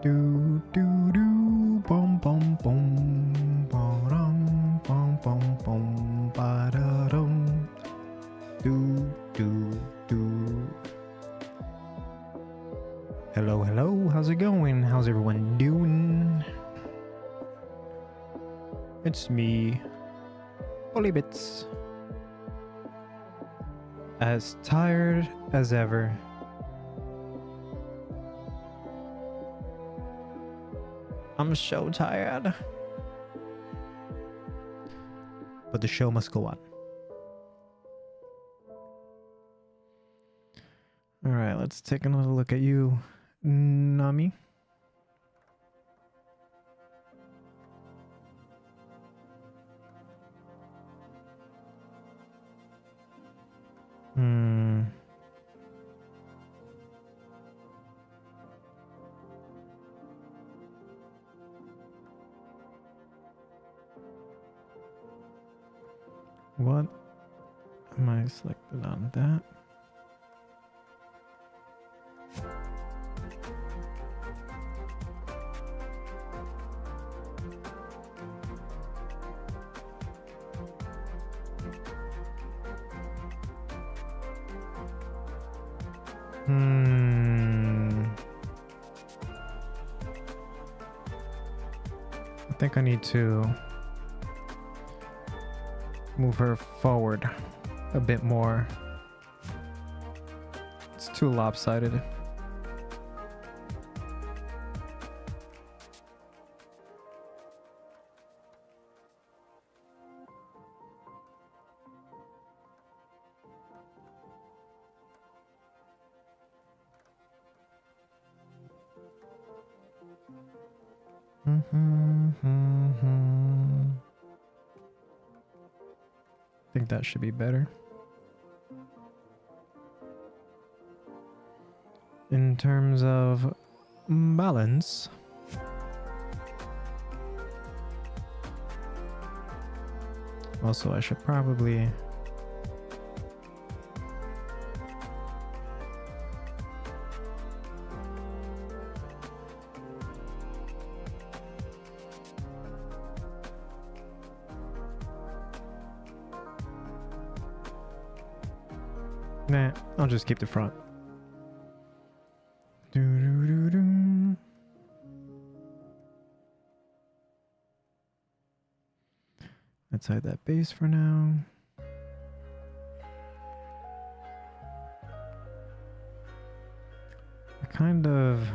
Do do do bum bum bum ba-dum bum bum bum ba-da-dum do do do. Hello, hello, how's it going? How's everyone doing? It's me, Polybits. As tired as ever. I'm so tired. But the show must go on. Alright, let's take another look at you, Nami. What am I selected on that? I think I need to move her forward a bit more. It's too lopsided. I think that should be better. In terms of balance, also I should probably nah, I'll just keep the front. Let's hide that base for now. I kind of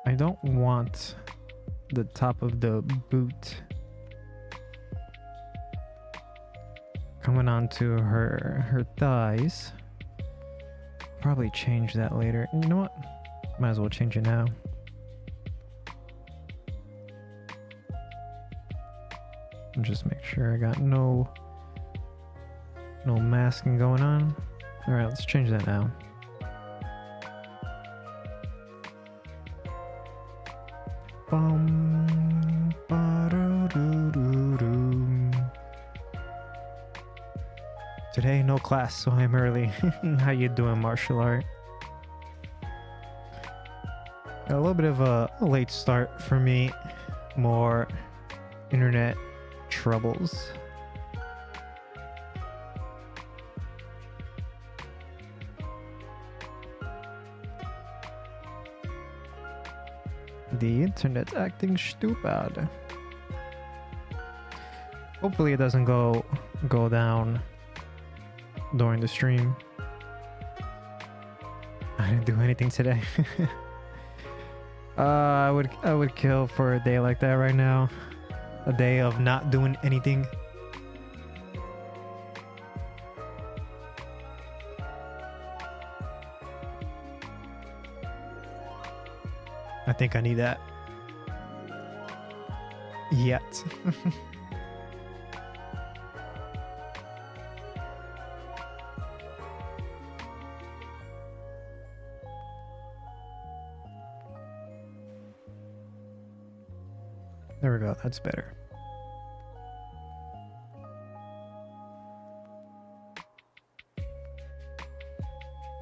I don't want the top of the boot coming onto her thighs. Probably change that later. You know what? Might as well change it now. And just make sure I got no masking going on. All right, let's change that now. Today, no class, so I'm early. How you doing, martial art? Got a little bit of a late start for me. More internet troubles. The internet's acting stupid. Hopefully it doesn't go down during the stream. I didn't do anything today. I would kill for a day like that right now. A day of not doing anything. I think I need that. Yet. There we go, that's better.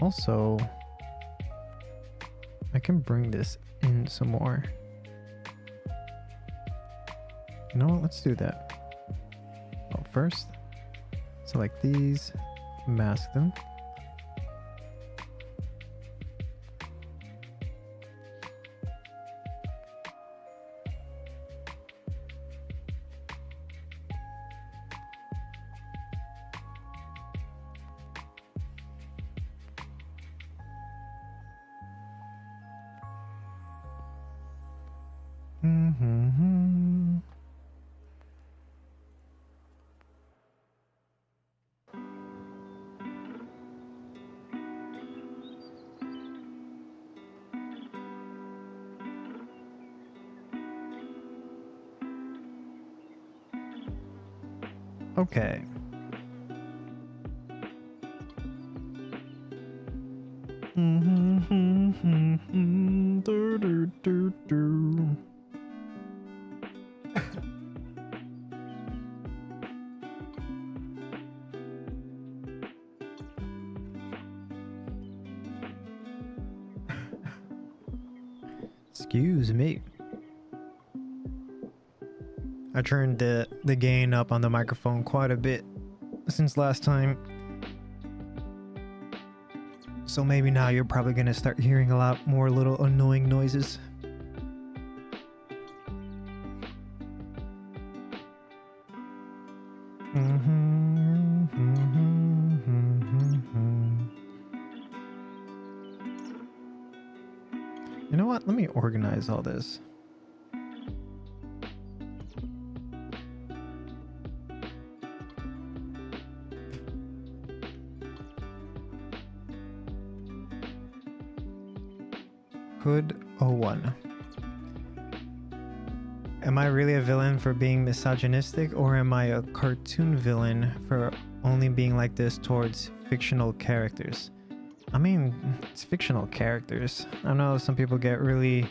Also, I can bring this in some more. You know what? Let's do that. Well, first, select these, mask them. Okay. Excuse me. I turned the gain up on the microphone quite a bit since last time. So maybe now you're probably gonna start hearing a lot more little annoying noises. You know what? Let me organize all this. Hood 01. Am I really a villain for being misogynistic, or am I a cartoon villain for only being like this towards fictional characters? I mean, it's fictional characters. I know some people get really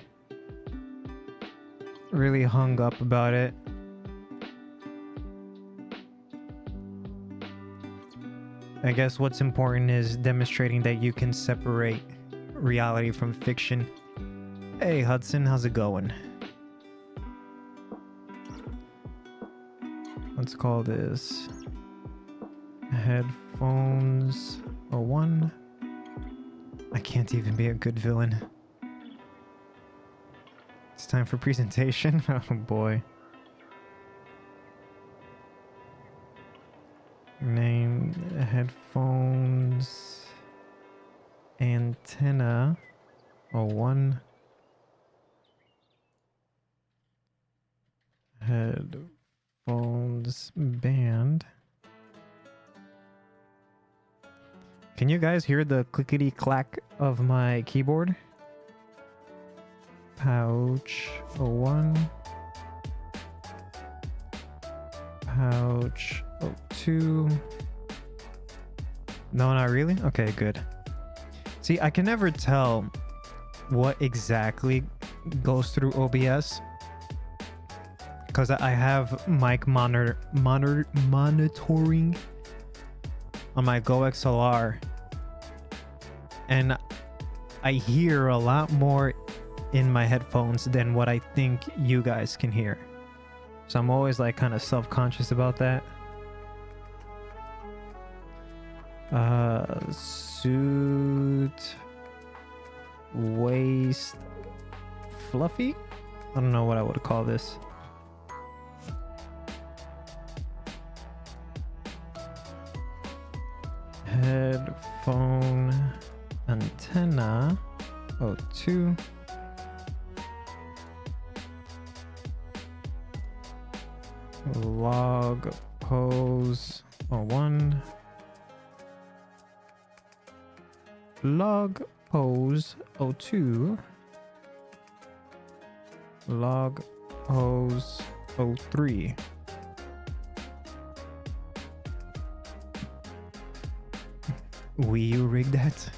hung up about it. I guess what's important is demonstrating that you can separate reality from fiction. Hey Hudson, how's it going? Let's call this Headphones 01. I can't even be a good villain. It's time for presentation. Oh boy. Name headphones antenna 01. Headphones band. Can you guys hear the clickety clack of my keyboard? Pouch 01. Pouch 02. No, not really? Okay, good. See, I can never tell what exactly goes through OBS because I have mic monitoring on my Go XLR, and I hear a lot more in my headphones than what I think you guys can hear. So I'm always like kind of self-conscious about that. Suit waist fluffy? I don't know what I would call this. Headphone antenna 02. Log pose 01. Log pose 02. Log pose 03. Will you rig that?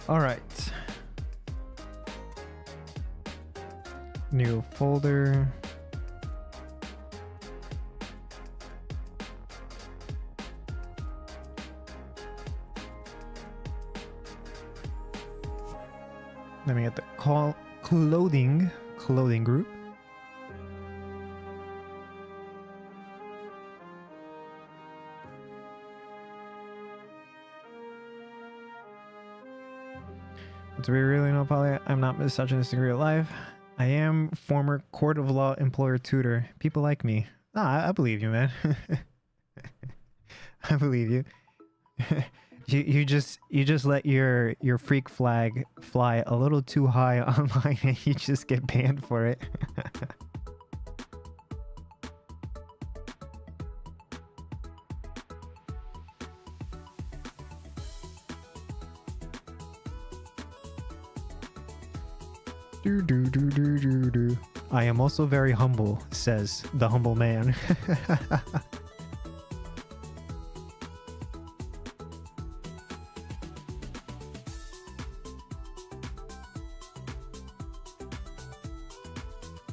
All right. New folder. Let me get the clothing group. Do we really know, Polly? I'm not misogynistic in real life. I am former court of law employer tutor. People like me. I believe you, man. I believe you. you just let your freak flag fly a little too high online and you just get banned for it. I am also very humble, says the humble man.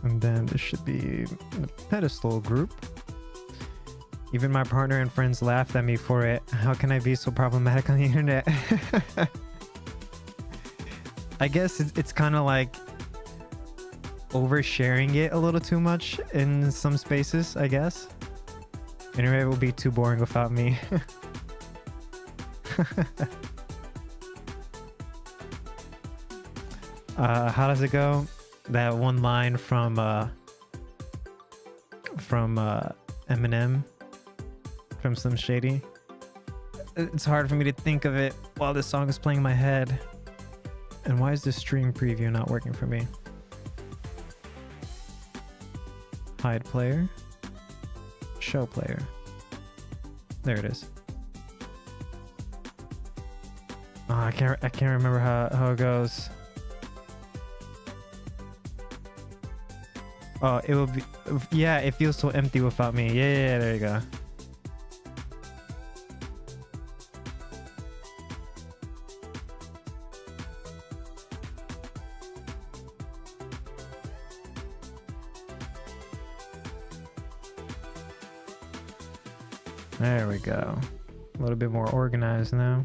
And then this should be the pedestal group. Even my partner and friends laughed at me for it. How can I be so problematic on the internet? I guess it's kind of like oversharing it a little too much in some spaces, I guess. Internet will be too boring without me. How does it go? That one line from Eminem, from Slim Shady. It's hard for me to think of it while this song is playing in my head. And why is the stream preview not working for me? Hide player. Show player. There it is. Oh, I can't remember how it goes. Oh, it will be, yeah, it feels so empty without me. Yeah, there you go. There we go. A little bit more organized now.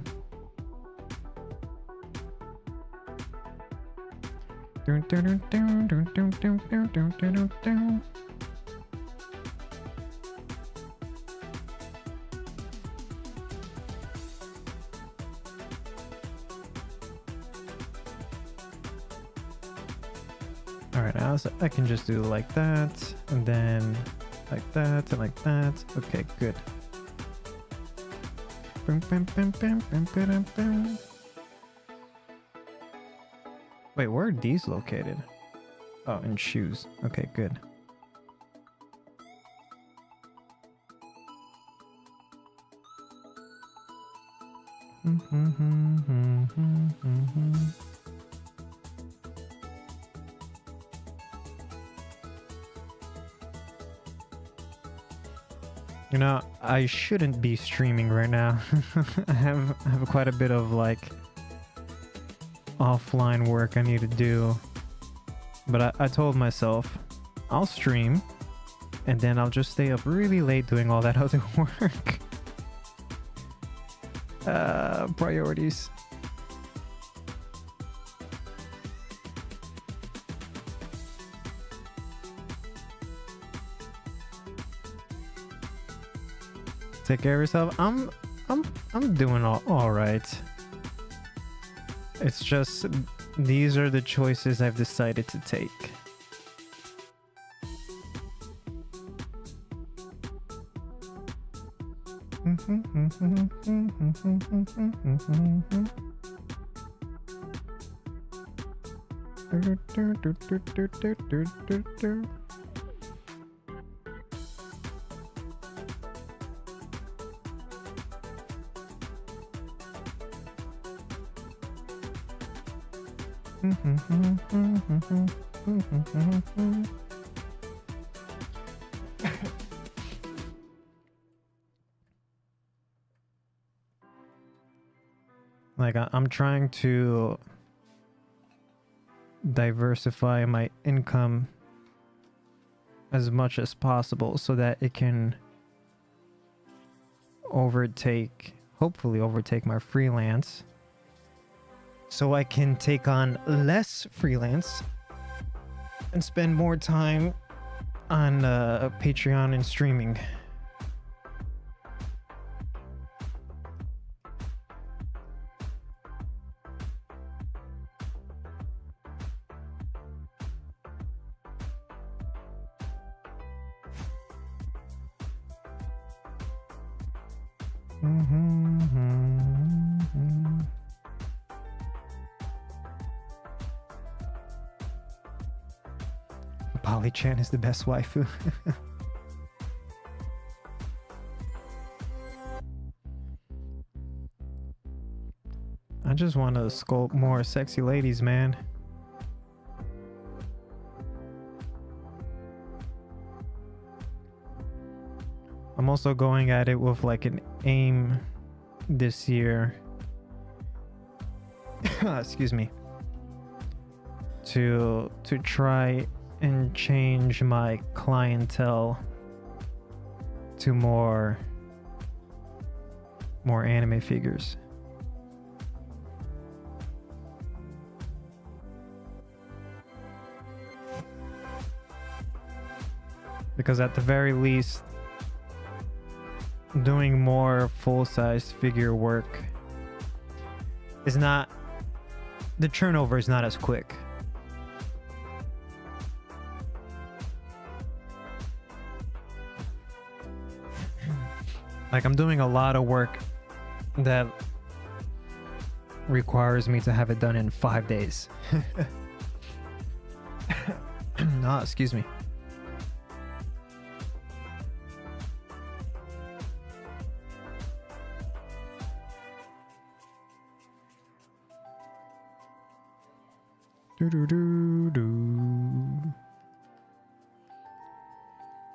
Alright, I can just do like that, and then like that, and like that. Okay, good. Wait, where are these located? Oh, in shoes. Okay, good. You know, I shouldn't be streaming right now. I have quite a bit of like offline work I need to do. But I told myself I'll stream and then I'll just stay up really late doing all that other work. Priorities. Take care of yourself. I'm doing all right. It's just these are the choices I've decided to take. Like I'm trying to diversify my income as much as possible so that it can hopefully overtake my freelance. so I can take on less freelance and spend more time on Patreon and streaming. Polly-chan is the best waifu. I just want to sculpt more sexy ladies, man. I'm also going at it with like an aim this year. Excuse me. To try and change my clientele to more anime figures. Because at the very least, doing more full-size figure work is not, the turnover is not as quick. Like, I'm doing a lot of work that requires me to have it done in 5 days. Ah, excuse me.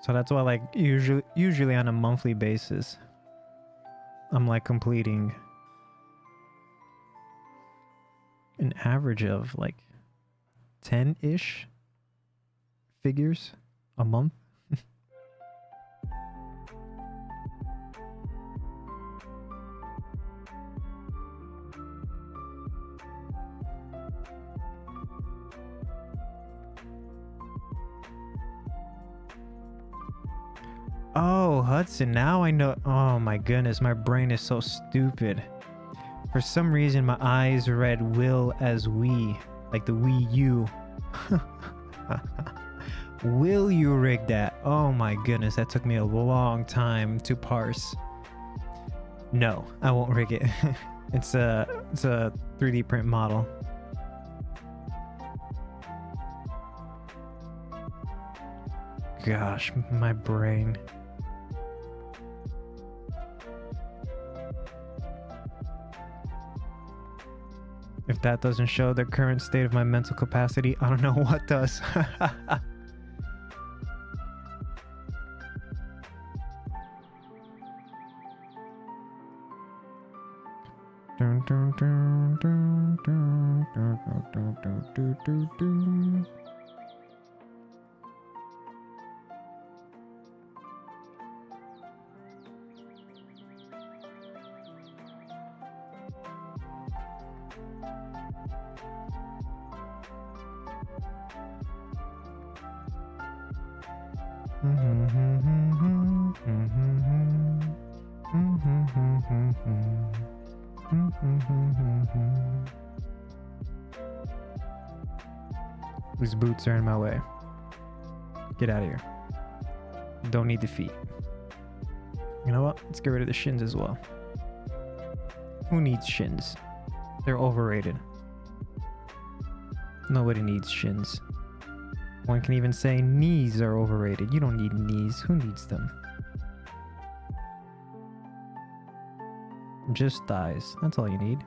So that's why, like, usually on a monthly basis, I'm like completing an average of like 10-ish figures a month. Oh, Hudson, now I know. Oh my goodness, my brain is so stupid. For some reason, my eyes read will as we, like the Wii U. Will you rig that? Oh my goodness, that took me a long time to parse. No, I won't rig it. It's a 3D print model. Gosh, my brain. If that doesn't show the current state of my mental capacity, I don't know what does. These boots are in my way. Get out of here. Don't need the feet. You know what? Let's get rid of the shins as well. Who needs shins? They're overrated. Nobody needs shins. One can even say knees are overrated. You don't need knees. Who needs them? Just thighs. That's all you need.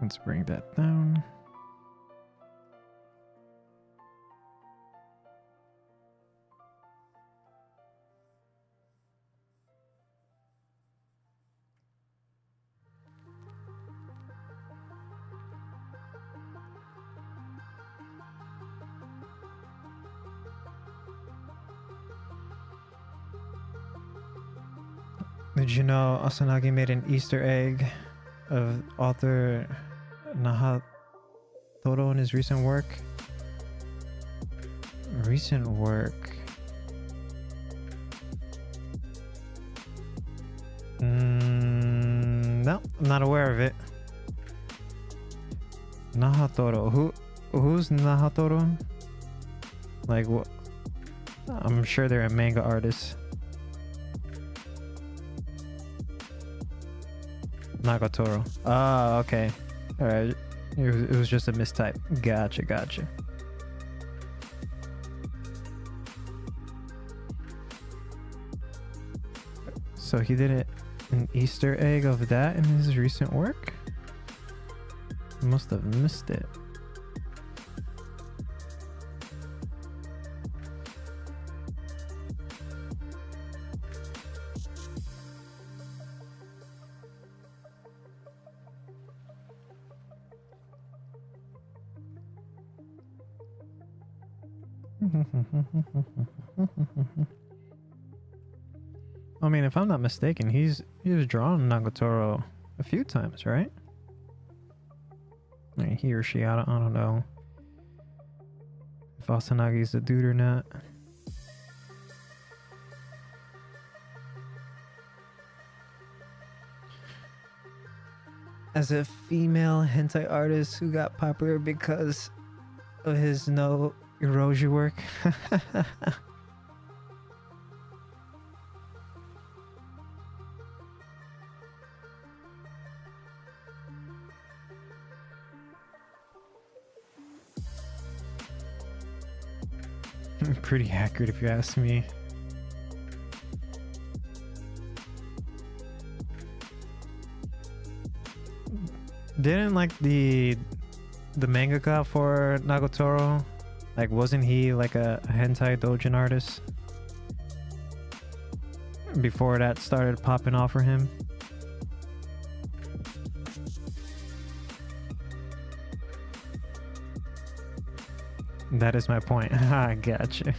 Let's bring that down. Did you know Asanagi made an Easter egg of author Nahatoro in his recent work? Recent work. No, I'm not aware of it. Nahatoro. Who's Nahatoro? Like what? I'm sure they're a manga artist. Nagatoro. Oh, okay. Alright. It was just a mistype. Gotcha. So he did an Easter egg of that in his recent work? Must have missed it. I mean, if I'm not mistaken, he was drawn Nagatoro a few times, right? I mean, he or she, I don't know if Asanagi's a dude or not. As a female hentai artist who got popular because of his no erosion work. Pretty accurate if you ask me. Didn't like the mangaka for Nagatoro, like wasn't he like a hentai doujin artist before that started popping off for him? That is my point. I gotcha.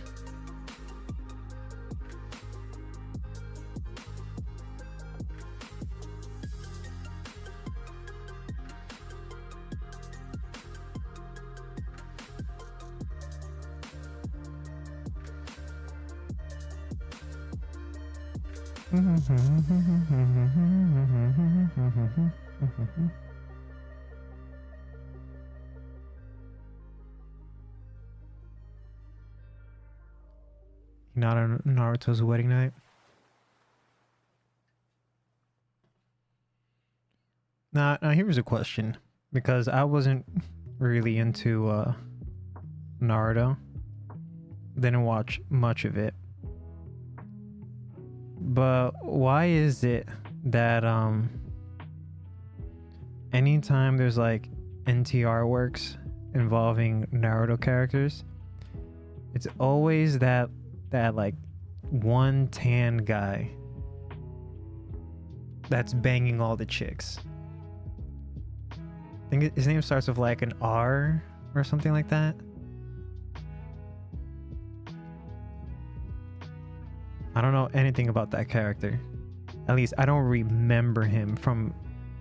Not on Naruto's wedding night. Now here's a question, because I wasn't really into Naruto. Didn't watch much of it. But why is it that anytime there's like NTR works involving Naruto characters, it's always that like one tan guy that's banging all the chicks? I think his name starts with like an R or something like that. I don't know anything about that character. At least I don't remember him from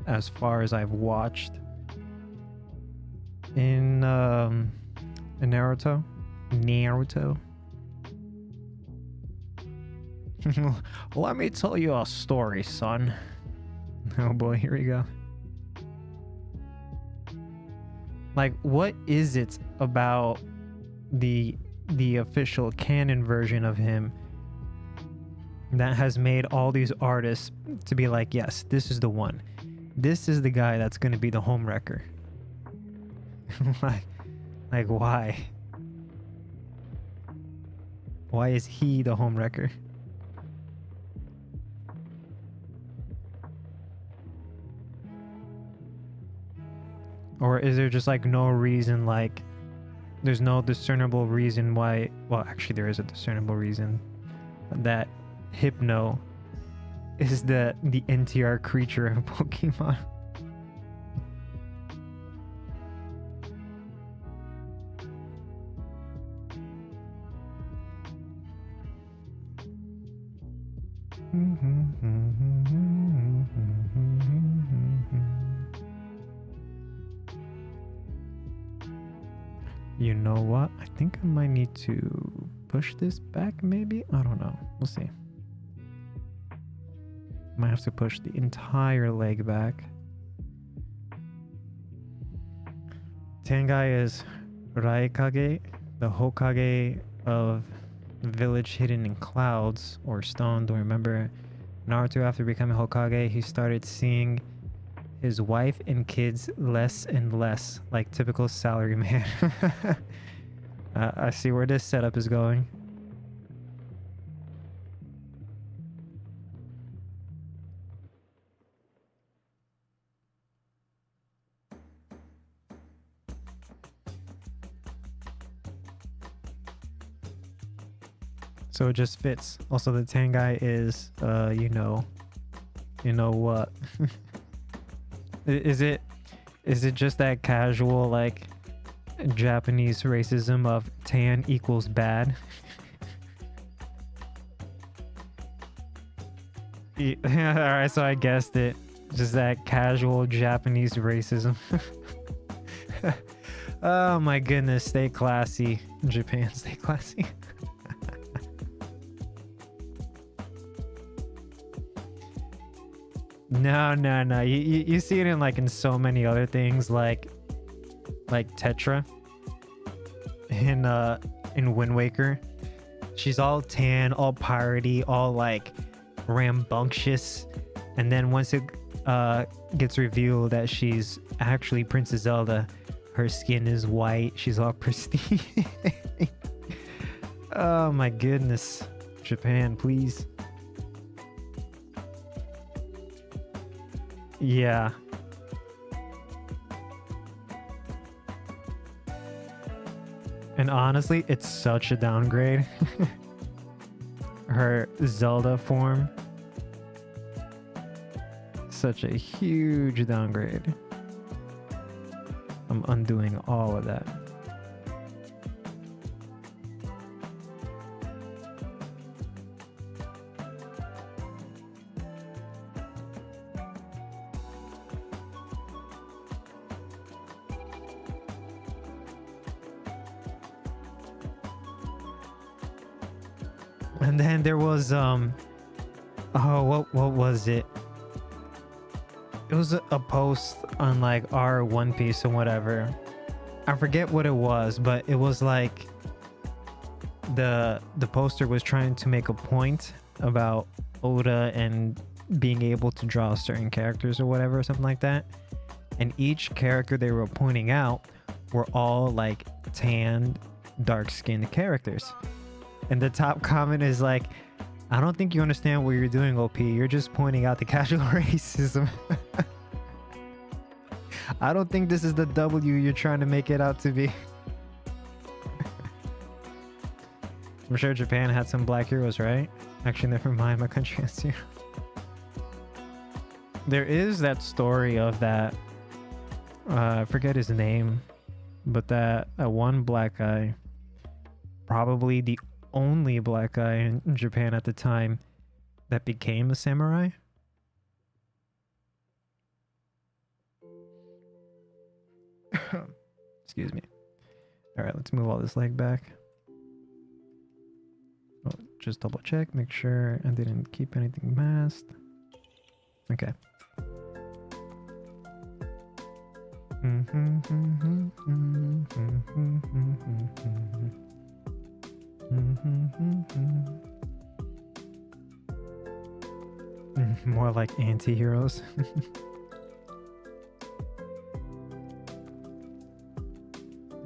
as far as I've watched in Naruto. Let me tell you a story, son. Oh boy, here we go. Like, what is it about the official canon version of him that has made all these artists to be like, yes, this is the one. This is the guy that's going to be the homewrecker. like why? Why is he the homewrecker? Or is there just like no reason, like there's no discernible reason why, well actually there is a discernible reason that Hypno is the NTR creature of Pokemon? You know what? I think I might need to push this back, maybe? I don't know. We'll see. Might have to push the entire leg back. Tengai is Raikage, the Hokage of the village hidden in clouds or stone. Don't remember. Naruto, after becoming Hokage, he started seeing his wife and kids less and less, like typical salaryman. I see where this setup is going. So it just fits. Also, the Tengai is, you know what? Is it just that casual, like, Japanese racism of tan equals bad? Alright, so I guessed it. Just that casual Japanese racism. Oh my goodness, stay classy. Japan, stay classy. No. You see it in like in so many other things, like Tetra in Wind Waker. She's all tan, all piratey, all like rambunctious, and then once it gets revealed that she's actually Princess Zelda, her skin is white. She's all pristine. Oh my goodness, Japan, please. Yeah. And honestly, it's such a downgrade. Her Zelda form. Such a huge downgrade. I'm undoing all of that. And then there was oh, what was it? It was a post on like our One Piece or whatever. I forget what it was, but it was like the poster was trying to make a point about Oda and being able to draw certain characters or whatever, or something like that. And each character they were pointing out were all like tanned, dark-skinned characters. And the top comment is like, I don't think you understand what you're doing, OP. You're just pointing out the casual racism. I don't think this is the W you're trying to make it out to be. I'm sure Japan had some black heroes, right? Actually, never mind. My country has zero. There is that story of that, I forget his name, but that one black guy, probably the only black guy in Japan at the time, that became a samurai. Excuse me. All right, let's move all this leg back. Oh, just double check, make sure I didn't keep anything masked. Okay. More like anti-heroes.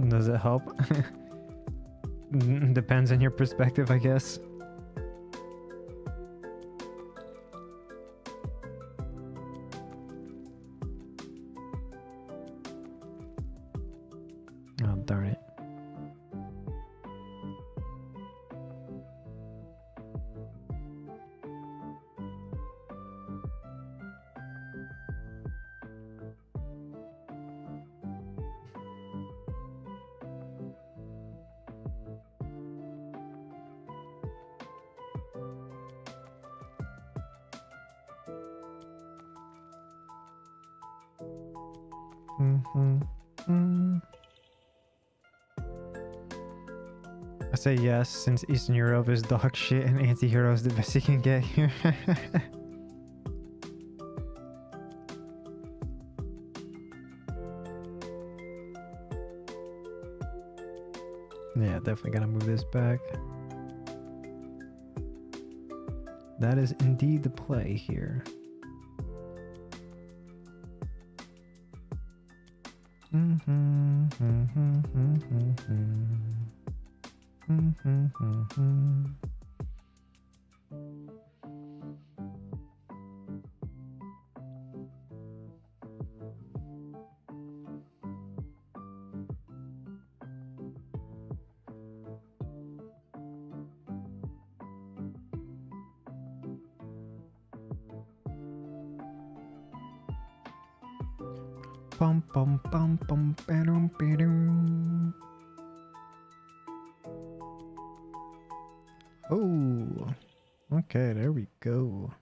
Does it help? Depends on your perspective, I guess. Oh, darn it. I say yes, since Eastern Europe is dog shit and anti-hero is the best you can get here. Yeah, definitely gotta move this back. That is indeed the play here. Bum bum bum bum ba-dum, ba-dum. Oh, okay, there we go.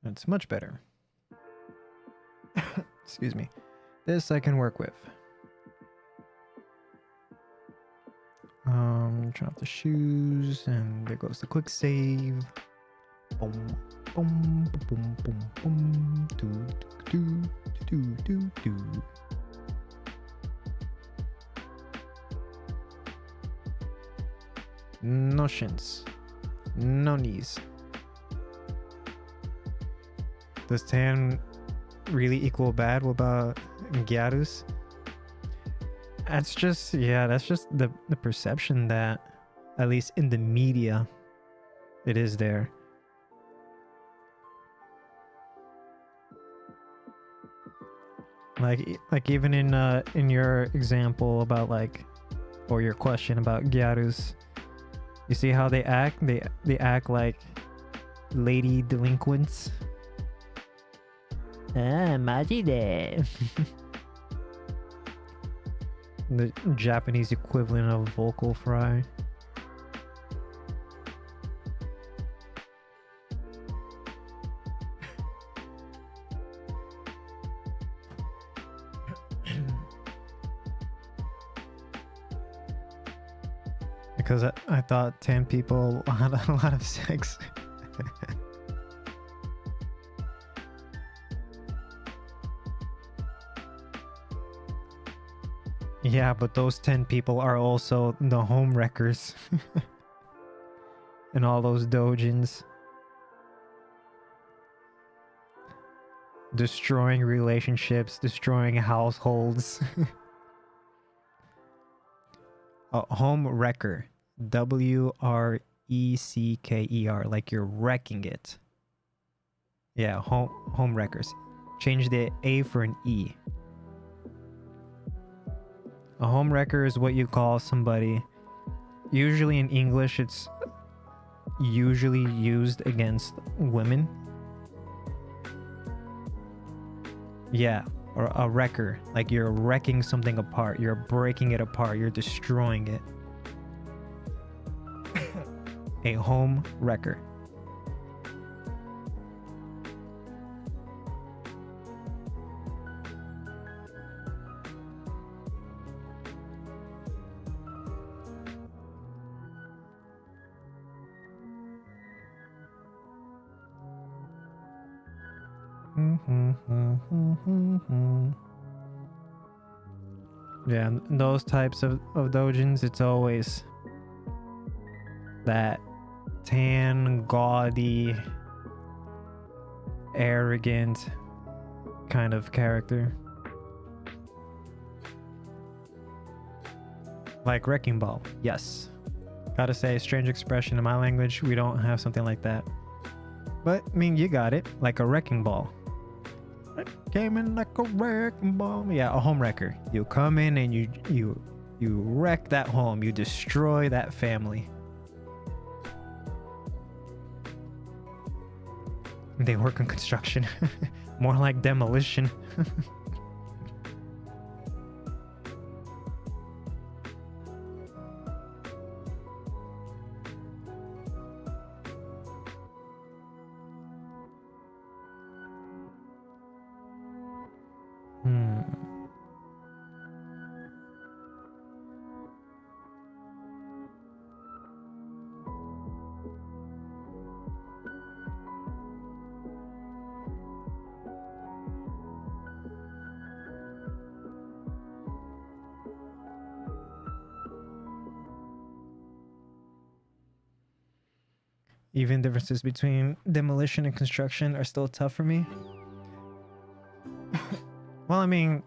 That's much better. Excuse me. This I can work with. Turn off the shoes, and there goes the quick save. Boom, boom, boom, boom, boom, do, do, do, do, do. No shins, no knees. Does tan really equal bad? What about Gyarus? That's just, yeah, that's just the perception that, at least in the media, it is there. Like even in your example about like, or your question about Gyarus, you see how they act? They act like lady delinquents. Ah, maji de. The Japanese equivalent of vocal fry. Because I thought 10 people had a lot of sex. Yeah, but those 10 people are also the home wreckers. And all those dojins. Destroying relationships, destroying households. A home wrecker. WRECKER, like you're wrecking it. Yeah, home wreckers. Change the A for an E. A home wrecker is what you call somebody. Usually in English, it's usually used against women. Yeah, or a wrecker. Like you're wrecking something apart. You're breaking it apart. You're destroying it. A home wrecker. Yeah, those types of dojins, it's always that tan, gaudy, arrogant kind of character. Like Wrecking Ball, yes. Gotta say, strange expression in my language, we don't have something like that. But, I mean, you got it, like a wrecking ball. Came in like a wrecking ball. Yeah, a home wrecker. You come in and you wreck that home. You destroy that family. They work on construction. More like demolition. Even differences between demolition and construction are still tough for me. Well, I mean,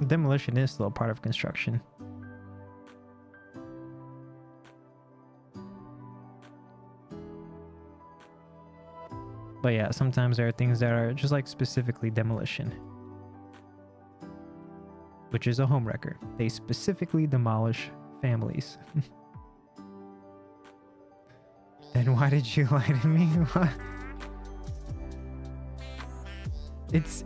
demolition is still a part of construction. But yeah, sometimes there are things that are just like specifically demolition, which is a home wrecker. They specifically demolish families. Then why did you lie to me? What? It's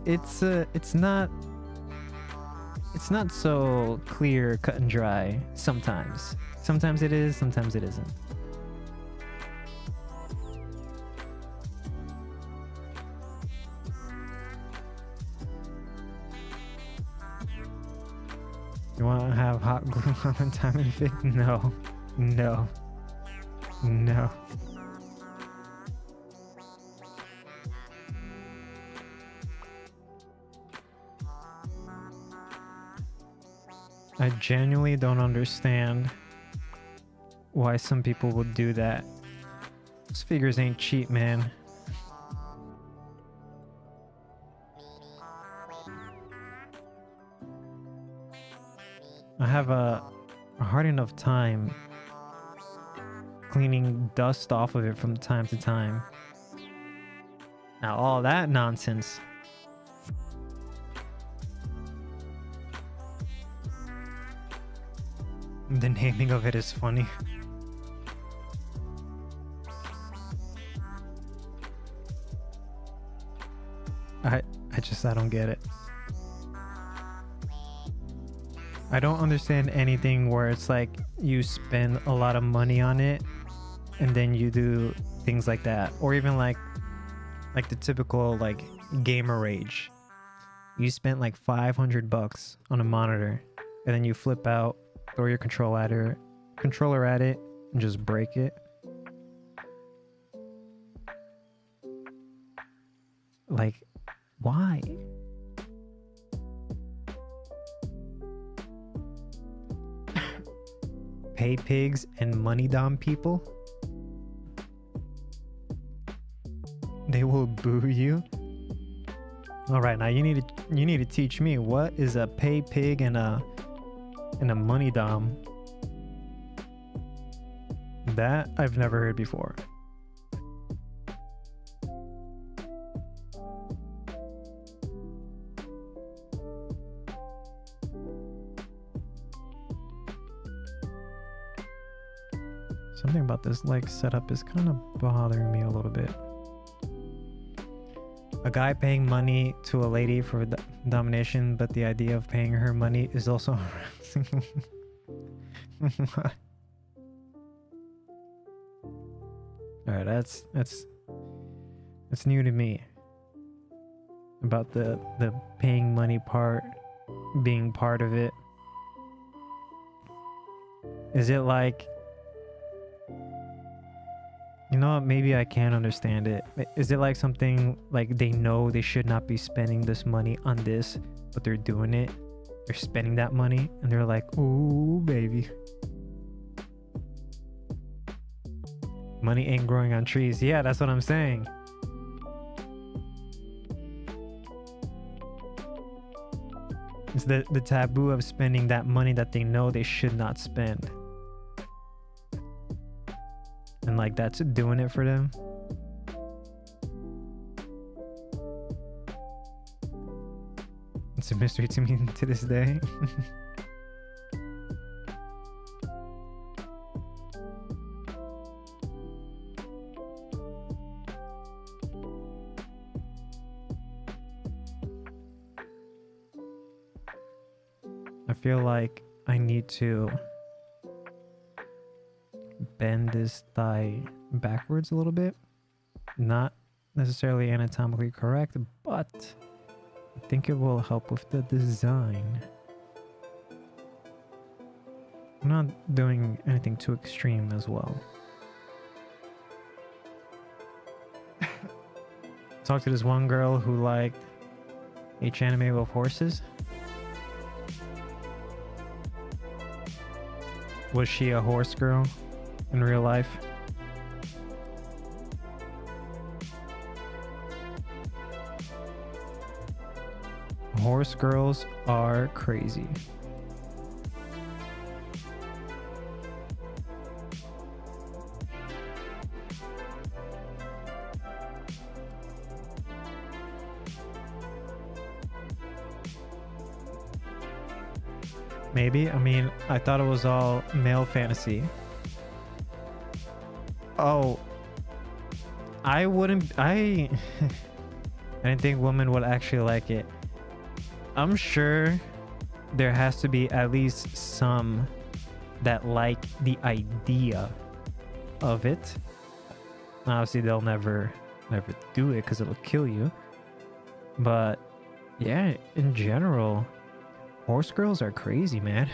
not so clear, cut and dry sometimes. Sometimes it is, sometimes it isn't. You want to have hot glue on the diamond fit? No. No. No. I genuinely don't understand why some people would do that. Those figures ain't cheap, man. I have a hard enough time cleaning dust off of it from time to time. Now all that nonsense. The naming of it is funny. I don't get it. I don't understand anything where it's like you spend a lot of money on it and then you do things like that, or even like the typical like gamer rage. You spent like $500 on a monitor and then you flip out, throw your controller at it and just break it. Like, why? Pay pigs and money dom people? They will boo you. All right, now you need to teach me what is a pay pig and a money dom. That I've never heard before. Something about this like setup is kind of bothering me a little bit. A guy paying money to a lady for domination, but the idea of paying her money is also harassing. Alright, that's new to me. About the paying money part being part of it. Is it like, you know what, maybe I can understand it. Is it like something like they know they should not be spending this money on this, but they're doing it? They're spending that money and they're like, ooh, baby. Money ain't growing on trees. Yeah, that's what I'm saying. It's the taboo of spending that money that they know they should not spend. And like that's doing it for them. It's a mystery to me to this day. I feel like I need to bend this thigh backwards a little bit. Not necessarily anatomically correct, but I think it will help with the design. I'm not doing anything too extreme as well. Talked to this one girl who liked anime with horses. Was she a horse girl in real life? Horse girls are crazy. Maybe. I mean, I thought it was all male fantasy. Oh, I wouldn't. I didn't think women would actually like it. I'm sure there has to be at least some that like the idea of it. Obviously, they'll never do it because it'll kill you. But yeah, in general, horse girls are crazy, man.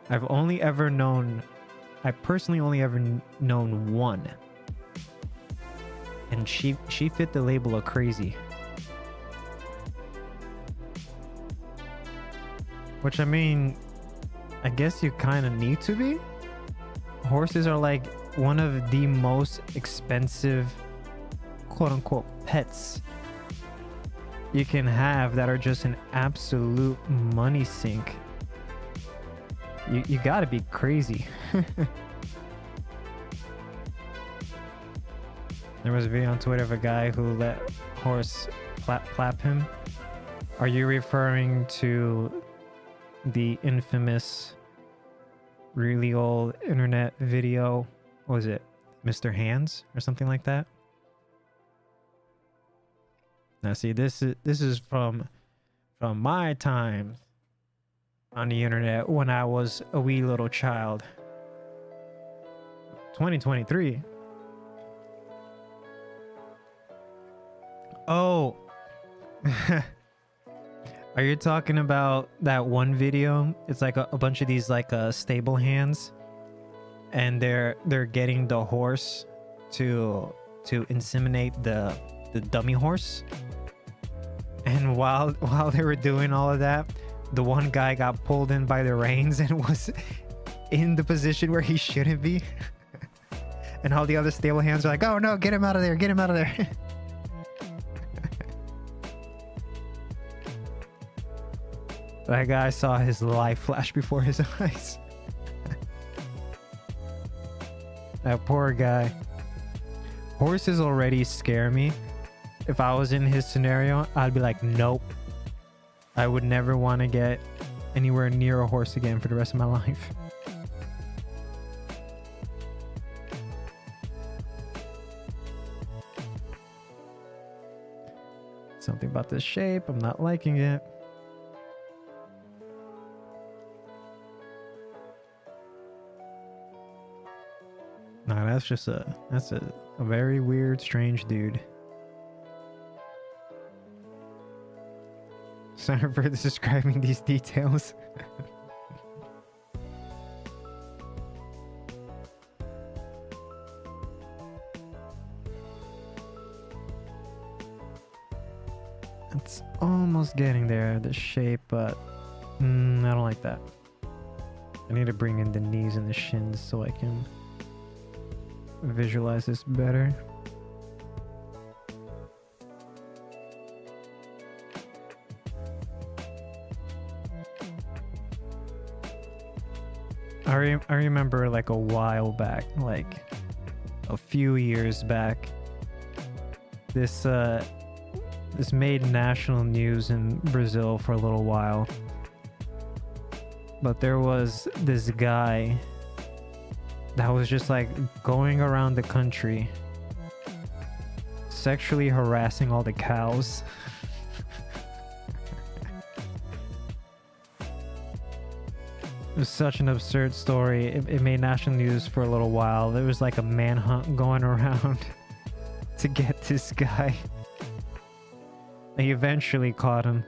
I personally only ever known one, and she fit the label of crazy. Which, I mean, I guess you kind of need to be. Horses are like one of the most expensive, quote unquote, pets you can have that are just an absolute money sink. You gotta be crazy. There was a video on Twitter of a guy who let horse clap him. Are you referring to the infamous, really old internet video? What was it, Mr. Hands or something like that? Now see, this is from my time on the internet when I was a wee little child. 2023. Oh. Are you talking about that one video? It's like a bunch of these like stable hands, and they're getting the horse to inseminate the dummy horse. And while they were doing all of that, the one guy got pulled in by the reins and was in the position where he shouldn't be. And all the other stable hands are like, oh no, get him out of there, get him out of there. That guy saw his life flash before his eyes. That poor guy. Horses already scare me. If I was in his scenario, I'd be like, nope. I would never want to get anywhere near a horse again for the rest of my life. Something about this shape, I'm not liking it. Nah, that's a very weird, strange dude. Sorry for describing these details. It's almost getting there, the shape, but I don't like that. I need to bring in the knees and the shins so I can visualize this better. I remember like a while back, like a few years back, this made national news in Brazil for a little while. But there was this guy that was just like going around the country sexually harassing all the cows. It was such an absurd story. It made national news for a little while. There was like a manhunt going around to get this guy. They eventually caught him.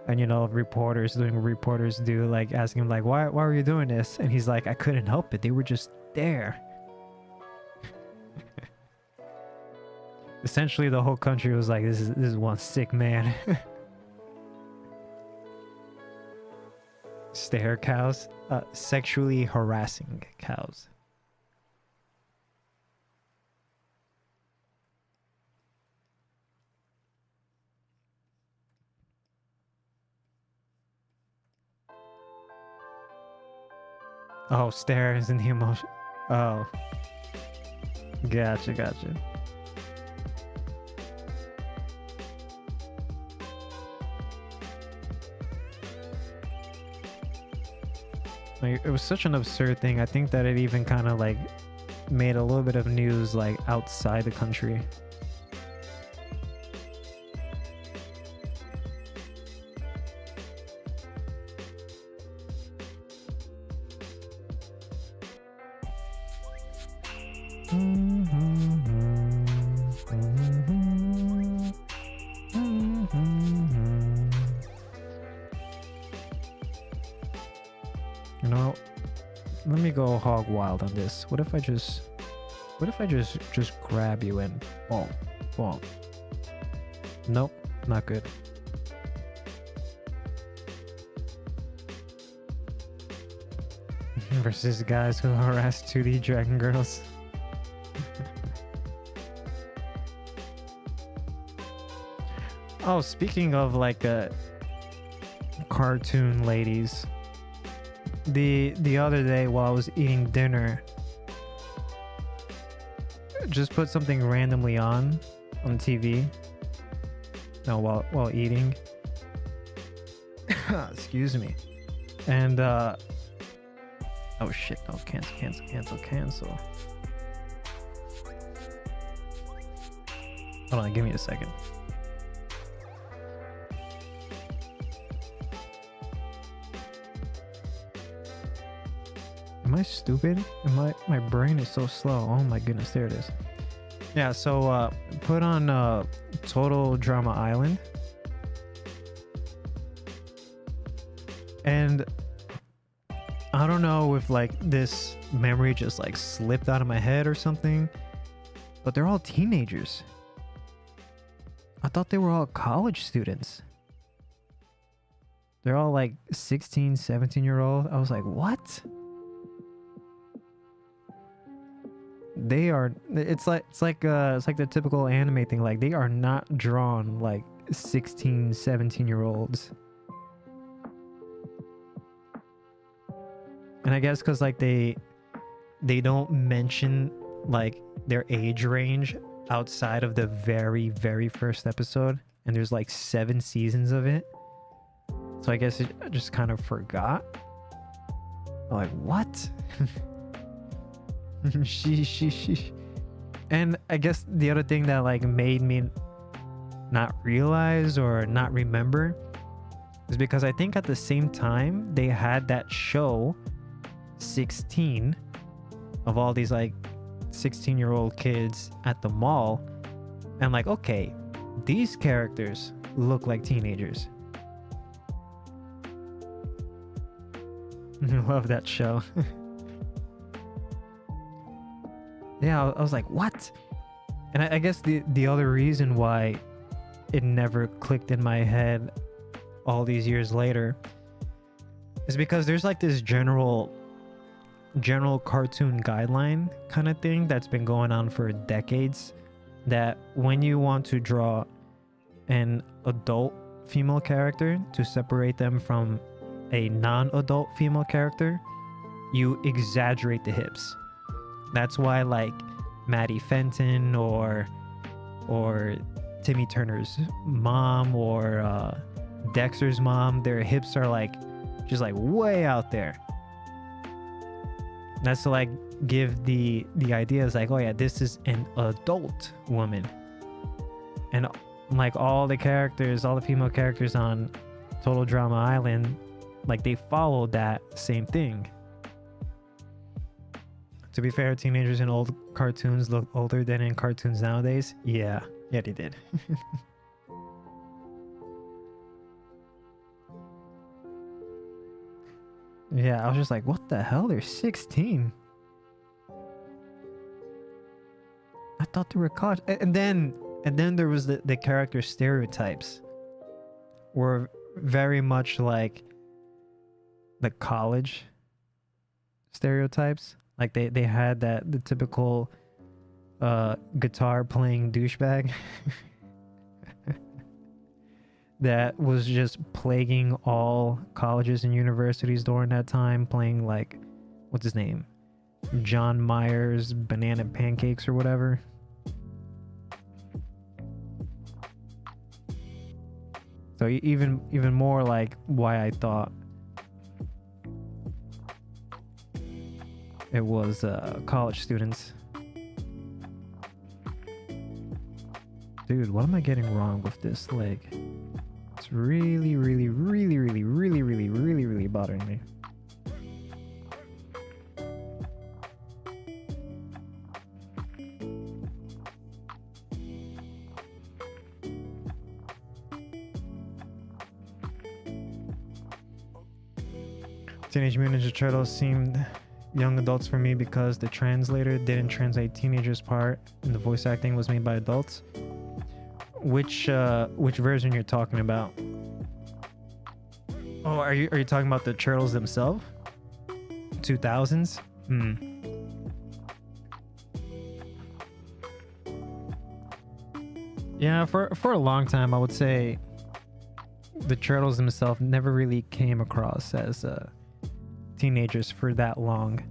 And you know, reporters doing what reporters do, like asking him like, why were you doing this? And he's like, I couldn't help it. They were just there. Essentially, the whole country was like, this is one sick man. Stare cows, sexually harassing cows. Oh, stares and the emotion. Oh, gotcha, gotcha. Like, it was such an absurd thing. I think that it even kind of like made a little bit of news like outside the country. You know, let me go hog wild on this. What if I just grab you and boom, boom. Nope, not good. Versus guys who harass 2D dragon girls. Oh, speaking of like cartoon ladies, the other day while I was eating dinner, just put something randomly on TV. No, while eating. Excuse me. And oh shit! No, cancel. Hold on, give me a second. Am I stupid? My brain is so slow. Oh my goodness, there it is. Yeah, so put on Total Drama Island. And I don't know if like this memory just like slipped out of my head or something, but they're all teenagers. I thought they were all college students. They're all like 16, 17-year-old. I was like, what? They are, it's like the typical anime thing. Like, they are not drawn like 16, 17-year-olds. And I guess because like they don't mention like their age range outside of the very, very first episode, and there's like 7 seasons of it. So I guess I just kind of forgot. I'm like, what? she. And I guess the other thing that like made me not realize or not remember is because I think at the same time they had that show 16 of all these like 16-year-old kids at the mall, and like, okay, these characters look like teenagers. I love that show. Yeah, I was like, what? And I guess the other reason why it never clicked in my head all these years later is because there's like this general cartoon guideline kind of thing that's been going on for decades, that when you want to draw an adult female character to separate them from a non-adult female character, you exaggerate the hips. That's why like Maddie Fenton or Timmy Turner's mom or Dexter's mom, their hips are like just like way out there. That's to like give the idea is like, oh yeah, this is an adult woman. And like all the female characters on Total Drama Island, like they followed that same thing. To be fair, teenagers in old cartoons look older than in cartoons nowadays. Yeah, they did. Yeah, I was just like, what the hell? They're 16. I thought they were college. And then there was the character stereotypes were very much like the college stereotypes. Like they had the typical guitar playing douchebag that was just plaguing all colleges and universities during that time, playing like what's his name? John Myers banana pancakes or whatever. So even more like why I thought it was college students. Dude, what am I getting wrong with this leg? It's really bothering me. Teenage Mutant Ninja Turtles seemed young adults for me because the translator didn't translate teenagers part and the voice acting was made by adults. Which version you're talking about? Oh, are you talking about the Turtles themselves? 2000s? Yeah, for a long time I would say the Turtles themselves never really came across as teenagers for that long.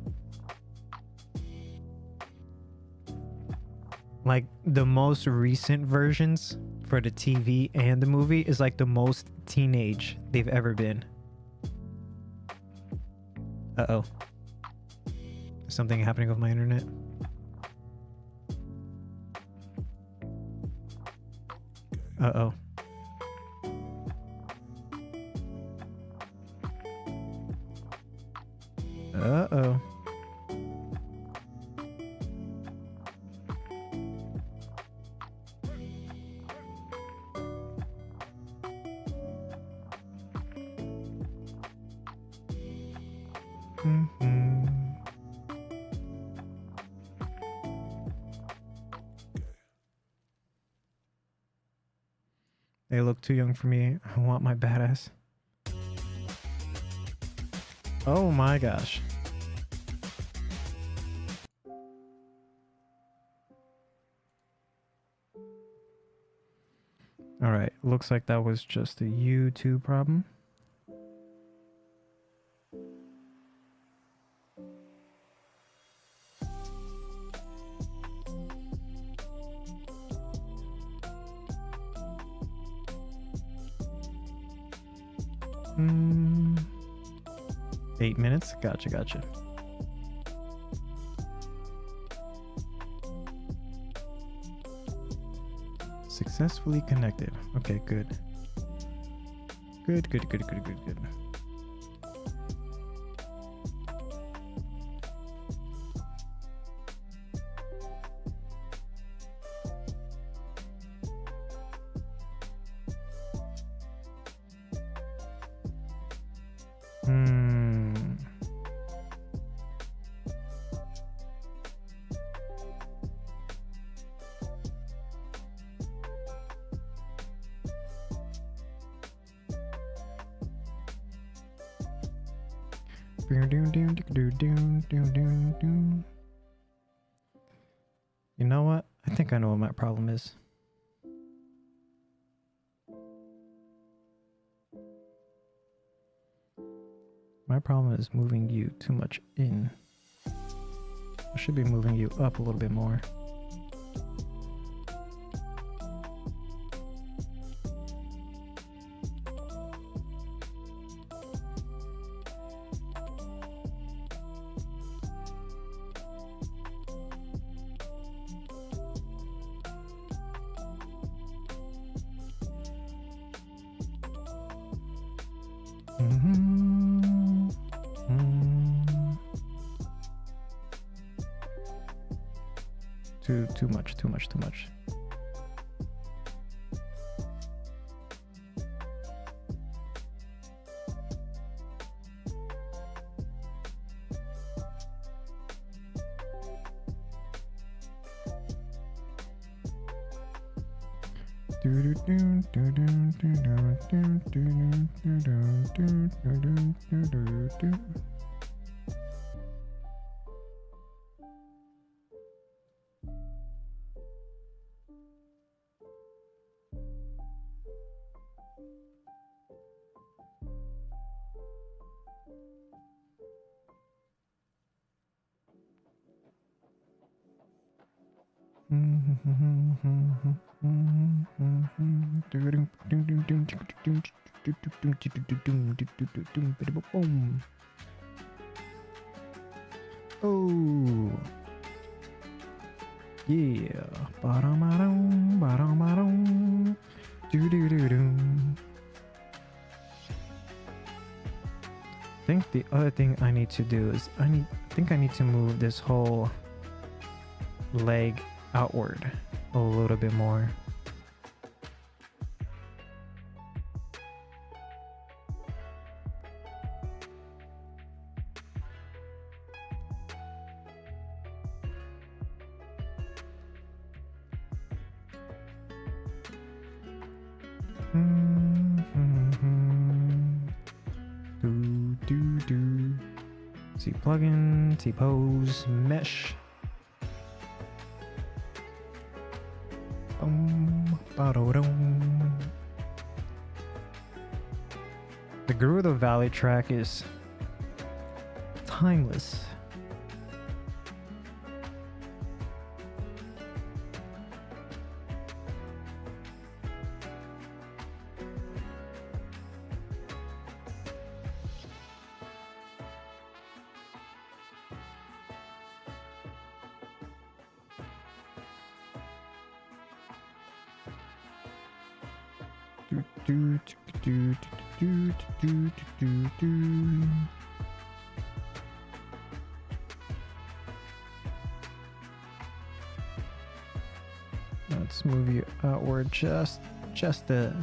Like the most recent versions for the TV and the movie is like the most teenage they've ever been. Uh-oh. Is something happening with my internet? Uh-oh. Uh-oh. They look too young for me. I want my badass. Oh my gosh. All right, looks like that was just a YouTube problem. Hmm. 8 minutes? Gotcha. Successfully connected. Okay, good. Good. You know what? I think I know what my problem is. My problem is moving you too much in. I should be moving you up a little bit more. Too much. Oh, yeah. Ba-dum-ba-dum, ba-dum-ba-dum. Do-do-do-dum. I think the other thing I need to do is I think I need to move this whole leg outward a little bit more. T plugin, T pose, mesh. The Gerudo Valley track is timeless. Let's move you outward just a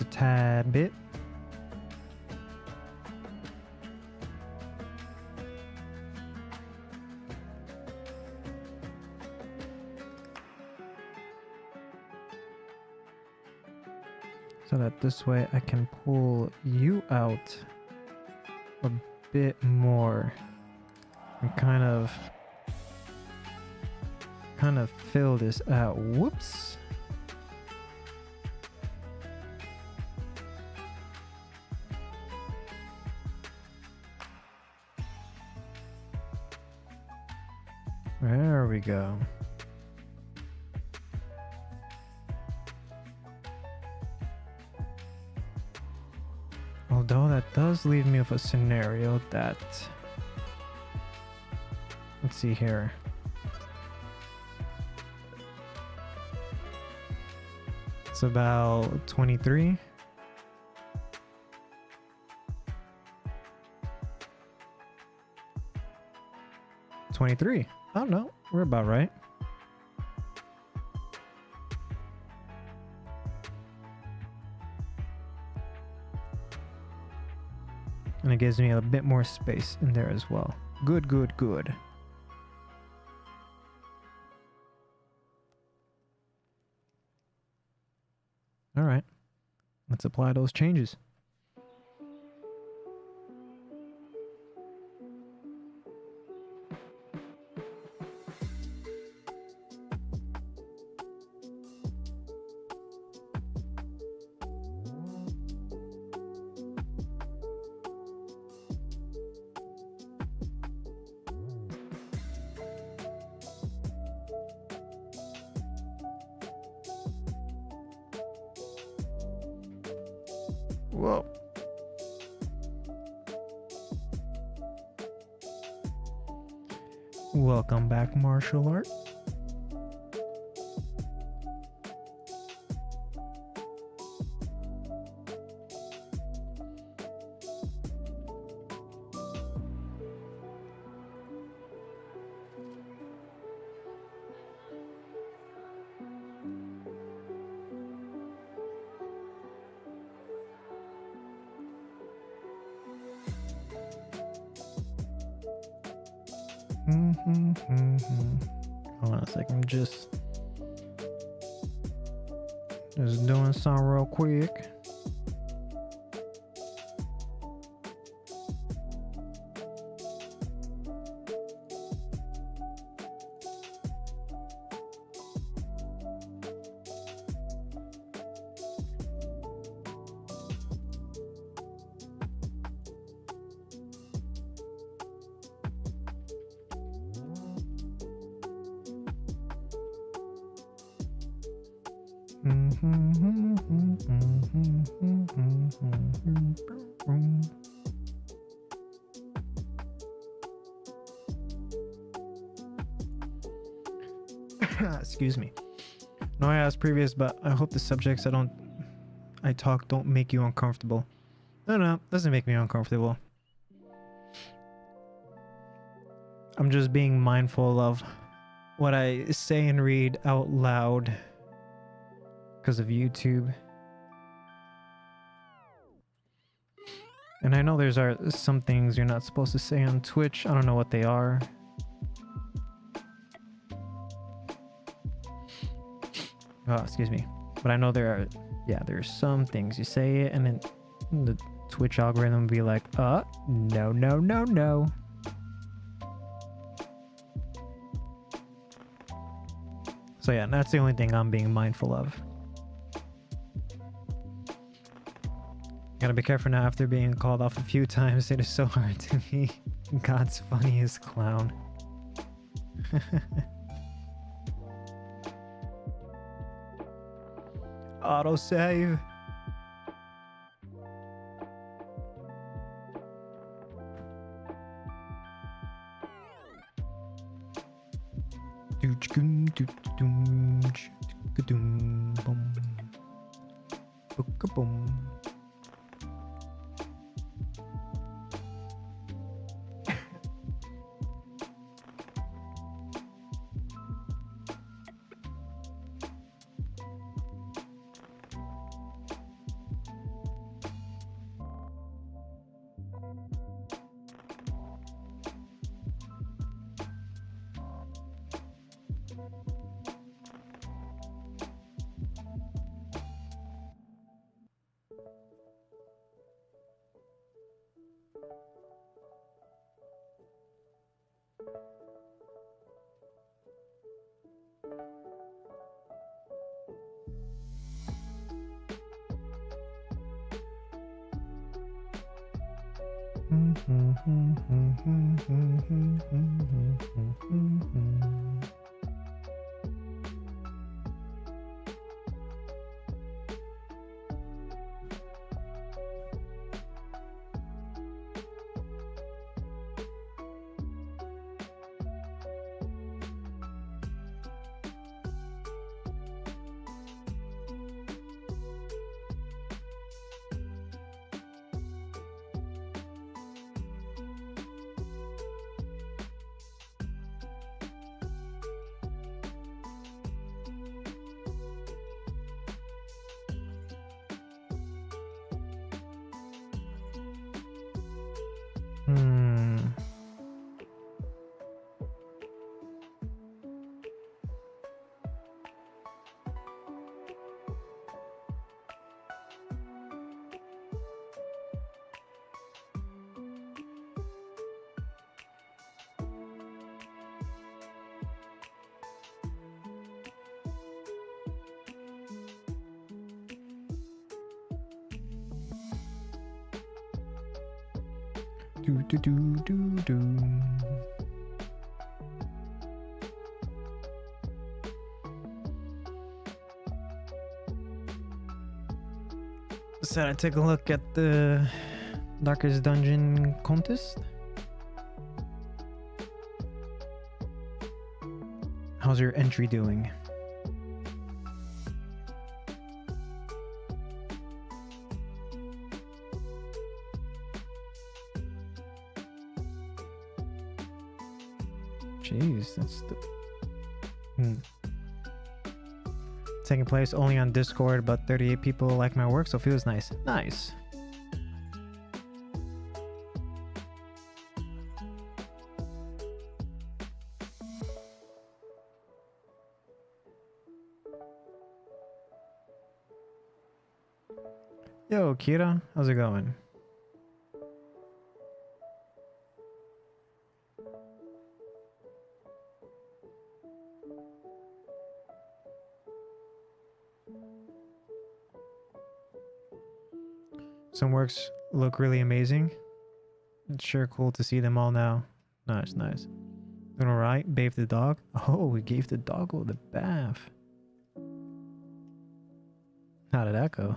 tad bit. So that this way I can pull you out a bit more and kind of fill this out. Whoops. There we go. Although that does leave me with a scenario that, let's see here. It's about 23. Oh no, we're about right. And it gives me a bit more space in there as well. Good, good, good. All right, let's apply those changes. Whoa. Welcome back, martial art. Hold on a second, I'm just doing some real quick. Excuse me. No, I asked previous, but I hope the subjects I talk don't make you uncomfortable. No, doesn't make me uncomfortable. I'm just being mindful of what I say and read out loud because of YouTube. And I know there's some things you're not supposed to say on Twitch. I don't know what they are. Oh, excuse me. But I know there's some things you say it and then the Twitch algorithm will be like, no. So yeah, that's the only thing I'm being mindful of. Gotta be careful now after being called off a few times. It is so hard to be God's funniest clown. Autosave. So I take a look at the Darkest Dungeon contest. How's your entry doing? Jeez, that's the... Taking place only on Discord, but 38 people like my work, so it feels nice. Nice. Yo, Kira, how's it going? Some works look really amazing. It's sure cool to see them all now. Nice. Doing alright? Bathe the dog? Oh, we gave the doggo the bath. How did that go?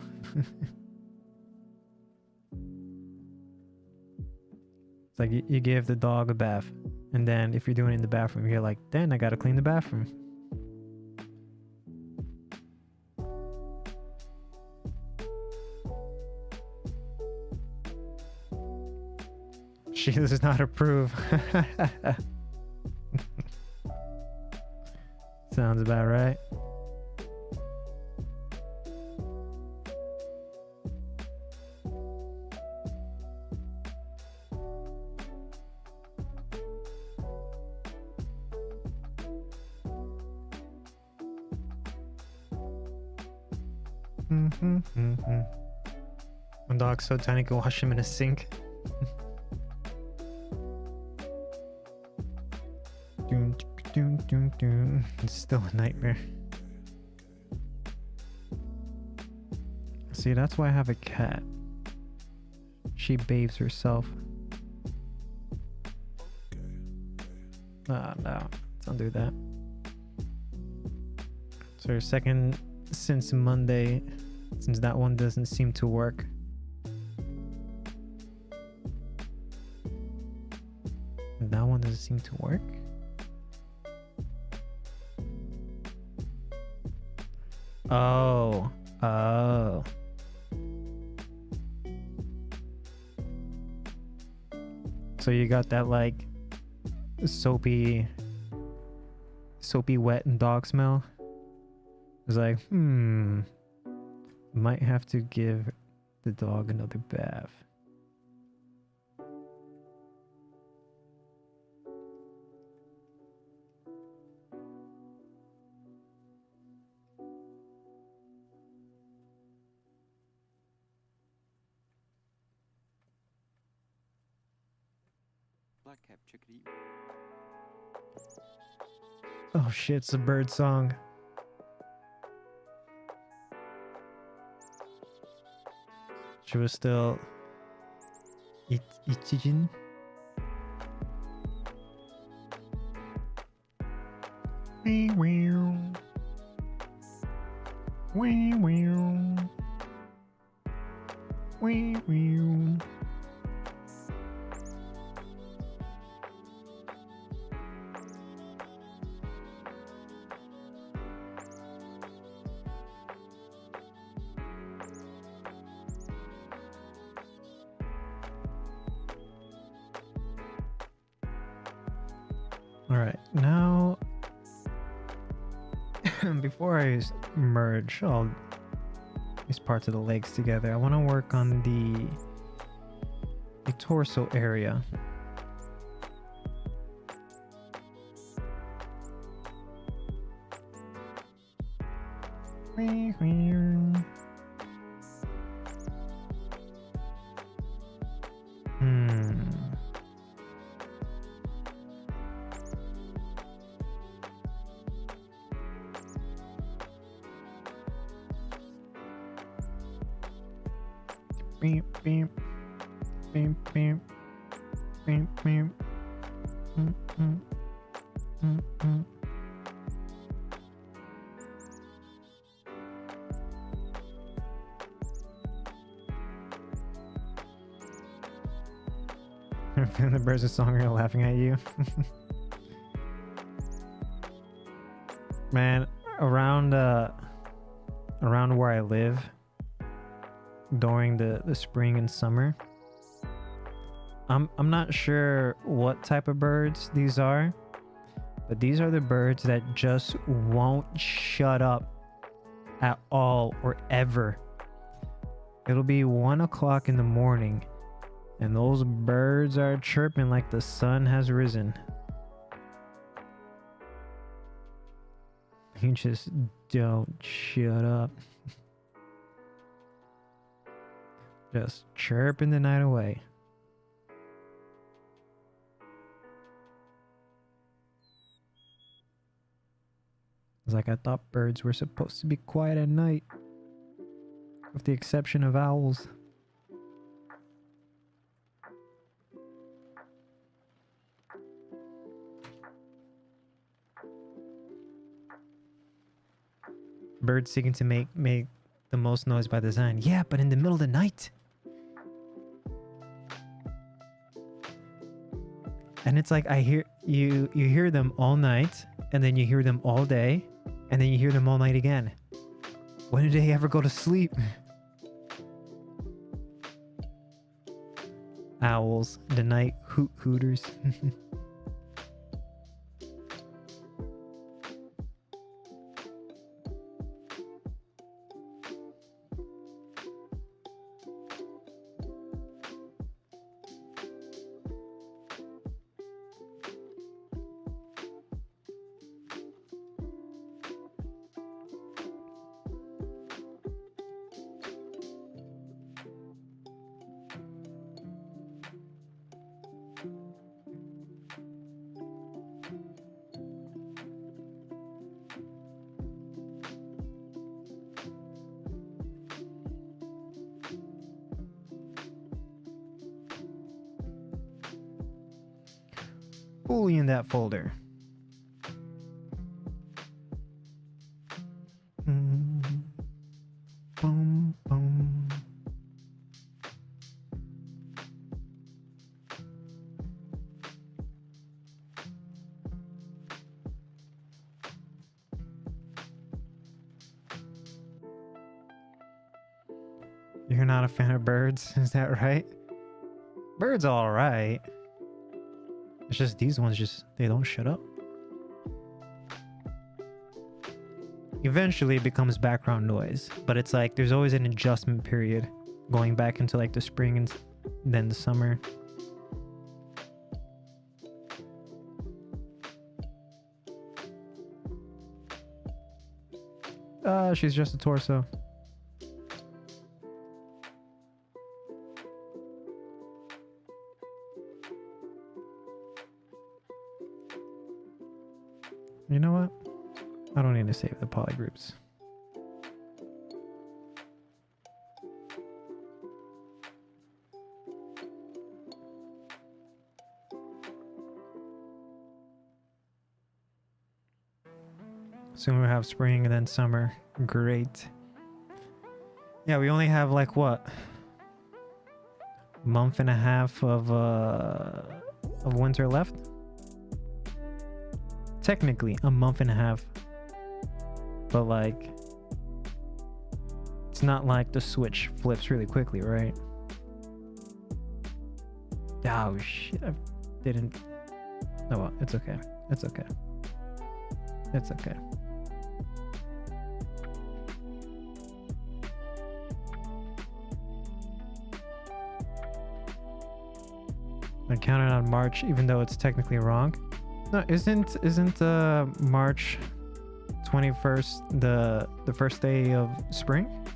It's like you give the dog a bath, and then if you're doing it in the bathroom, you're like, then I gotta clean the bathroom. She does not approve. Sounds about right. My dog's so tiny, go wash him in a sink. It's still a nightmare. See, that's why I have a cat. She bathes herself. No, don't do that. So her second since Monday, since that one doesn't seem to work. That one doesn't seem to work. Oh. So you got that like soapy wet and dog smell. It's like, might have to give the dog another bath. Black-capped chickadee. Oh shit, it's a bird song. She was still Ichijin. Wee wee. Wee wee. Wee wee. All right, now before I merge all these parts of the legs together, I want to work on the torso area. Beep, beep, beep, beep, beep, beep. The birds are song are laughing at you. Man, around where I live during the spring and summer, I'm not sure what type of birds these are, but these are the birds that just won't shut up at all or ever. It'll be 1 o'clock in the morning and those birds are chirping like the sun has risen. You just don't shut up. Just chirping the night away. It's like I thought birds were supposed to be quiet at night, with the exception of owls. Birds seeking to make the most noise by design. Yeah, but in the middle of the night. And it's like I hear you hear them all night, and then you hear them all day, and then you hear them all night again. When do they ever go to sleep? Owls, the night hooters. Fully in that folder. Boom, boom. You're not a fan of birds, is that right? Birds all right. It's just these ones they don't shut up. Eventually it becomes background noise, but it's like there's always an adjustment period going back into like the spring and then the summer. She's just a torso. You know what? I don't need to save the polygroups. Soon we'll have spring and then summer. Great. Yeah, we only have like what? Month and a half of winter left? Technically a month and a half, but like it's not like the switch flips really quickly, right? Oh shit, I didn't. Oh well, it's okay. It's okay. It's okay. I counted on March even though it's technically wrong. No, isn't March 21st the first day of spring?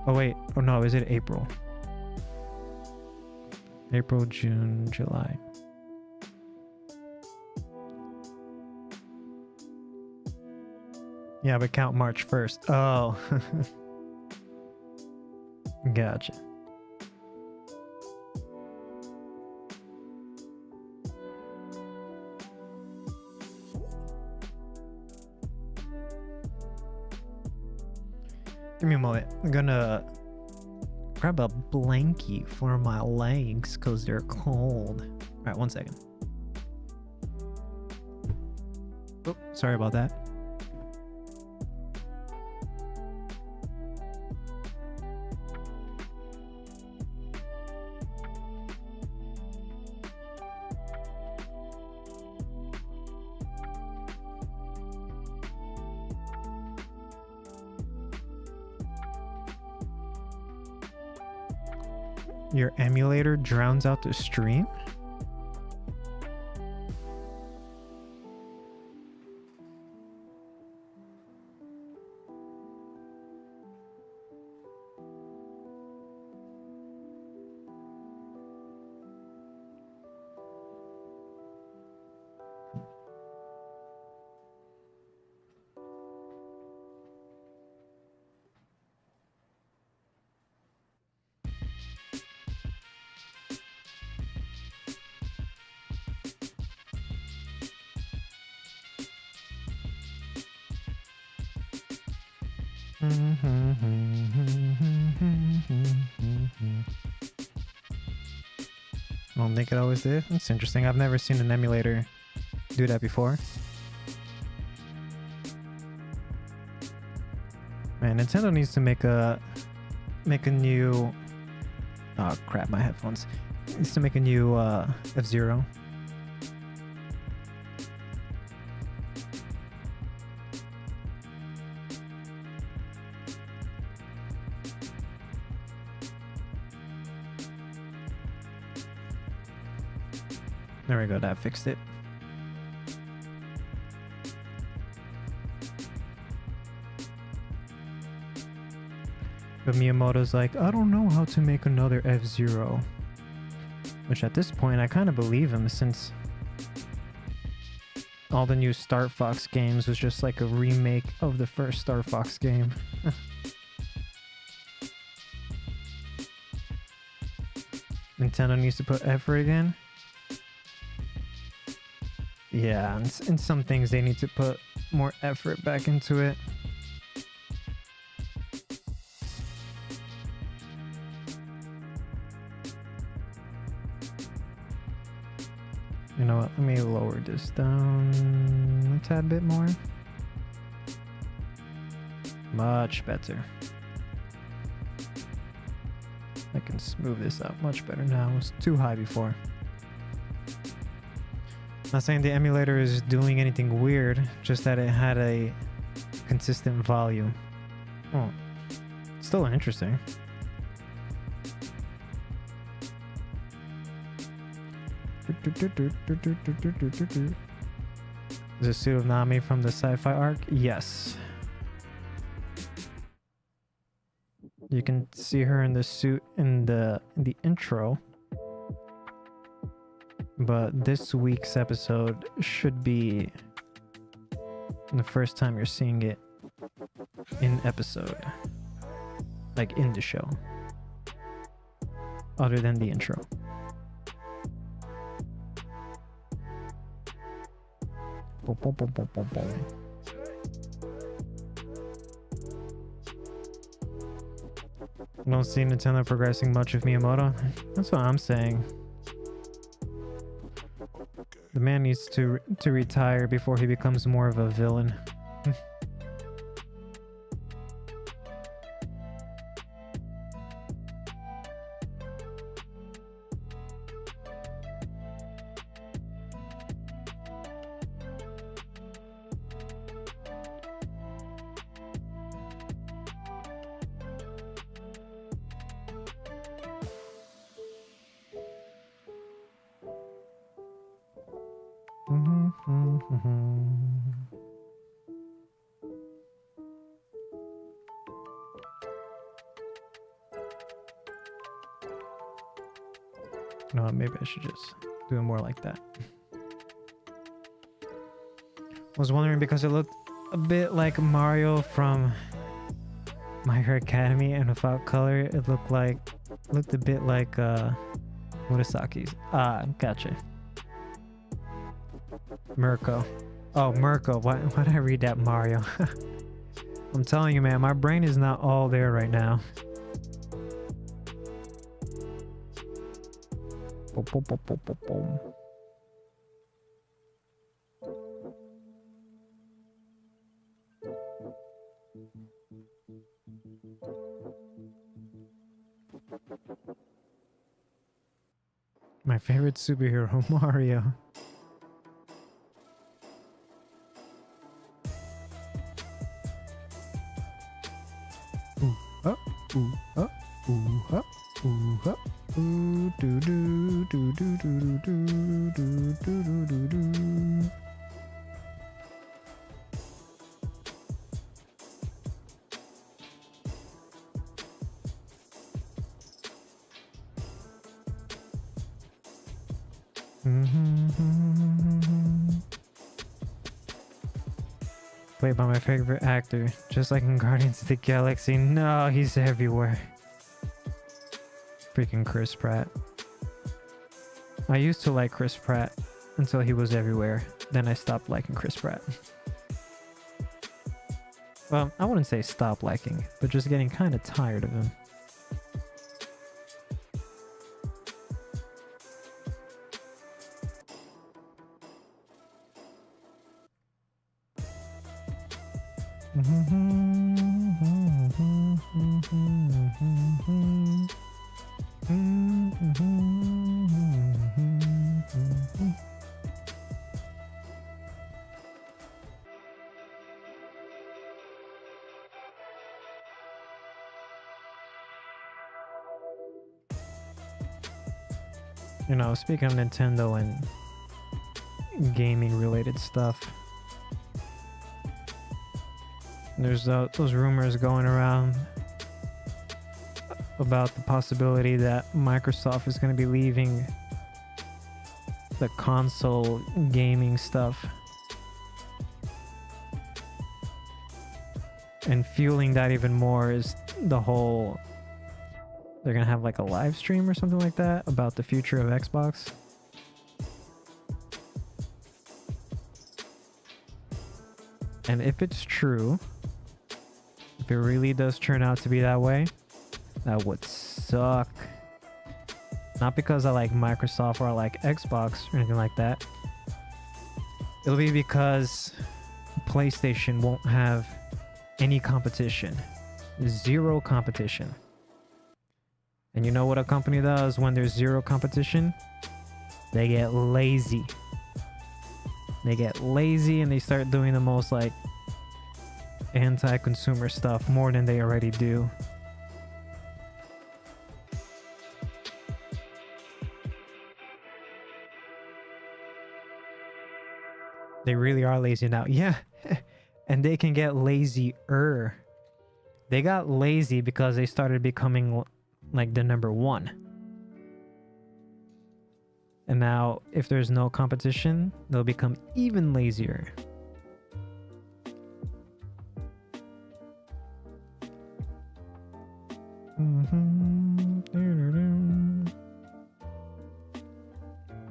Oh wait, oh no, is it April? April, June, July. Yeah, but count March 1st. Oh. Gotcha. Give me a moment. I'm gonna grab a blankie for my legs because they're cold. All right, 1 second. Oh, sorry about that. Your emulator drowns out the stream? I don't think it always did. That's interesting. I've never seen an emulator do that before. Man, Nintendo needs to make a new... Oh crap, my headphones. Needs to make a new F-Zero. There we go, that fixed it. But Miyamoto's like, I don't know how to make another F-Zero. Which at this point, I kind of believe him, since all the new Star Fox games was just like a remake of the first Star Fox game. Nintendo needs to put effort in. Yeah, in some things they need to put more effort back into it. You know what, let me lower this down a tad bit more. Much better. I can smooth this out much better now. It was too high before. Not saying the emulator is doing anything weird, just that it had a consistent volume. Oh, still interesting. Is a suit of Nami from the sci-fi arc? Yes. You can see her in the suit in the intro. But this week's episode should be the first time you're seeing it in episode. Like in the show. Other than the intro. Boom, boom, boom, boom, boom, boom. I don't see Nintendo progressing much with Miyamoto. That's what I'm saying. The man needs to retire before he becomes more of a villain. No, maybe I should just do it more like that. I was wondering because it looked a bit like Mario from My Hero Academy, and without color, it looked a bit like Murasaki's. Ah, gotcha. Mirko. Oh, Mirko. Why did I read that Mario? I'm telling you, man, my brain is not all there right now. Boom, boom, boom, boom, boom, boom. My favorite superhero, Mario. Ooh, oh, ooh, oh, ooh, oh, ooh, oh. Ooh, do do do do do do do do do do. Played by my favorite actor, just like in Guardians of the Galaxy. No, he's everywhere. Freaking Chris Pratt. I used to like Chris Pratt until he was everywhere. Then I stopped liking Chris Pratt. Well, I wouldn't say stop liking, but just getting kind of tired of him. You know, speaking of Nintendo and gaming related stuff, there's those rumors going around about the possibility that Microsoft is going to be leaving the console gaming stuff, and fueling that even more is the whole, they're gonna have like a live stream or something like that about the future of Xbox. And if it's true, if it really does turn out to be that way, that would suck. Not because I like Microsoft or I like Xbox or anything like that. It'll be because PlayStation won't have any competition. Zero competition. And you know what a company does when there's zero competition? They get lazy. They get lazy and they start doing the most like anti-consumer stuff more than they already do. They really are lazy now. Yeah. And they can get lazier. They got lazy because they started becoming like the number one. And now if there's no competition, they'll become even lazier.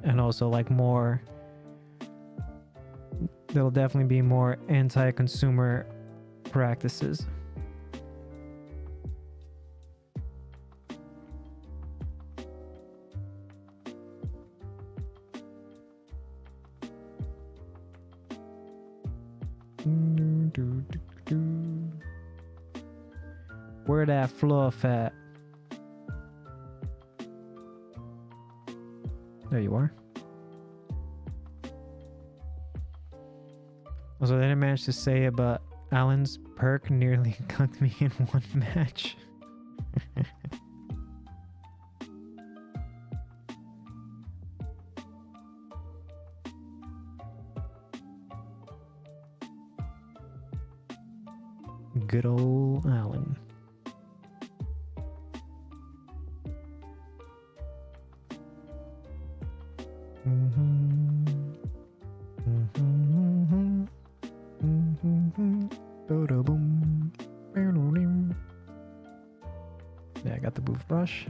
And also like more, there'll definitely be more anti-consumer practices. Where that fluff at? There you are. Also, they didn't manage to say it, but Alan's perk nearly got me in one match. Good old Alan. Yeah, I got the booth brush.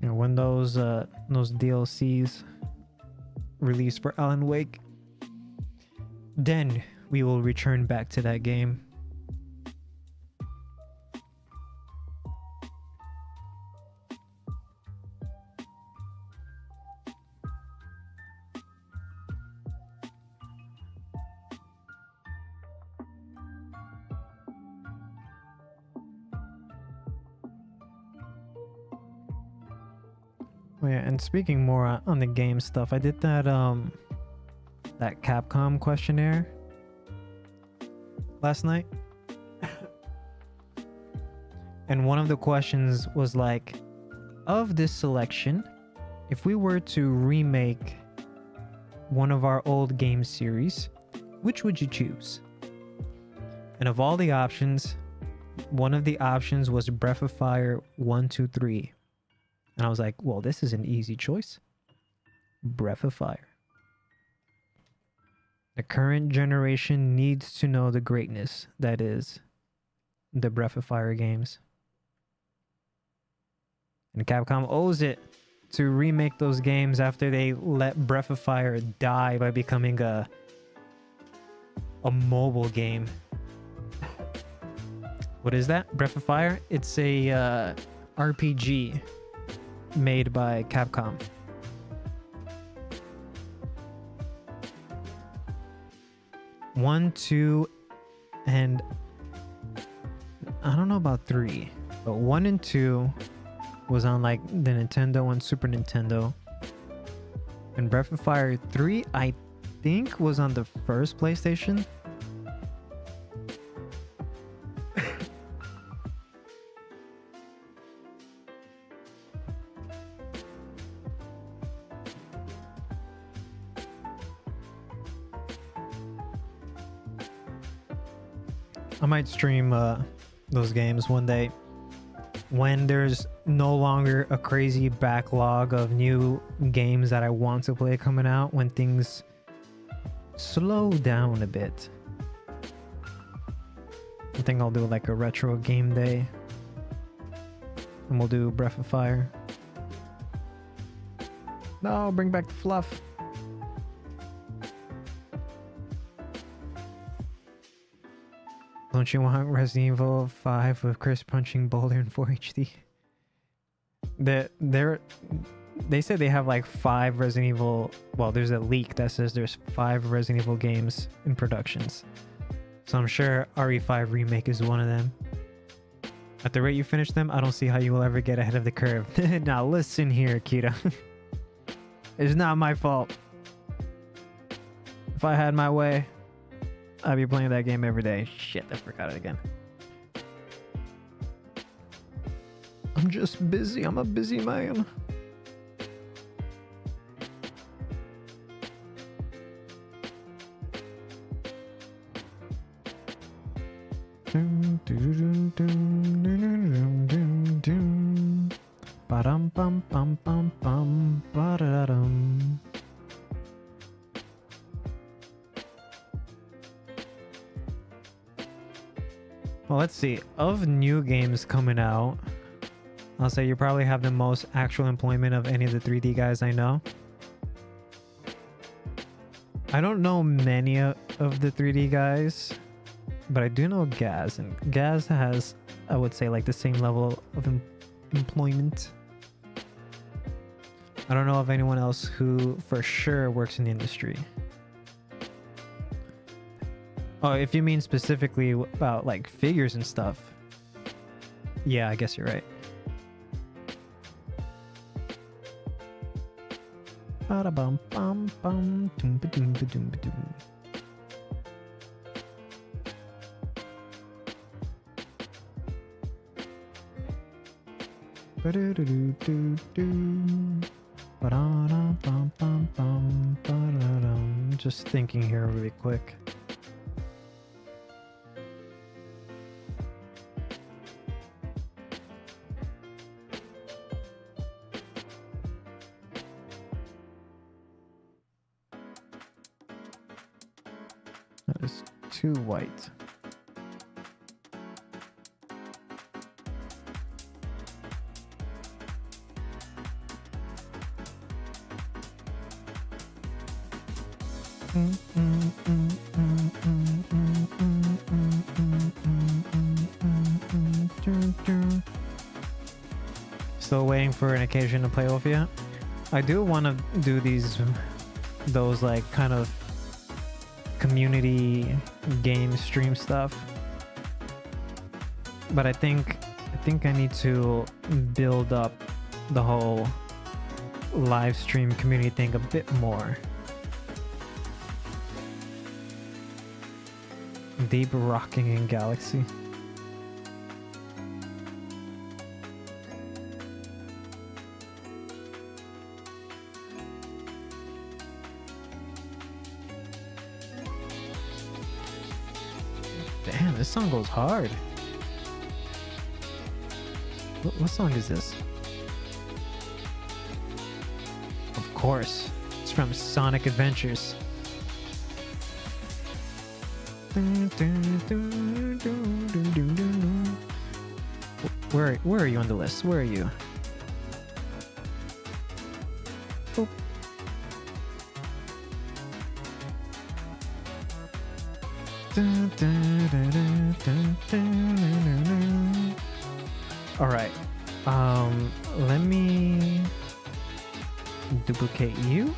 You know, when those DLCs release for Alan Wake, then we will return back to that game. Oh yeah, and speaking more on the game stuff, I did that that Capcom questionnaire last night. And one of the questions was like, of this selection, if we were to remake one of our old game series, which would you choose? And of all the options, one of the options was Breath of Fire 1, 2, 3. And I was like, well, this is an easy choice. Breath of Fire. The current generation needs to know the greatness that is the Breath of Fire games. And Capcom owes it to remake those games after they let Breath of Fire die by becoming a mobile game. What is that? Breath of Fire? It's a RPG made by Capcom. One, two, and I don't know about 3, but 1 and 2 was on like the Nintendo and Super Nintendo. And Breath of Fire 3, I think, was on the first PlayStation. I might stream those games one day when there's no longer a crazy backlog of new games that I want to play coming out, when things slow down a bit. I think I'll do like a retro game day and we'll do Breath of Fire. No, bring back the fluff. Don't you want Resident Evil 5 with Chris punching Boulder in 4 HD? They said they have like 5 Resident Evil. Well, there's a leak that says there's 5 Resident Evil games in productions. So I'm sure RE5 Remake is one of them. At the rate you finish them, I don't see how you will ever get ahead of the curve. Now listen here, Kita. It's not my fault. If I had my way, I'd be playing that game every day. Shit, I forgot it again. I'm just busy. I'm a busy man. Ba-dum bum bum bum bum ba-da-dum. Well, let's see. Of new games coming out, I'll say you probably have the most actual employment of any of the 3D guys I know. I don't know many of the 3D guys, but I do know Gaz, and Gaz has, I would say, like the same level of employment. I don't know of anyone else who for sure works in the industry. Oh, if you mean specifically about like figures and stuff, yeah, I guess you're right. Ba-da-bum bum bum doom ba doom ba doom ba doom. Ba-do-do-do-do-do. Ba-da-da-bum bum bum ba-da-dum. Just thinking here really quick. That is too white. Still waiting for an occasion to play with you. I do want to do those like kind of community game stream stuff, but I think I need to build up the whole live stream community thing a bit more. Deep rocking in Galaxy. Damn, this song goes hard. What song is this? Of course. from Sonic Adventures. Where are you on the list? Where are you? Boop. All right. Let me duplicate you.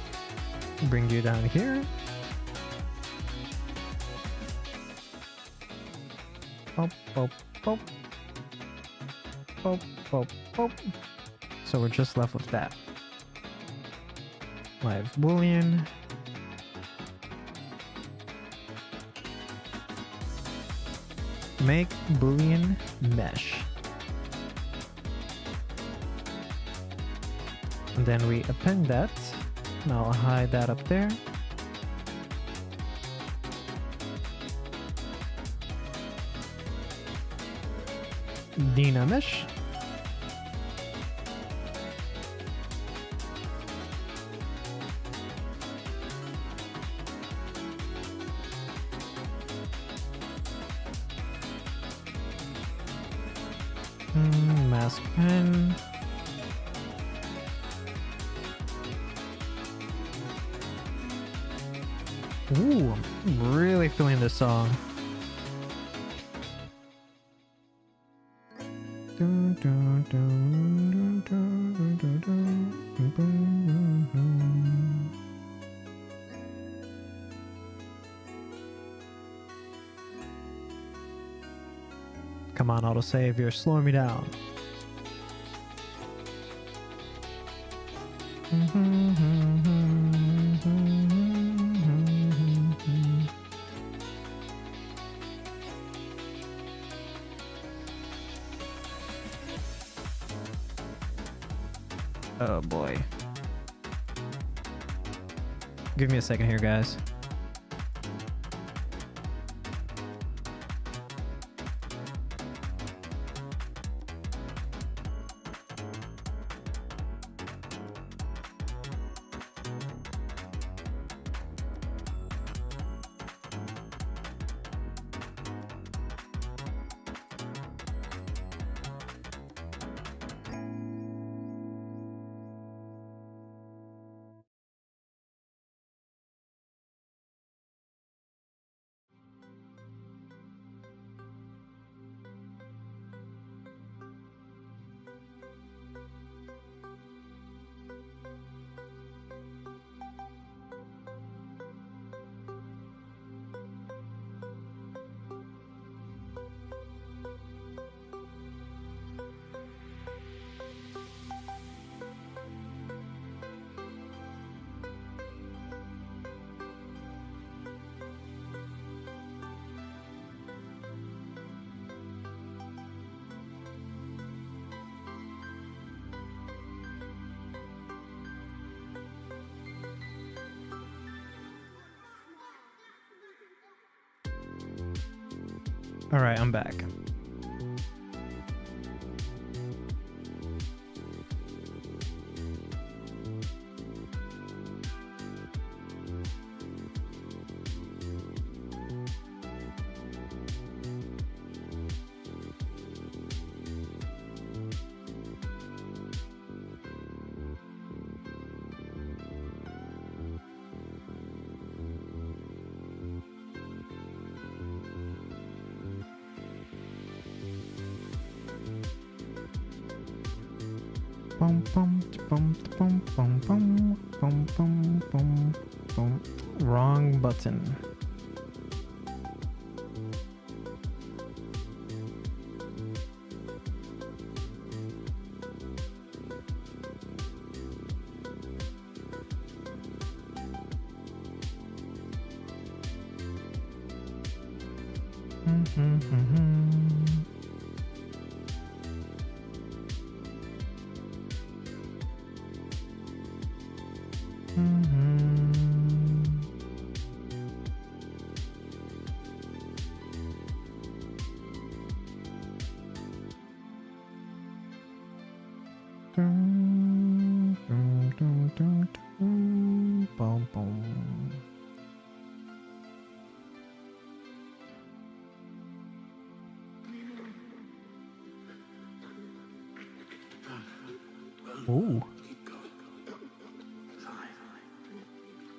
Bring you down here. Pop, pop, pop. Pop, pop, pop. So we're just left with that. Live Boolean. Make Boolean mesh. And then we append that. And I'll hide that up there. Dina mesh. Mask pen. Ooh, I'm really feeling this song. Come on, autosave, you're slowing me down. Oh boy. Give me a second here, guys. All right, I'm back. Bum bum bum bum bum bum bum bum bum bum. Wrong button.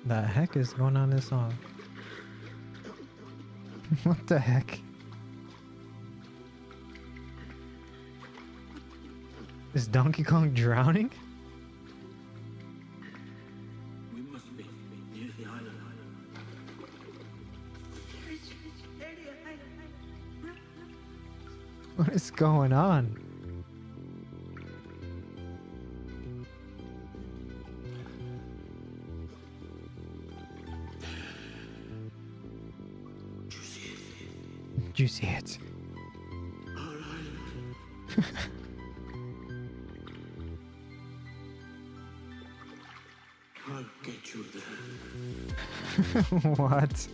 The heck is going on in this song? What the heck? Is Donkey Kong drowning? We must be near the island. What is going on? Did you see it? Our island. I'll get you there. What?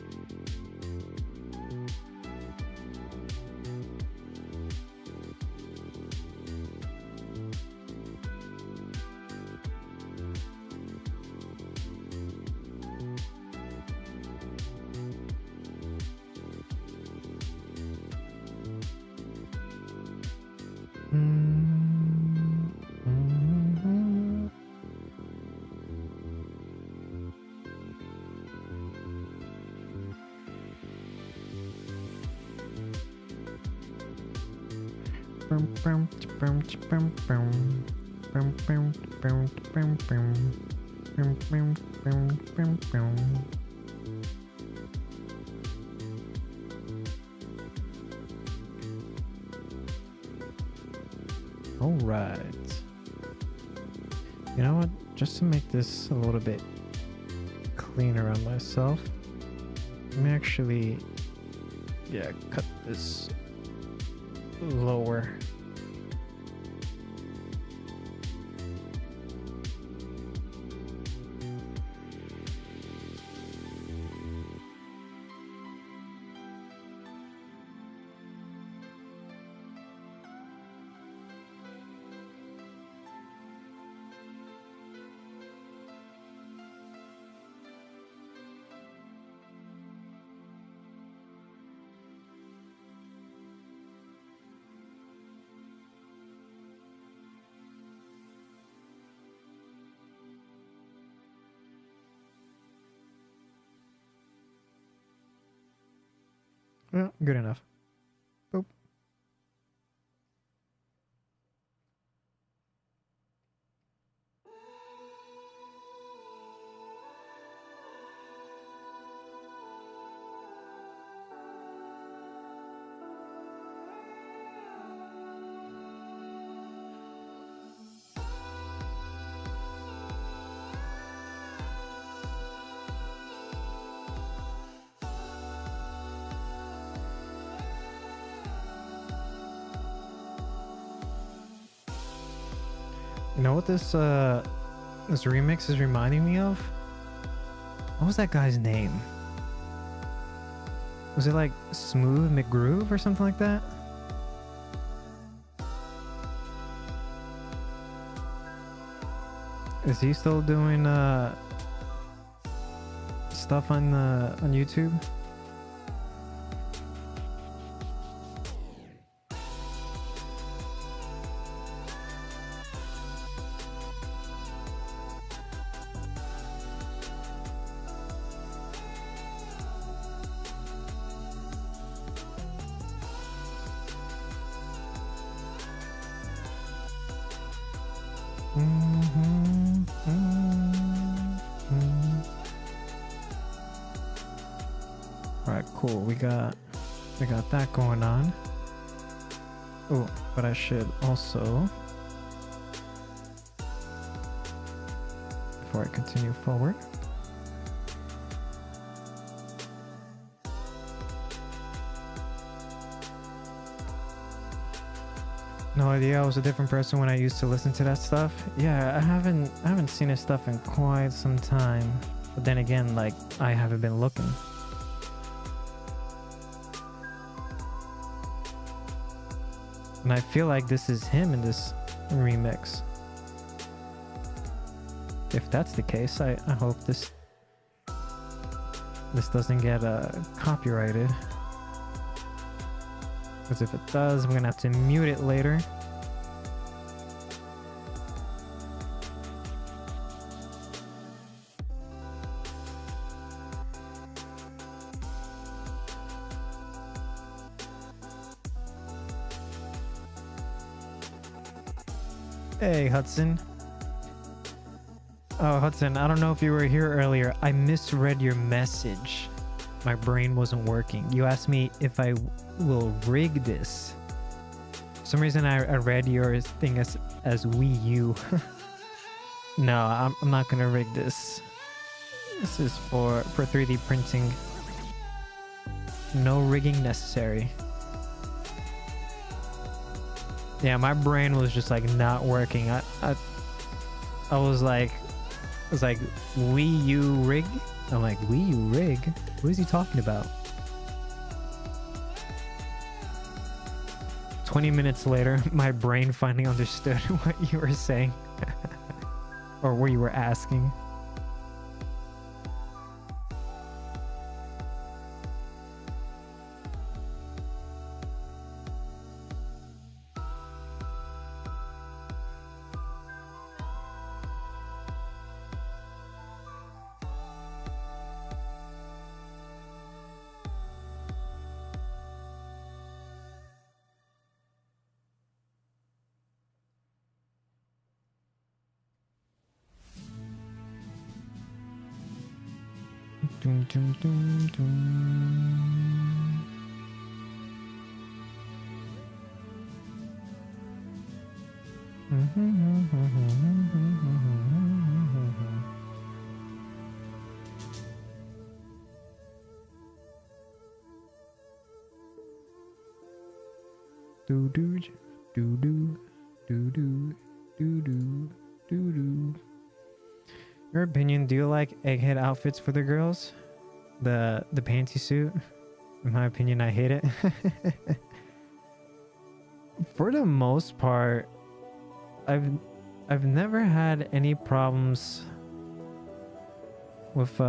All right. You know what? Just to make this a little bit cleaner on myself, let me actually, yeah, cut this lower. Well, good enough. Boop. You know what this remix is reminding me of? What was that guy's name? Was it like Smooth McGroove or something like that? Is he still doing stuff on YouTube? Alright, cool. We got that going on. Oh, but I should also, before I continue forward, no idea I was a different person when I used to listen to that stuff. Yeah, I haven't seen his stuff in quite some time. But then again, like, I haven't been looking. And I feel like this is him in this remix. If that's the case, I hope this doesn't get copyrighted. Because if it does, I'm gonna have to mute it later. Hey, Hudson. Oh, Hudson, I don't know if you were here earlier. I misread your message. My brain wasn't working. You asked me if I will rig this. For some reason I read your thing as Wii U. No, I'm not gonna rig this. This is for 3D printing. No rigging necessary. Yeah, my brain was just like not working. I was like Wii U rig. I'm like, Wii U rig? What is he talking about? 20 minutes later, my brain finally understood what you were saying. Or what you were asking. Dum, dum, dum, dum. Do do do do do do do do do do. Your opinion, do you like Egghead outfits for the girls? The panty suit? In my opinion, I hate it. For the most part, I've never had any problems with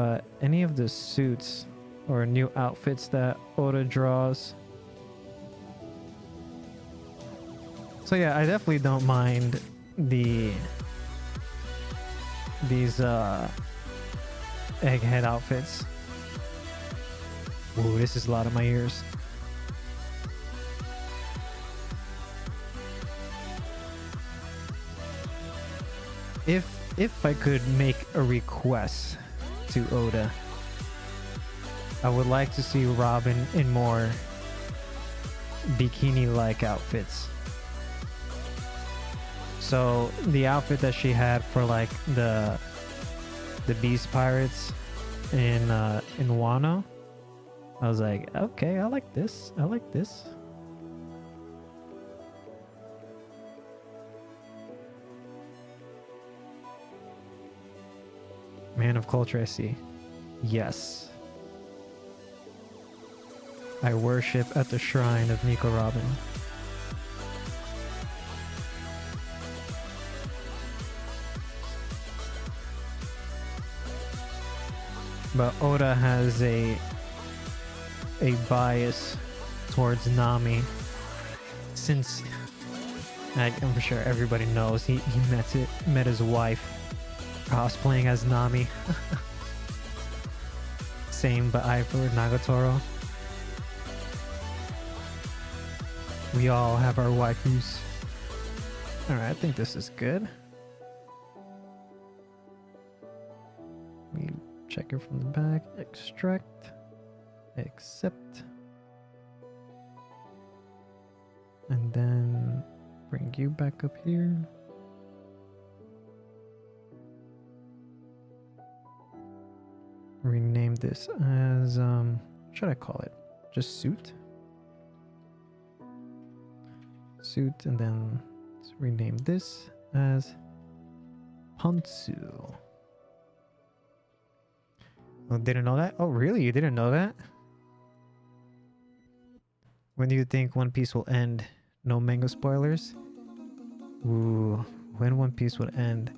any of the suits or new outfits that Oda draws. So yeah, I definitely don't mind these Egghead outfits. Ooh, this is a lot of my ears. If I could make a request to Oda, I would like to see Robin in more bikini-like outfits. So the outfit that she had for like the Beast Pirates in Wano, I was like, okay, I like this. I like this. Man of culture, I see. Yes. I worship at the shrine of Nico Robin. But Oda has a bias towards Nami, since I'm sure everybody knows he met his wife cosplaying as Nami. Same, but I for Nagatoro. We all have our waifus. Alright, I think this is good. We check it from the back. Extract. Accept. And then bring you back up here. Rename this as what should I call it? Just suit? Suit, and then let's rename this as Pantsu. Oh, didn't know that? Oh, really? You didn't know that? When do you think One Piece will end? No manga spoilers? Ooh, when One Piece would end?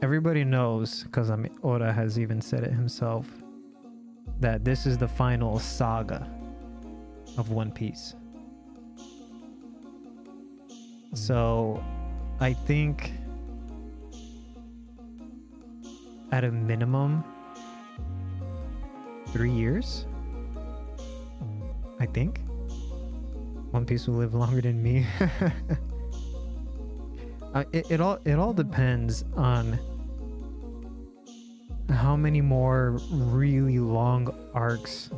Everybody knows, because Oda has even said it himself, that this is the final saga of One Piece. So, I think at a minimum 3 years, I think, One Piece will live longer than me. It all depends on how many more really long arcs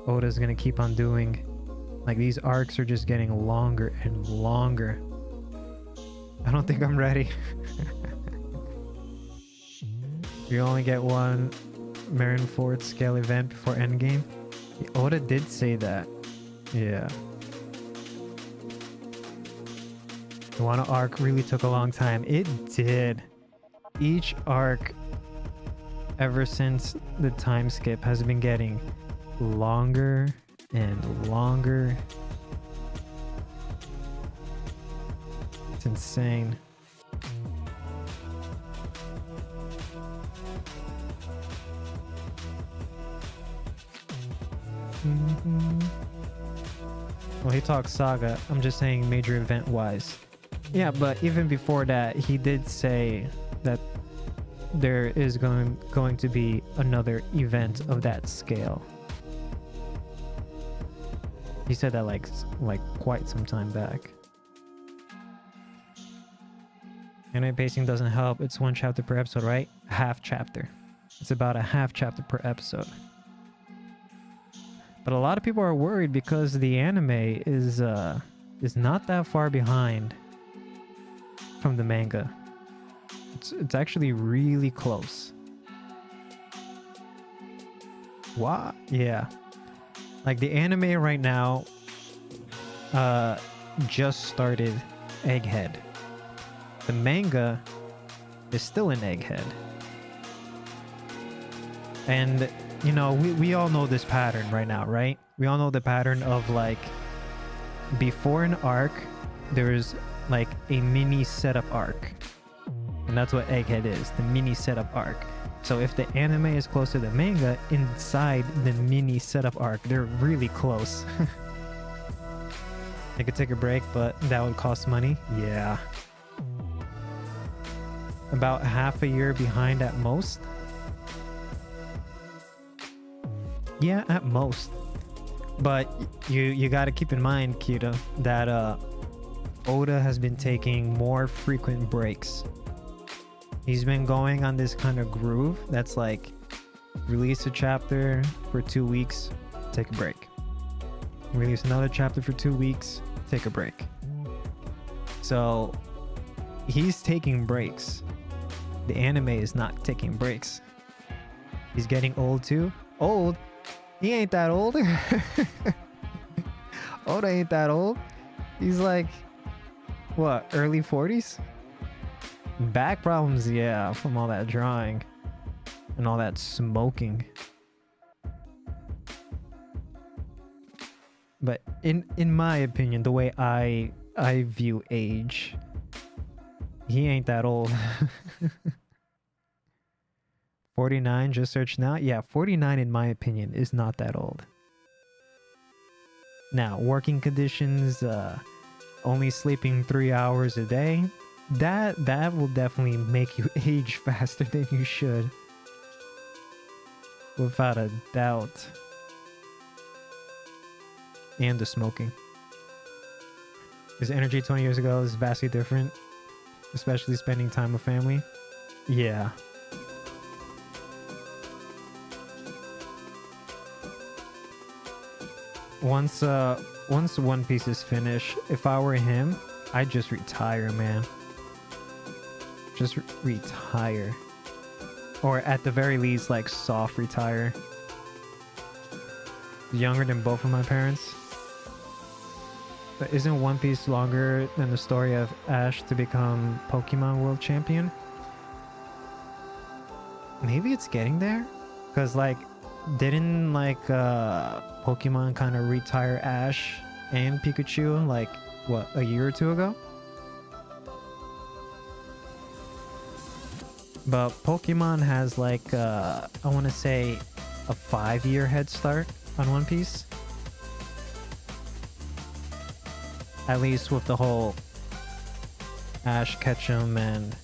Oda's gonna keep on doing. Like, these arcs are just getting longer and longer. I don't think I'm ready. You only get one Marineford scale event before endgame. Oda did say that. Yeah. The Wano arc really took a long time. It did. Each arc ever since the time skip has been getting longer and longer. It's insane. Well, he talks saga. I'm just saying major event wise. Yeah, but even before that, he did say that there is going to be another event of that scale. He said that like quite some time back. Anime pacing doesn't help. It's one chapter per episode, right? Half chapter. It's about a half chapter per episode. But a lot of people are worried because the anime is not that far behind from the manga. It's actually really close. What? Yeah. Like, the anime right now just started Egghead. The manga is still in Egghead. And, you know, we all know this pattern right now, right? We all know the pattern of, like, before an arc, there's like a mini setup arc. And that's what Egghead is, the mini setup arc. So if the anime is close to the manga, inside the mini setup arc, they're really close. I could take a break, but that would cost money. Yeah. About half a year behind at most. Yeah, at most. But you got to keep in mind, Kita, that Oda has been taking more frequent breaks. He's been going on this kind of groove that's like, release a chapter for 2 weeks, take a break. Release another chapter for 2 weeks, take a break. So he's taking breaks. The anime is not taking breaks. He's getting old too. Old? He ain't that old. Oda ain't that old. He's like, what, early 40s? Back problems, yeah, from all that drawing and all that smoking. But in my opinion, the way I view age, he ain't that old. 49, just search now. Yeah, 49 in my opinion is not that old. Now, working conditions, only sleeping 3 hours a day, that will definitely make you age faster than you should. Without a doubt. And the smoking. His energy 20 years ago is vastly different, especially spending time with family. Yeah. Once One Piece is finished, if I were him, I'd just retire, man. Just retire. Or at the very least, like, soft retire. Younger than both of my parents. But isn't One Piece longer than the story of Ash to become Pokemon World Champion? Maybe it's getting there? Because, like, didn't, like, Pokemon kind of retire Ash and Pikachu, like, what, a year or two ago? But Pokemon has, like, I want to say a 5-year head start on One Piece. At least with the whole Ash Ketchum and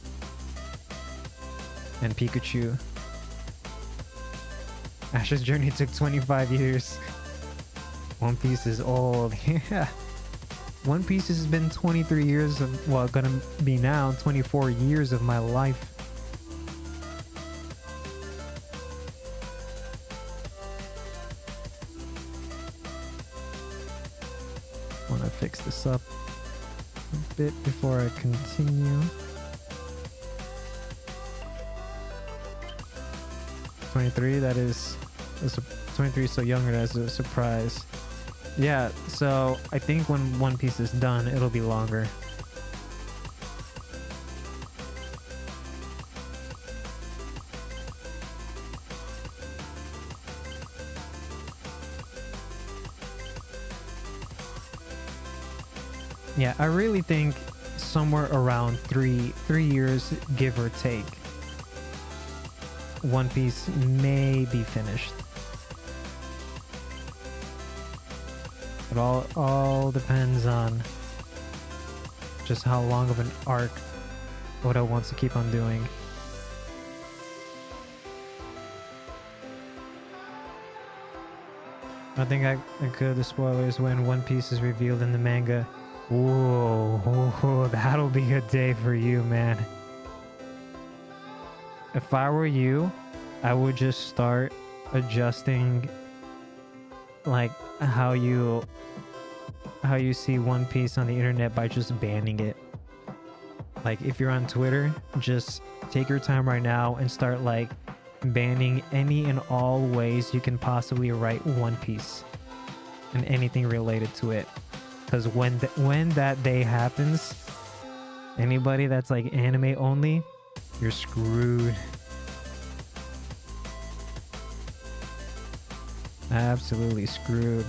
Pikachu. Ash's journey took 25 years. One Piece is old. Yeah. One Piece has been 23 years of, well, gonna be now 24 years of my life. Want to fix this up a bit before I continue. 23, that is 23 is so younger, that's a surprise. Yeah, so I think when One Piece is done, it'll be longer. Yeah, I really think somewhere around three years, give or take, One Piece may be finished. It all depends on just how long of an arc Oda wants to keep on doing. I think I could the spoilers when One Piece is revealed in the manga. Whoa, that'll be a day for you, man. If I were you, I would just start adjusting like how you see One Piece on the internet by just banning it. Like if you're on Twitter, just take your time right now and start like banning any and all ways you can possibly write One Piece and anything related to it. Because when that day happens, anybody that's like anime only, you're screwed. Absolutely screwed.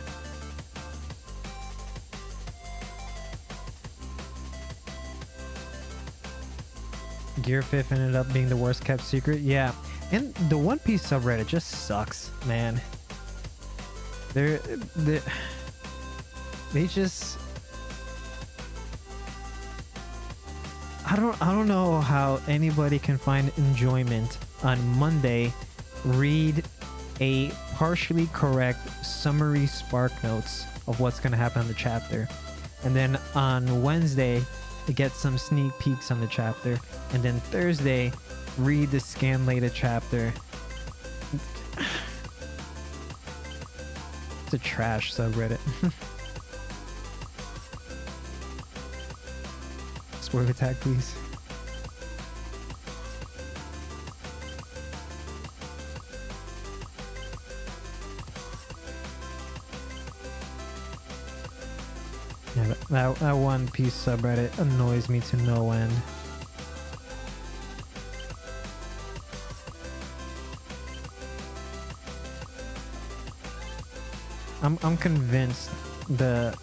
Gear 5 ended up being the worst kept secret. Yeah, and the One Piece subreddit just sucks, man. They just, I don't know how anybody can find enjoyment on Monday, read a partially correct summary spark notes of what's going to happen on the chapter, and then on Wednesday get some sneak peeks on the chapter, and then Thursday read the scanlated chapter. It's a trash subreddit. Spoiler tag, please. Yeah, that One Piece subreddit annoys me to no end. I'm convinced the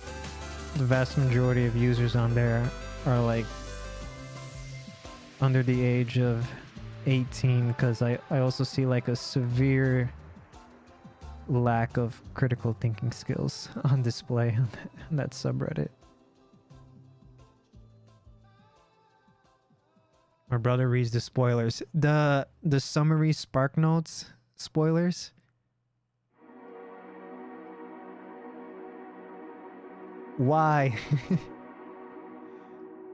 vast majority of users on there are like under the age of 18, because I also see like a severe lack of critical thinking skills on display on that subreddit. My brother reads the spoilers. The summary spark notes spoilers. Why?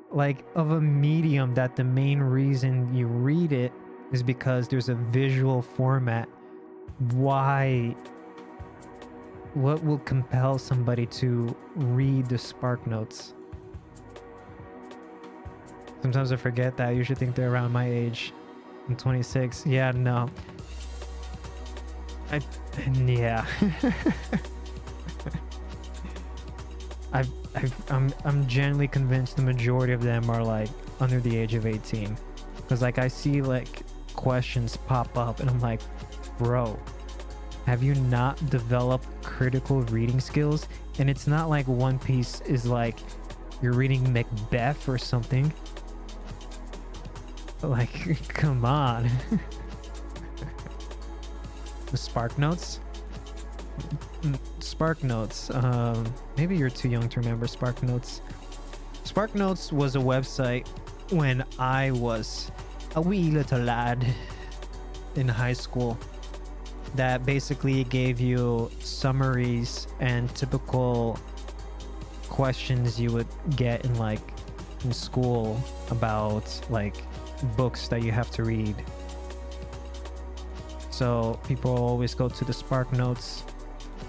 Like, of a medium that the main reason you read it is because there's a visual format. Why? What will compel somebody to read the spark notes? Sometimes I forget that. I usually think they're around my age. I'm 26. Yeah, no. Yeah. I'm genuinely convinced the majority of them are like under the age of 18, because like I see like questions pop up and I'm like, bro, have you not developed critical reading skills? And it's not like One Piece is like you're reading Macbeth or something. Like, come on. The spark notes. Spark Notes. Maybe you're too young to remember Spark Notes. Spark Notes was a website when I was a wee little lad in high school that basically gave you summaries and typical questions you would get in like in school about like books that you have to read. So people always go to the Spark Notes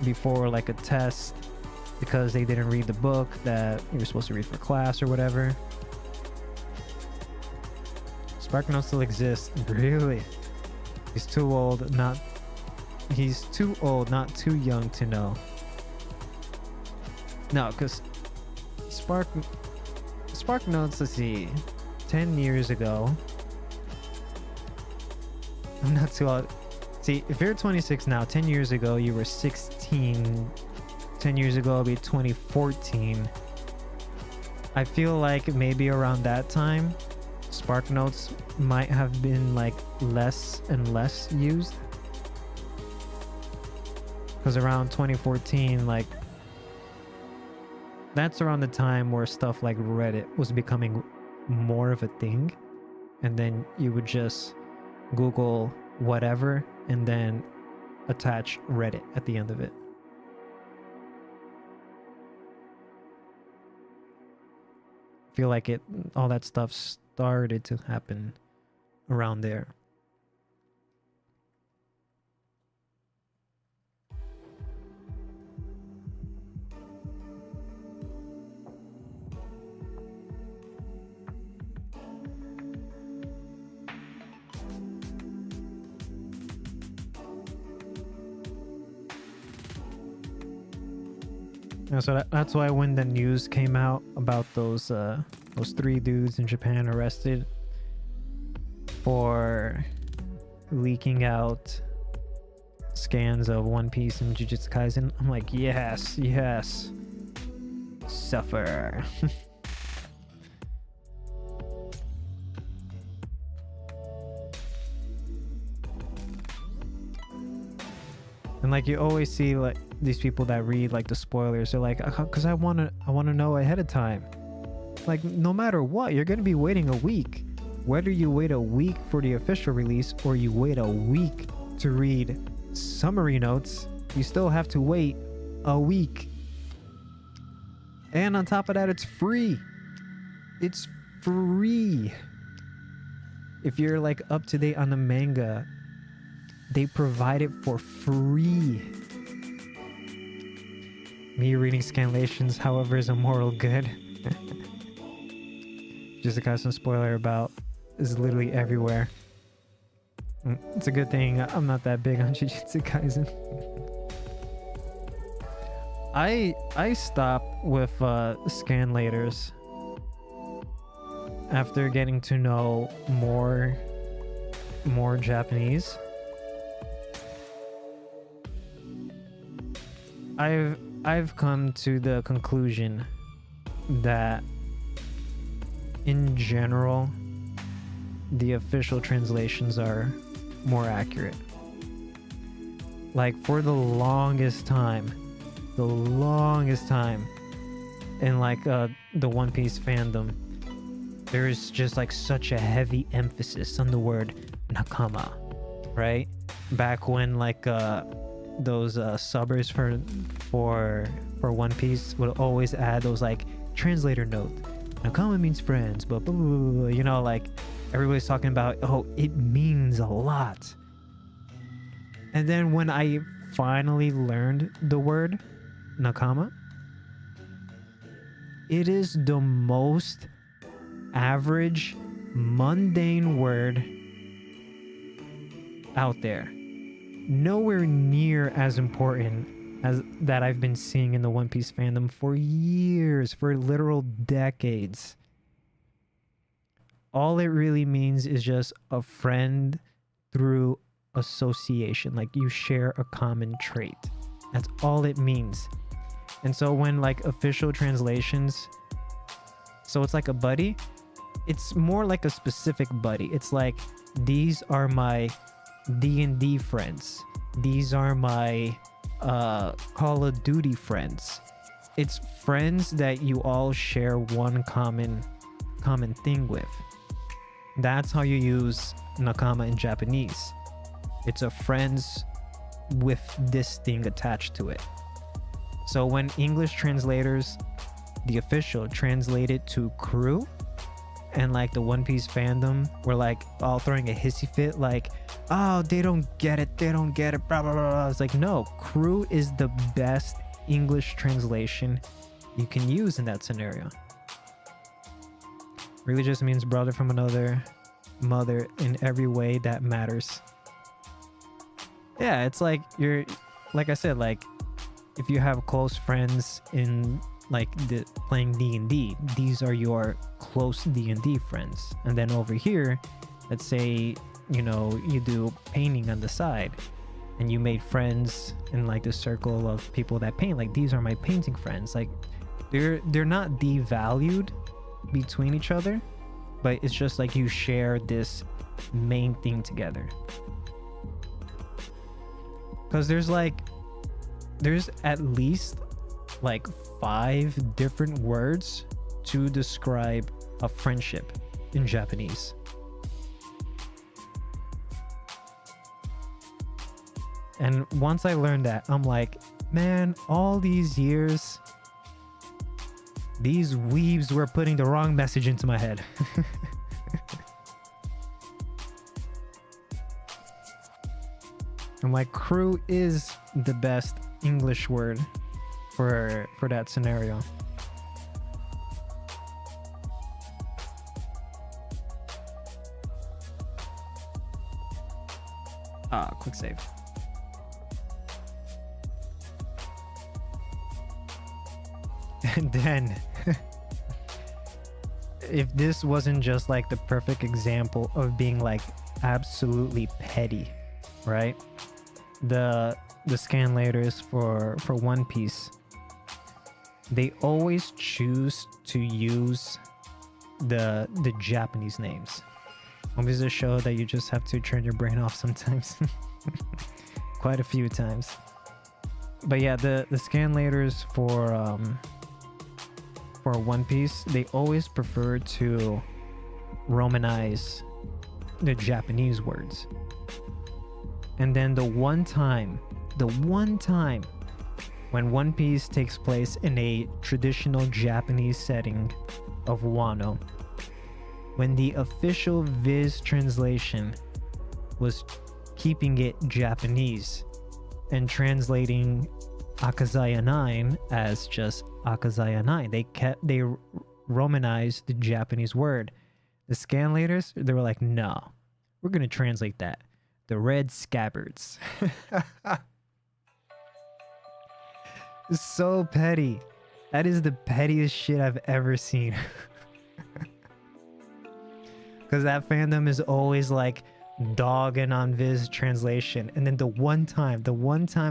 before like a test because they didn't read the book that you were supposed to read for class or whatever. Spark Notes still exists. Really? He's too old, not too young to know. No, because Spark Notes, let's see, 10 years ago. I'm not too old. See, if you're 26 now, 10 years ago, you were 16. 10 years ago, it'll be 2014. I feel like maybe around that time, Spark Notes might have been like less and less used. Because around 2014, like, that's around the time where stuff like Reddit was becoming more of a thing. And then you would just Google whatever and then attach Reddit at the end of it. I feel like all that stuff started to happen around there. Yeah, so that's why when the news came out about those 3 dudes in Japan arrested for leaking out scans of One Piece and Jujutsu Kaisen, I'm like, yes, suffer. And like you always see like these people that read like the spoilers, they're like, because I wanna know ahead of time. Like no matter what, you're gonna be waiting a week. Whether you wait a week for the official release or you wait a week to read summary notes, you still have to wait a week. And on top of that, it's free. It's free. If you're like up to date on the manga, they provide it for free. Me reading scanlations, however, is a moral good. Just a custom spoiler about is literally everywhere. It's a good thing I'm not that big on Jujutsu Kaisen. I stopped with scanlators after getting to know more Japanese. I've come to the conclusion that in general the official translations are more accurate. Like for the longest time in like the One Piece fandom, there's just like such a heavy emphasis on the word nakama, right? Back when like those subbers for One Piece would always add those like translator note, nakama means friends, but blah, blah, blah, blah. You know, like everybody's talking about, oh, it means a lot. And then when I finally learned the word nakama, it is the most average, mundane word out there. Nowhere near as important as that I've been seeing in the One Piece fandom for years, for literal decades. All it really means is just a friend through association. Like you share a common trait. That's all it means. And so when like official translations, so it's like a buddy, it's more like a specific buddy. It's like, these are my D&D friends. These are my Call of Duty friends. It's friends that you all share one common thing with. That's how you use nakama in Japanese. It's a friends with this thing attached to it. So when English translators the official translated to crew, and like the One Piece fandom were like all throwing a hissy fit, like, oh, they don't get it, blah blah blah blah. It's like, no, crew is the best English translation you can use in that scenario. Really just means brother from another mother in every way that matters. Yeah, it's like you're, like I said, like if you have close friends in like playing D&D, these are your close D&D friends. And then over here, let's say, you know, you do painting on the side and you made friends in like the circle of people that paint, like these are my painting friends. Like they're not devalued between each other, but it's just like you share this main thing together. Because there's at least like 5 different words to describe a friendship in Japanese. And once I learned that, I'm like, man, all these years, these weebs were putting the wrong message into my head. I'm like, crew is the best English word for that scenario. Quick save. And then if this wasn't just like the perfect example of being like absolutely petty, right? The scanlators for One Piece, they always choose to use the Japanese names. Always a show that you just have to turn your brain off sometimes. Quite a few times. But yeah, the scanlators for One Piece, they always prefer to Romanize the Japanese words. And then the one time when One Piece takes place in a traditional Japanese setting of Wano, when the official Viz translation was keeping it Japanese and translating Akazaya 9 as just Akazaya 9. They Romanized the Japanese word. The scanlators, they were like, no, we're gonna translate that. The red scabbards. It's so petty. That is the pettiest shit I've ever seen. Because that fandom is always like dogging on Viz translation. And then the one time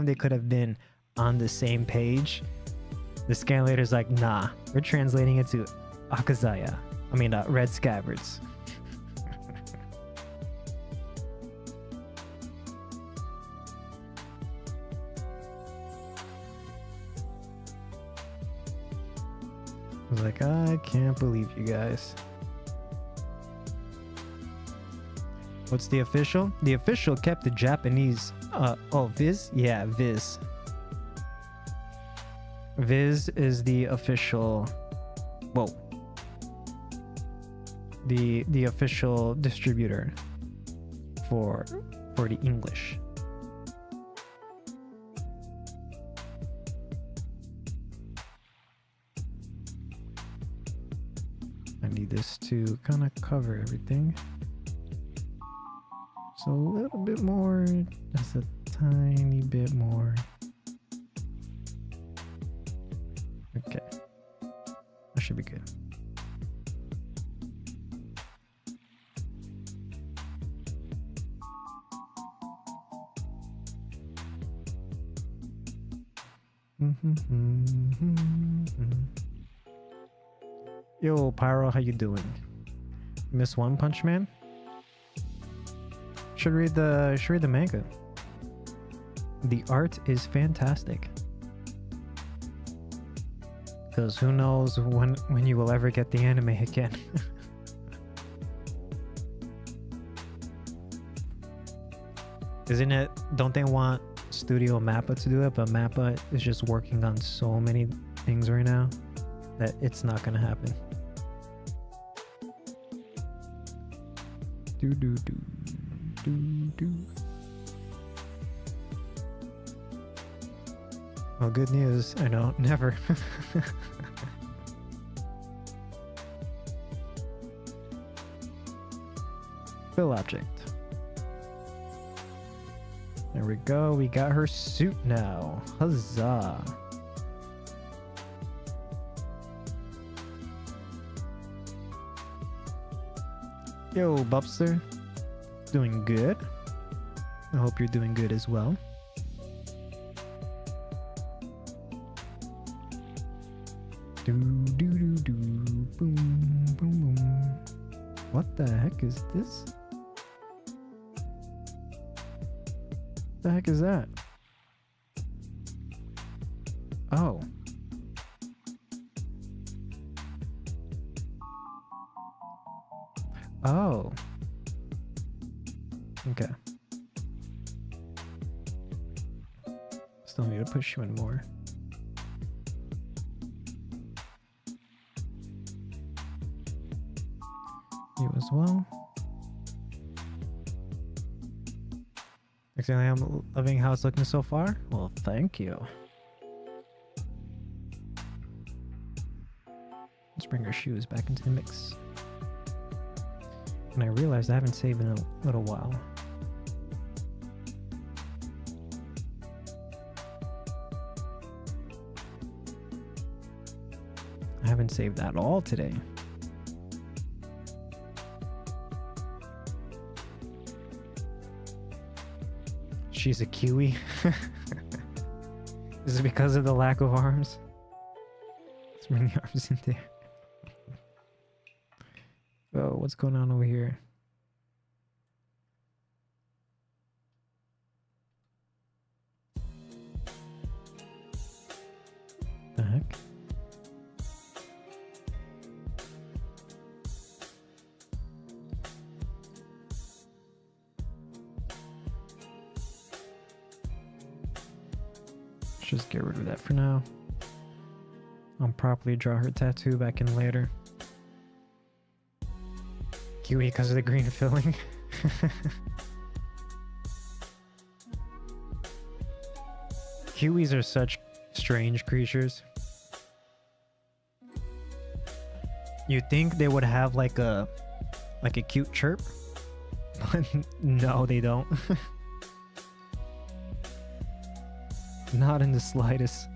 they could have been on the same page, the scanlator's like, nah, we're translating it to Akazaya. I mean, red scabbards. I was like, I can't believe you guys. What's the official? The official kept the Japanese. Viz? Yeah, Viz. Viz is the official. Whoa. The official distributor for the English. I need this to kind of cover everything. So a little bit more, just a tiny bit more. Okay, that should be good. Yo, Pyro, how you doing? Miss One Punch Man? Should read the manga. The art is fantastic. Because who knows when you will ever get the anime again. Isn't it? Don't they want Studio Mappa to do it? But Mappa is just working on so many things right now. that it's not gonna happen. Do do do do do. Well, good news. I know, never. Fill object. There we go. We got her suit now. Huzzah. Yo, Bubster. Doing good. I hope you're doing good as well. Do do do do. Boom boom boom. What the heck is this? The heck is that? Oh. Oh. Okay. Still need to push you in more. You as well. Actually, I'm loving how it's looking so far. Well, thank you. Let's bring our shoes back into the mix. And I realized I haven't saved in a little while. I haven't saved at all today. She's a Kiwi. Is it because of the lack of arms? Let's bring the arms in there. Oh, what's going on over here? The heck? Just get rid of that for now. I'll properly draw her tattoo back in later. Kiwi because of the green filling. Kiwis are such strange creatures. You'd think they would have like a cute chirp, but no, they don't. Not in the slightest.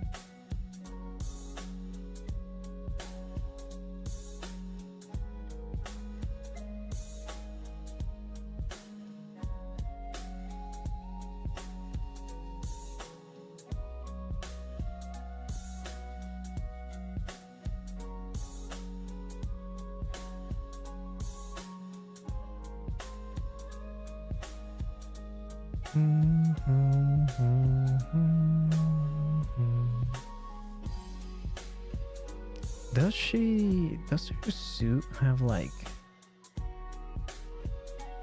Does her suit have like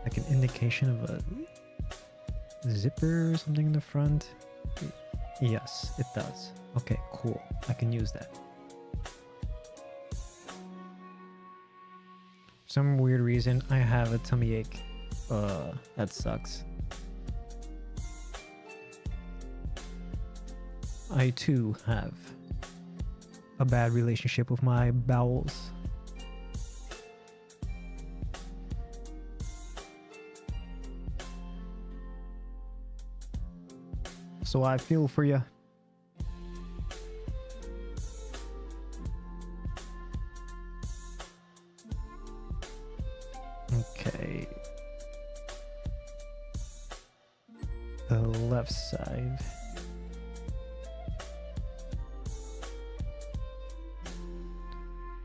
an indication of a zipper or something in the front? Yes, it does. Okay, cool. I can use that. For some weird reason, I have a tummy ache. That sucks. I too have a bad relationship with my bowels. So I feel for you. Okay. The left side.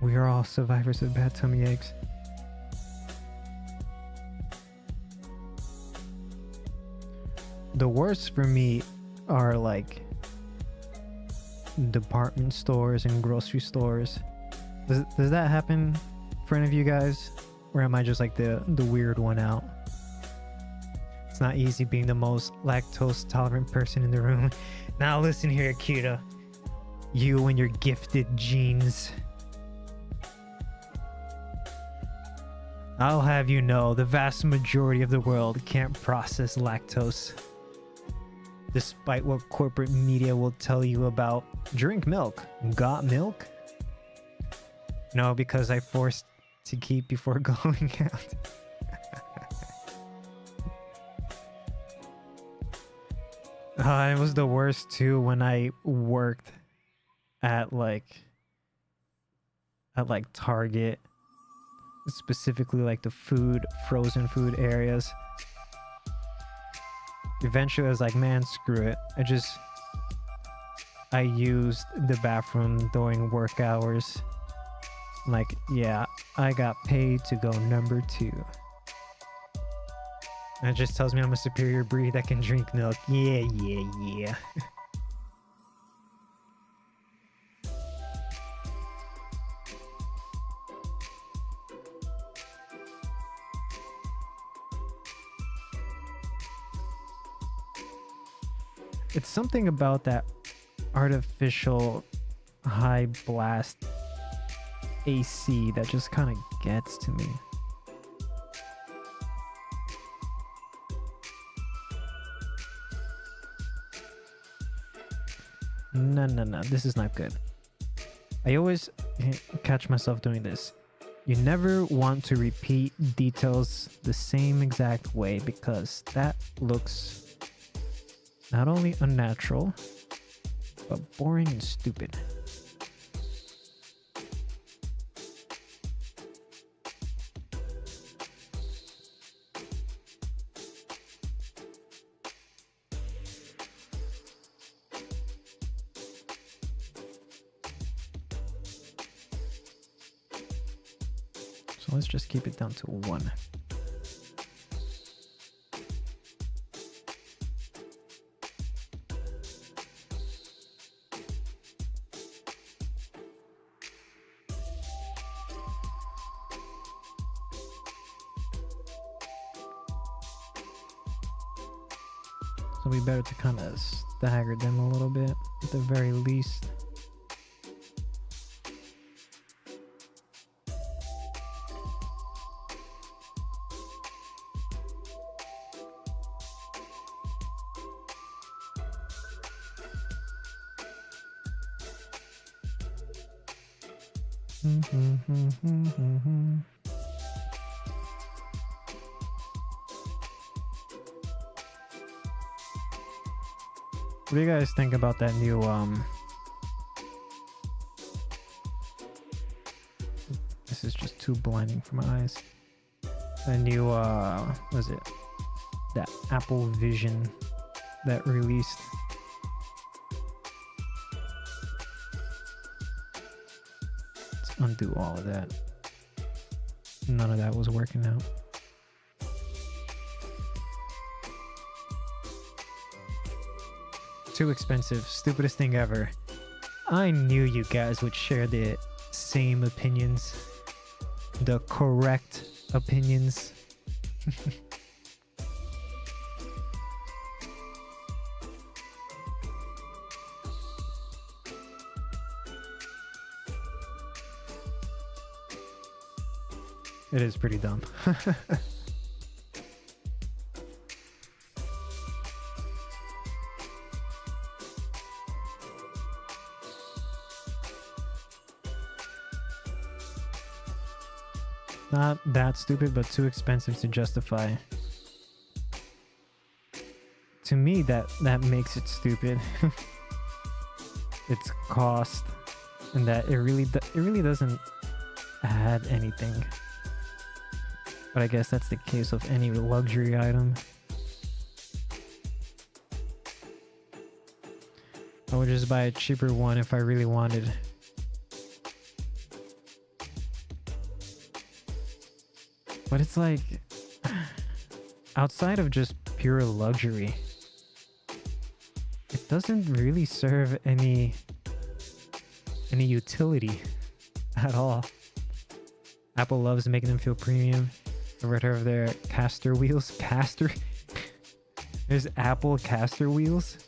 We are all survivors of bad tummy aches. The worst for me are like department stores and grocery stores. Does that happen for any of you guys? Or am I just like the weird one out? It's not easy being the most lactose tolerant person in the room. Now listen here, Akira. You and your gifted genes. I'll have you know, the vast majority of the world can't process lactose. Despite what corporate media will tell you about drink milk. Got milk? No, because I forced to keep before going out. It was the worst too when I worked at Target, specifically like the frozen food areas. Eventually I was like, man, screw it. I used the bathroom during work hours. Like, yeah, I got paid to go number 2. And it just tells me I'm a superior breed that can drink milk. Yeah. It's something about that artificial high blast AC that just kind of gets to me. No, this is not good. I always catch myself doing this. You never want to repeat details the same exact way because that looks not only unnatural, but boring and stupid. So let's just keep it down to 1. So we better to kind of stagger them a little bit at the very least. What do you guys think about that new this is just too blinding for my eyes. A new what was it? That Apple Vision that released. Let's undo all of that. None of that was working out. Too expensive. Stupidest thing ever. I knew you guys would share the same opinions. The correct opinions. It is pretty dumb. Not that stupid, but too expensive to justify. To me, that makes it stupid. It's cost, and that it really doesn't add anything. But I guess that's the case of any luxury item. I would just buy a cheaper one if I really wanted. But it's like, outside of just pure luxury, it doesn't really serve any utility at all. Apple loves making them feel premium. I've heard of their caster wheels. There's Apple caster wheels.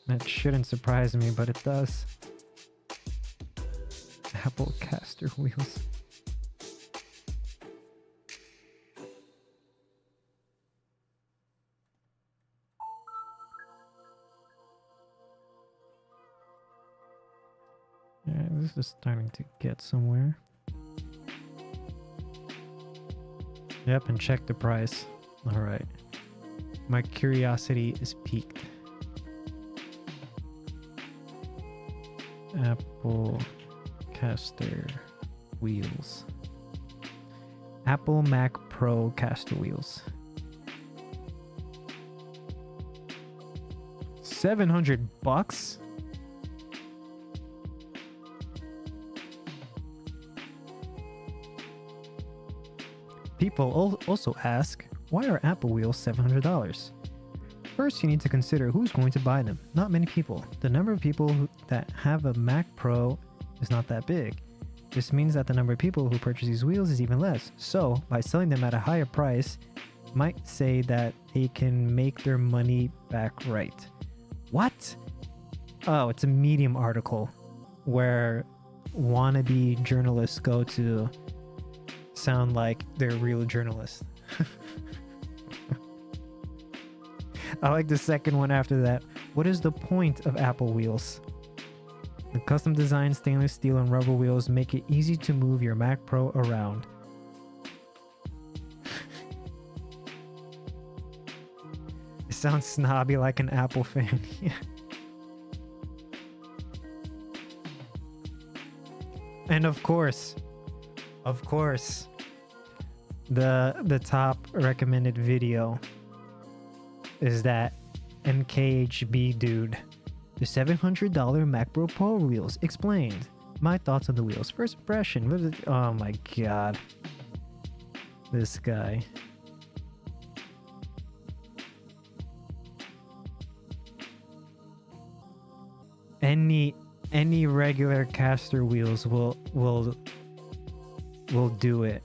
That shouldn't surprise me, but it does. Apple caster wheels. Yeah, this is starting to get somewhere. Yep, and check the price. All right. My curiosity is piqued. Apple caster wheels. Apple Mac Pro caster wheels. $700? People also ask, why are Apple wheels $700? First, you need to consider who's going to buy them. Not many people. The number of people that have a Mac Pro is not that big. This means that the number of people who purchase these wheels is even less. So, by selling them at a higher price, might say that they can make their money back right. What? Oh, it's a Medium article where wannabe journalists go to sound like they're real journalists. I like the second one after that. What is the point of Apple wheels? The custom designed stainless steel and rubber wheels make it easy to move your Mac Pro around. It sounds snobby like an Apple fan. Yeah. And of course, the top recommended video is that MKHB dude. The $700 Mac Pro wheels explained. My thoughts on the wheels. First impression. Oh my god. This guy. Any regular caster wheels will do it.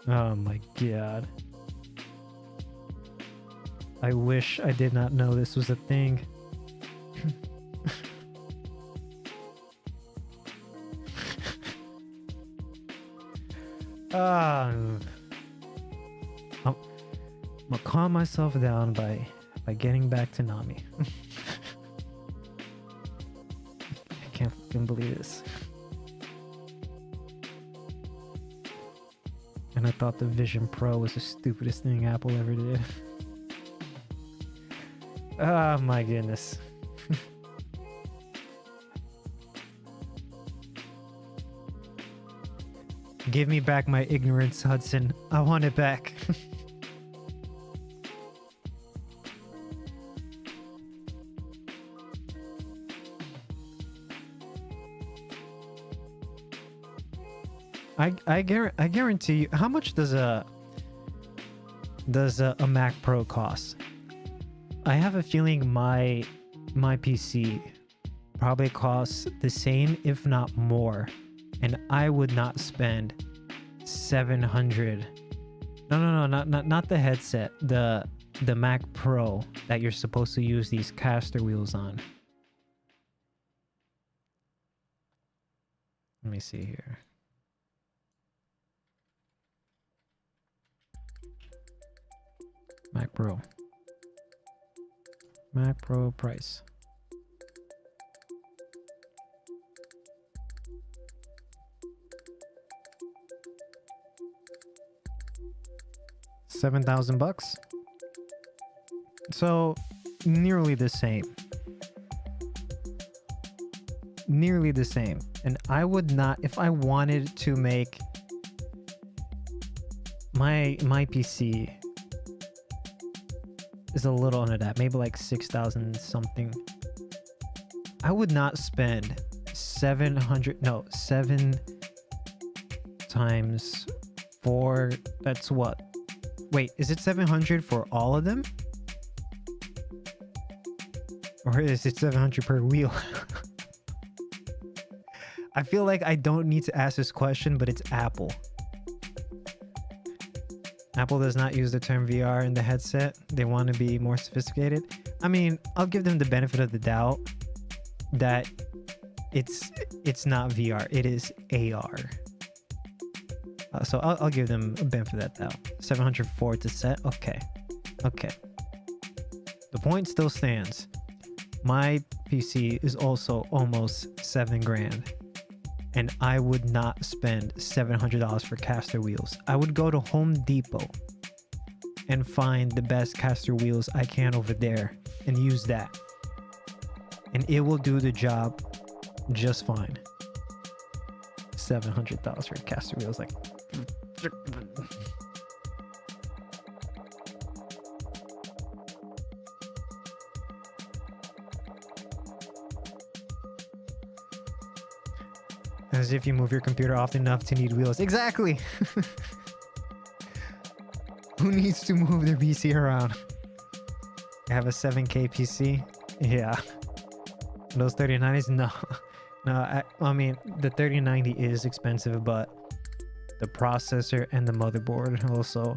Oh my god. I wish I did not know this was a thing. I'm gonna calm myself down by getting back to Nami. I can't fucking believe this. And I thought the Vision Pro was the stupidest thing Apple ever did. Oh my goodness. Give me back my ignorance, Hudson. I want it back. I guarantee you. How much does a Mac Pro cost? I have a feeling my PC probably costs the same, if not more, and I would not spend 700. No, not the headset. The Mac Pro that you're supposed to use these caster wheels on. Let me see here. Mac Pro price. $7,000. So nearly the same. Nearly the same. And I would not, if I wanted to make my PC is a little under that, maybe like 6,000 something. I would not spend 7 times 4. That's what? Wait, is it 700 for all of them? Or is it 700 per wheel? I feel like I don't need to ask this question, but it's Apple. Apple does not use the term VR in the headset. They want to be more sophisticated. I mean, I'll give them the benefit of the doubt that it's not VR. It is AR. So I'll give them a benefit of that doubt. 704 to set. Okay. Okay. The point still stands. My PC is also almost 7 grand. And I would not spend $700 for caster wheels. I would go to Home Depot and find the best caster wheels I can over there and use that. And it will do the job just fine. $700 for caster wheels, like... As if you move your computer often enough to need wheels. Exactly! Who needs to move their PC around? I have a 7K PC? Yeah. Those 3090s? No. No, I mean, the 3090 is expensive, but the processor and the motherboard are also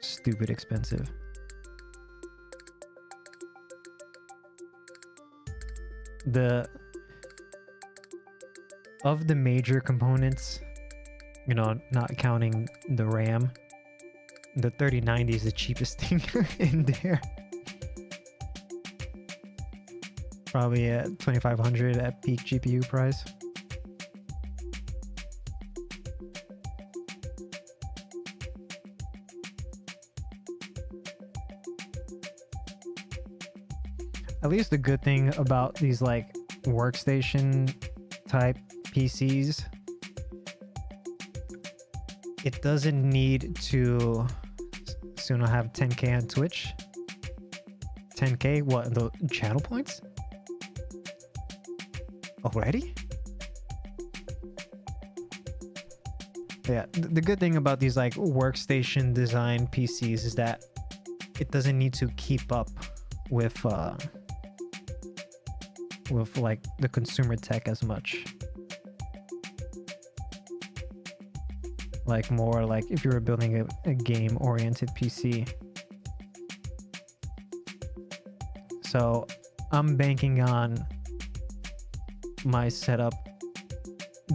stupid expensive. Of the major components, you know, not counting the RAM, the 3090 is the cheapest thing in there. Probably at 2500 at peak GPU price. At least the good thing about these like workstation type PCs, it doesn't need to soon I'll have 10K on Twitch. 10K? What, the channel points? Already? Yeah, the good thing about these like workstation design PCs is that it doesn't need to keep up with like the consumer tech as much. Like more like if you were building a game oriented PC. So I'm banking on my setup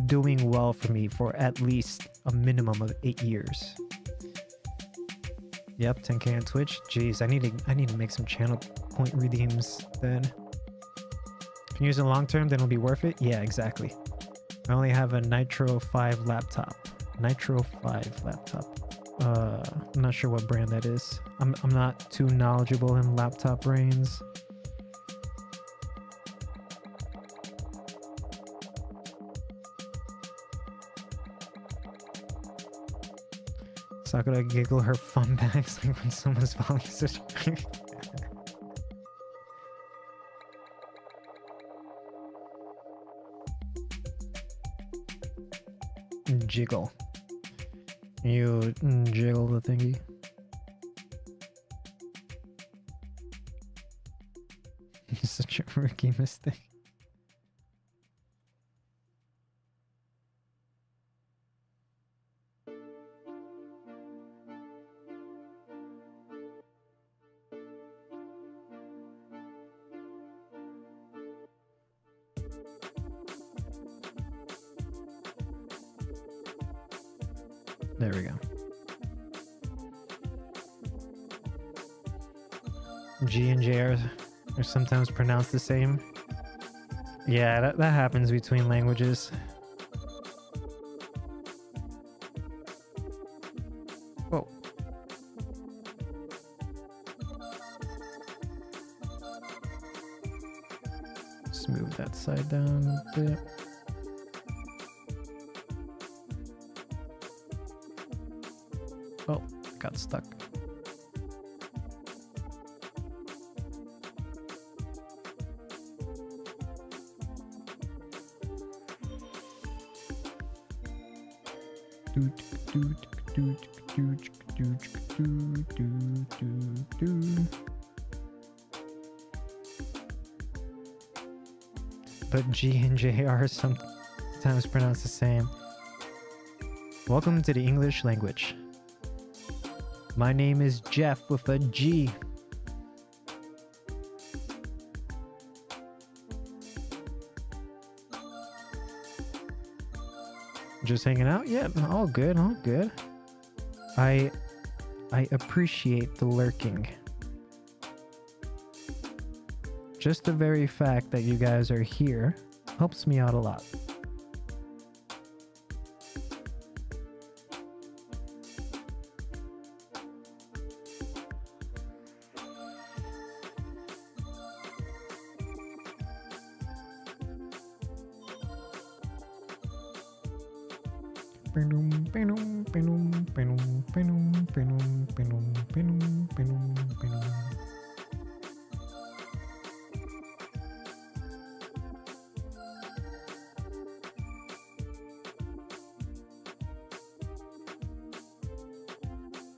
doing well for me for at least a minimum of 8 years. Yep, 10K on Twitch. Jeez, I need to make some channel point redeems then. If you use it long term, then it'll be worth it. Yeah, exactly. I only have a Nitro 5 laptop. Nitro 5 laptop. I'm not sure what brand that is. I'm not too knowledgeable in laptop brands. Sakura giggle her fun bags like when someone's falling asleep. Jiggle. You jiggle the thingy. Such a rookie mistake. There we go. G and J are sometimes pronounced the same. Yeah, that happens between languages. Whoa. Smooth that side down a bit. Oh, got stuck. But G and J are sometimes pronounced the same. Welcome to the English language. My name is Jeff with a G. Just hanging out? Yeah, all good, all good. I appreciate the lurking. Just the very fact that you guys are here helps me out a lot.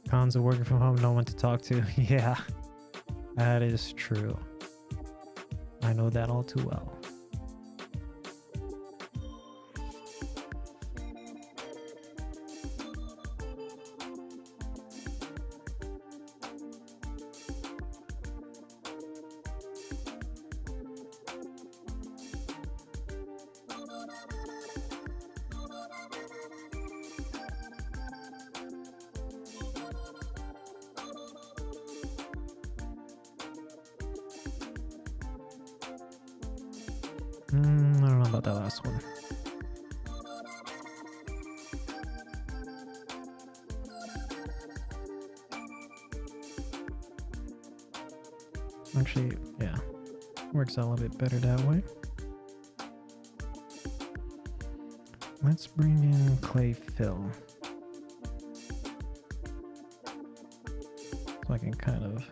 Cons of working from home, no one to talk to. Yeah, that is true. I know that all too well. I don't know about that last one. Actually, yeah, works out a little bit better that way. Let's bring in clay fill. So I can kind of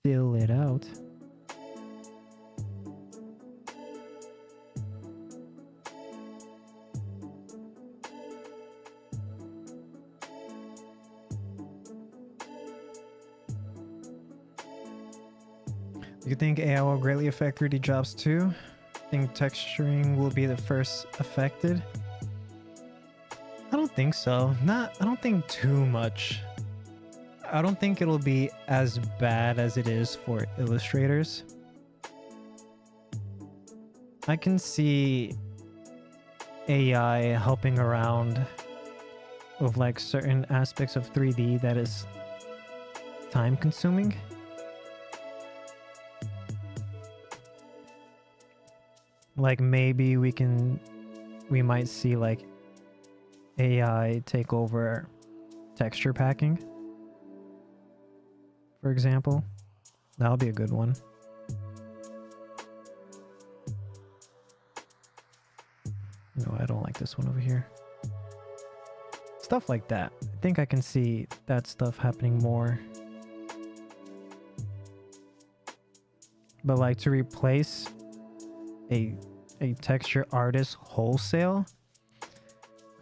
fill it out. You think AI will greatly affect 3D jobs too? Think texturing will be the first affected? I don't think so. I don't think too much. I don't think it'll be as bad as it is for illustrators. I can see AI helping around with like certain aspects of 3D that is time consuming. Like maybe we might see like AI take over texture packing, for example. That'll be a good one. No, I don't like this one over here. Stuff like that. I think I can see that stuff happening more. But like to replace a texture artist wholesale,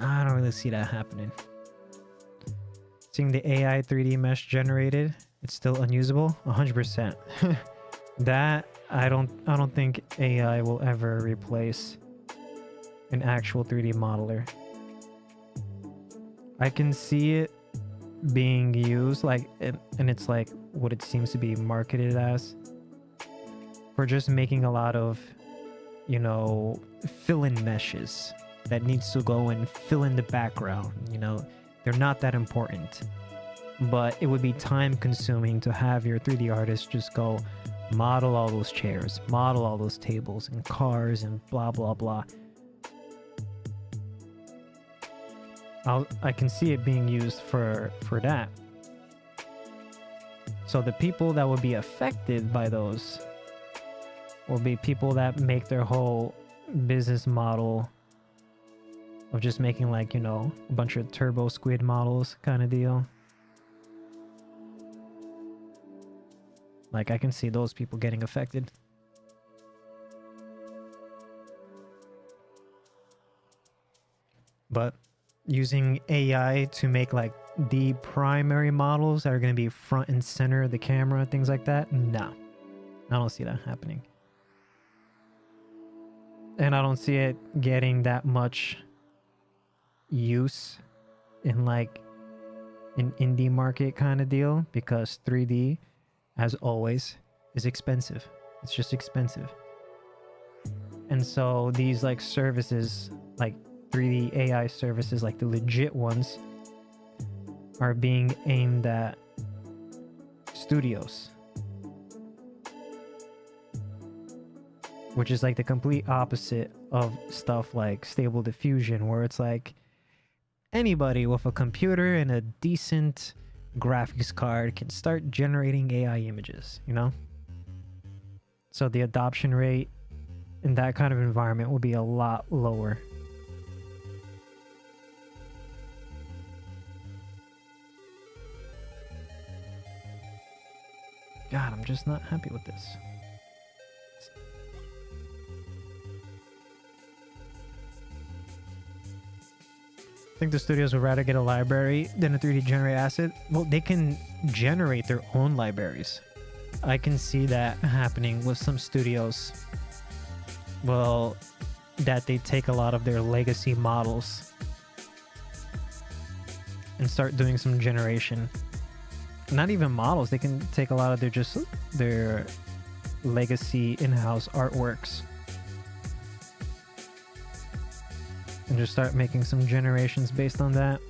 I don't really see that happening. Seeing the AI 3D mesh generated, it's still unusable 100%. That I don't think AI will ever replace an actual 3D modeler. I can see it being used like and it's like what it seems to be marketed as for just making a lot of, you know, fill-in meshes that needs to go and fill in the background. You know, they're not that important, but it would be time consuming to have your 3D artist just go model all those chairs, model all those tables and cars and blah blah blah. I can see it being used for that. So the people that will be affected by those will be people that make their whole business model of just making like, you know, a bunch of turbo squid models kind of deal. Like I can see those people getting affected. But using AI to make like the primary models that are going to be front and center of the camera, things like that, no, I don't see that happening. And I don't see it getting that much use in like an indie market kind of deal, because 3D, as always, is expensive. It's just expensive. And so these like services, like 3D AI services, like the legit ones, are being aimed at studios, which is like the complete opposite of stuff like Stable Diffusion, where it's like anybody with a computer and a decent graphics card can start generating AI images, you know? So the adoption rate in that kind of environment will be a lot lower. God, I'm just not happy with this. I think the studios would rather get a library than a 3D generate asset. Well, they can generate their own libraries. I can see that happening with some studios. Well, that they take a lot of their legacy models and start doing some generation. Not even models, they can take a lot of their legacy in-house artworks and just start making some generations based on that.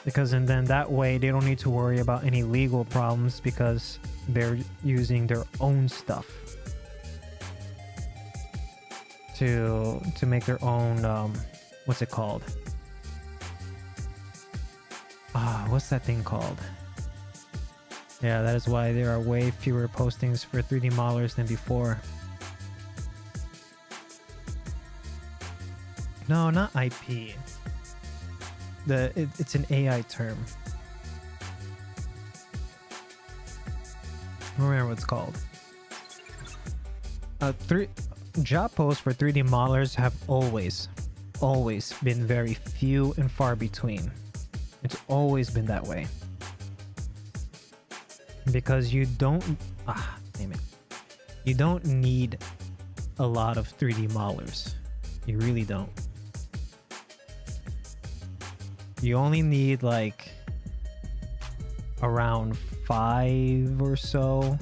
Because and then that way they don't need to worry about any legal problems, because they're using their own stuff to make their own what's it called? What's that thing called? Yeah, that is why there are way fewer postings for 3D modelers than before. No, not IP. It's an AI term. I don't remember what it's called. Job posts for 3D modelers have always been very few and far between. It's always been that way. Because you don't... damn it. You don't need a lot of 3D modelers. You really don't. You only need like around 5 or so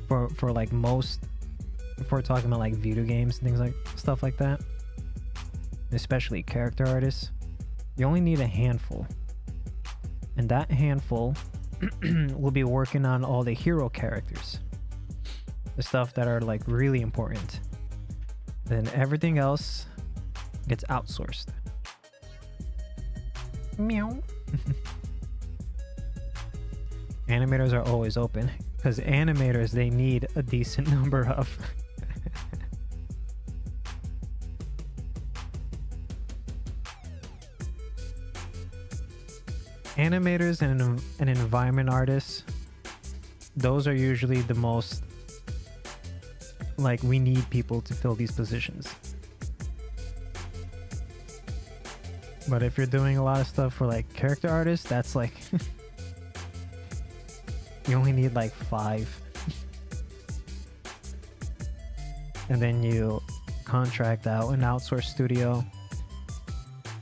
for like most, if we're talking about like video games and things like stuff like that, especially character artists. You only need a handful, and that handful will be working on all the hero characters, the stuff that are like really important. Then everything else gets outsourced. Meow. Animators are always open, because animators, they need a decent number of animators and environment artists. Those are usually the most, like, we need people to fill these positions. But if you're doing a lot of stuff for like character artists, that's like you only need like 5. And then you contract out an outsourced studio,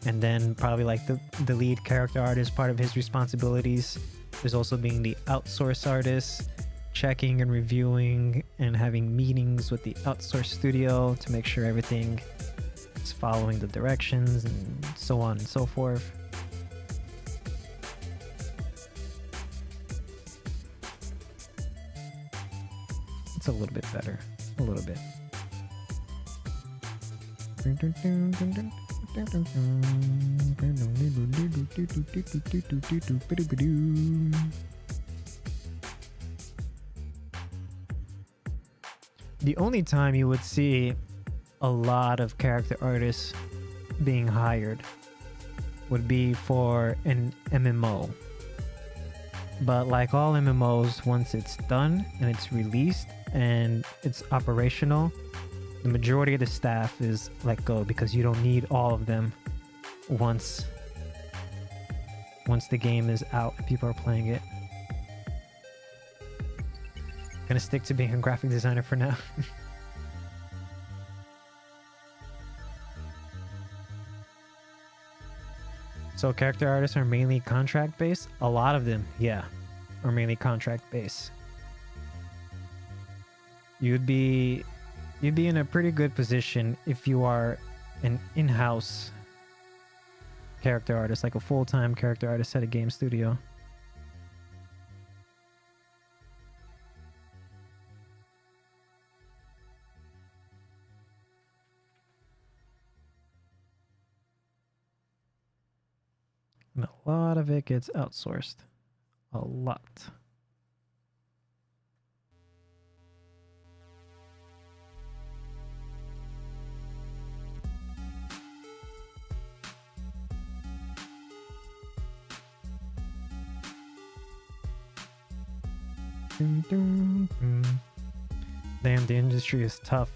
and then probably like the lead character artist, part of his responsibilities is also being the outsourced artist, checking and reviewing and having meetings with the outsourced studio to make sure everything is following the directions and so on and so forth. It's a little bit better. A little bit. The only time you would see a lot of character artists being hired would be for an MMO. But like all MMOs, once it's done and it's released and it's operational, the majority of the staff is let go, because you don't need all of them once the game is out and people are playing it. Gonna stick to being a graphic designer for now. So character artists are mainly contract based? A lot of them, yeah, are mainly contract based. You'd be in a pretty good position if you are an in-house character artist, like a full-time character artist at a game studio. And a lot of it gets outsourced. A lot. Damn, the industry is tough.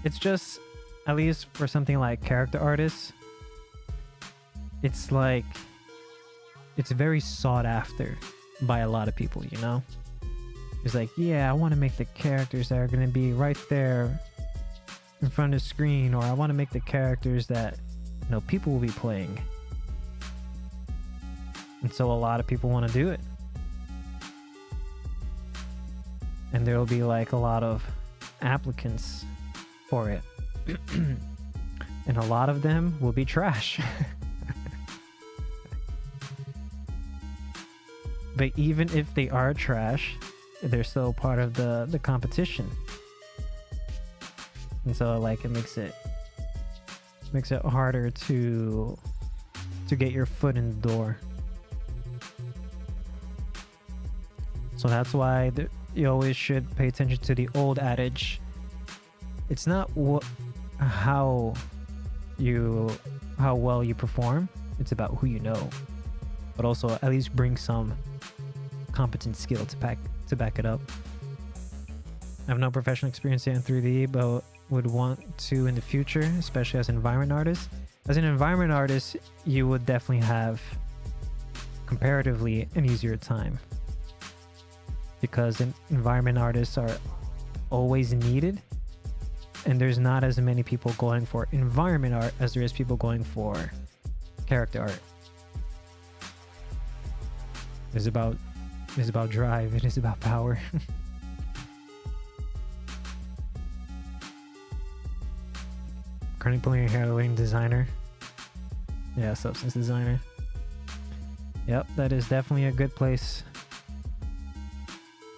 It's just, at least for something like character artists, it's like, it's very sought after by a lot of people, you know? It's like, yeah, I want to make the characters that are going to be right there in front of the screen, or I want to make the characters that, you know, people will be playing. And so a lot of people want to do it. And there'll be like a lot of applicants for it. And a lot of them will be trash. But even if they are trash, they're still part of the competition. And so like it makes it harder to get your foot in the door. So that's why you always should pay attention to the old adage. It's not how well you perform, it's about who you know. But also at least bring some competent skill to back it up. I have no professional experience yet in 3D, but would want to in the future, especially as an environment artist. As an environment artist, you would definitely have comparatively an easier time, because environment artists are always needed, and there's not as many people going for environment art as there is people going for character art. It's about drive, it is about power. Currently playing heroine designer. Yeah, substance designer. Yep, that is definitely a good place.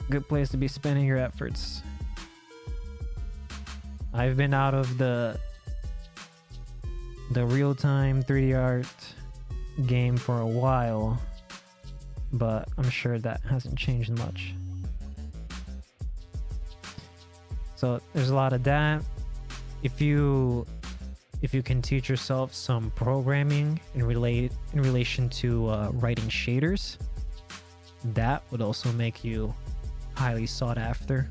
Good place to be spending your efforts. I've been out of the real-time 3D art game for a while, but I'm sure that hasn't changed much. So there's a lot of that. If you can teach yourself some programming in relation to writing shaders, that would also make you highly sought after.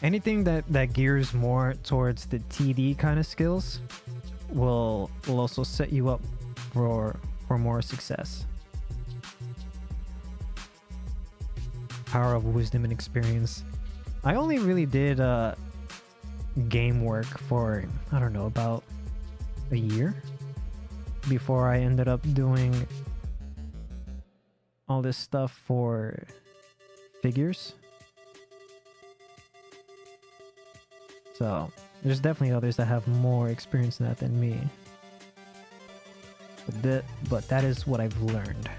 Anything that gears more towards the TD kind of skills will also set you up for more success. Power of wisdom and experience. I only really did game work for, I don't know, about a year before I ended up doing all this stuff for figures. So there's definitely others that have more experience in that than me. But that is what I've learned.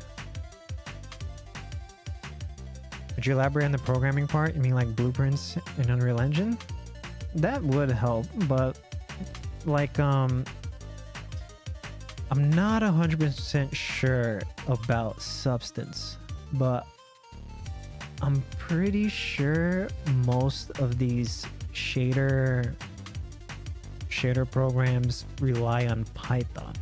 Would you elaborate on the programming part? You mean like blueprints in Unreal Engine? That would help, but like I'm not 100% sure about Substance, but I'm pretty sure most of these shader programs rely on Python.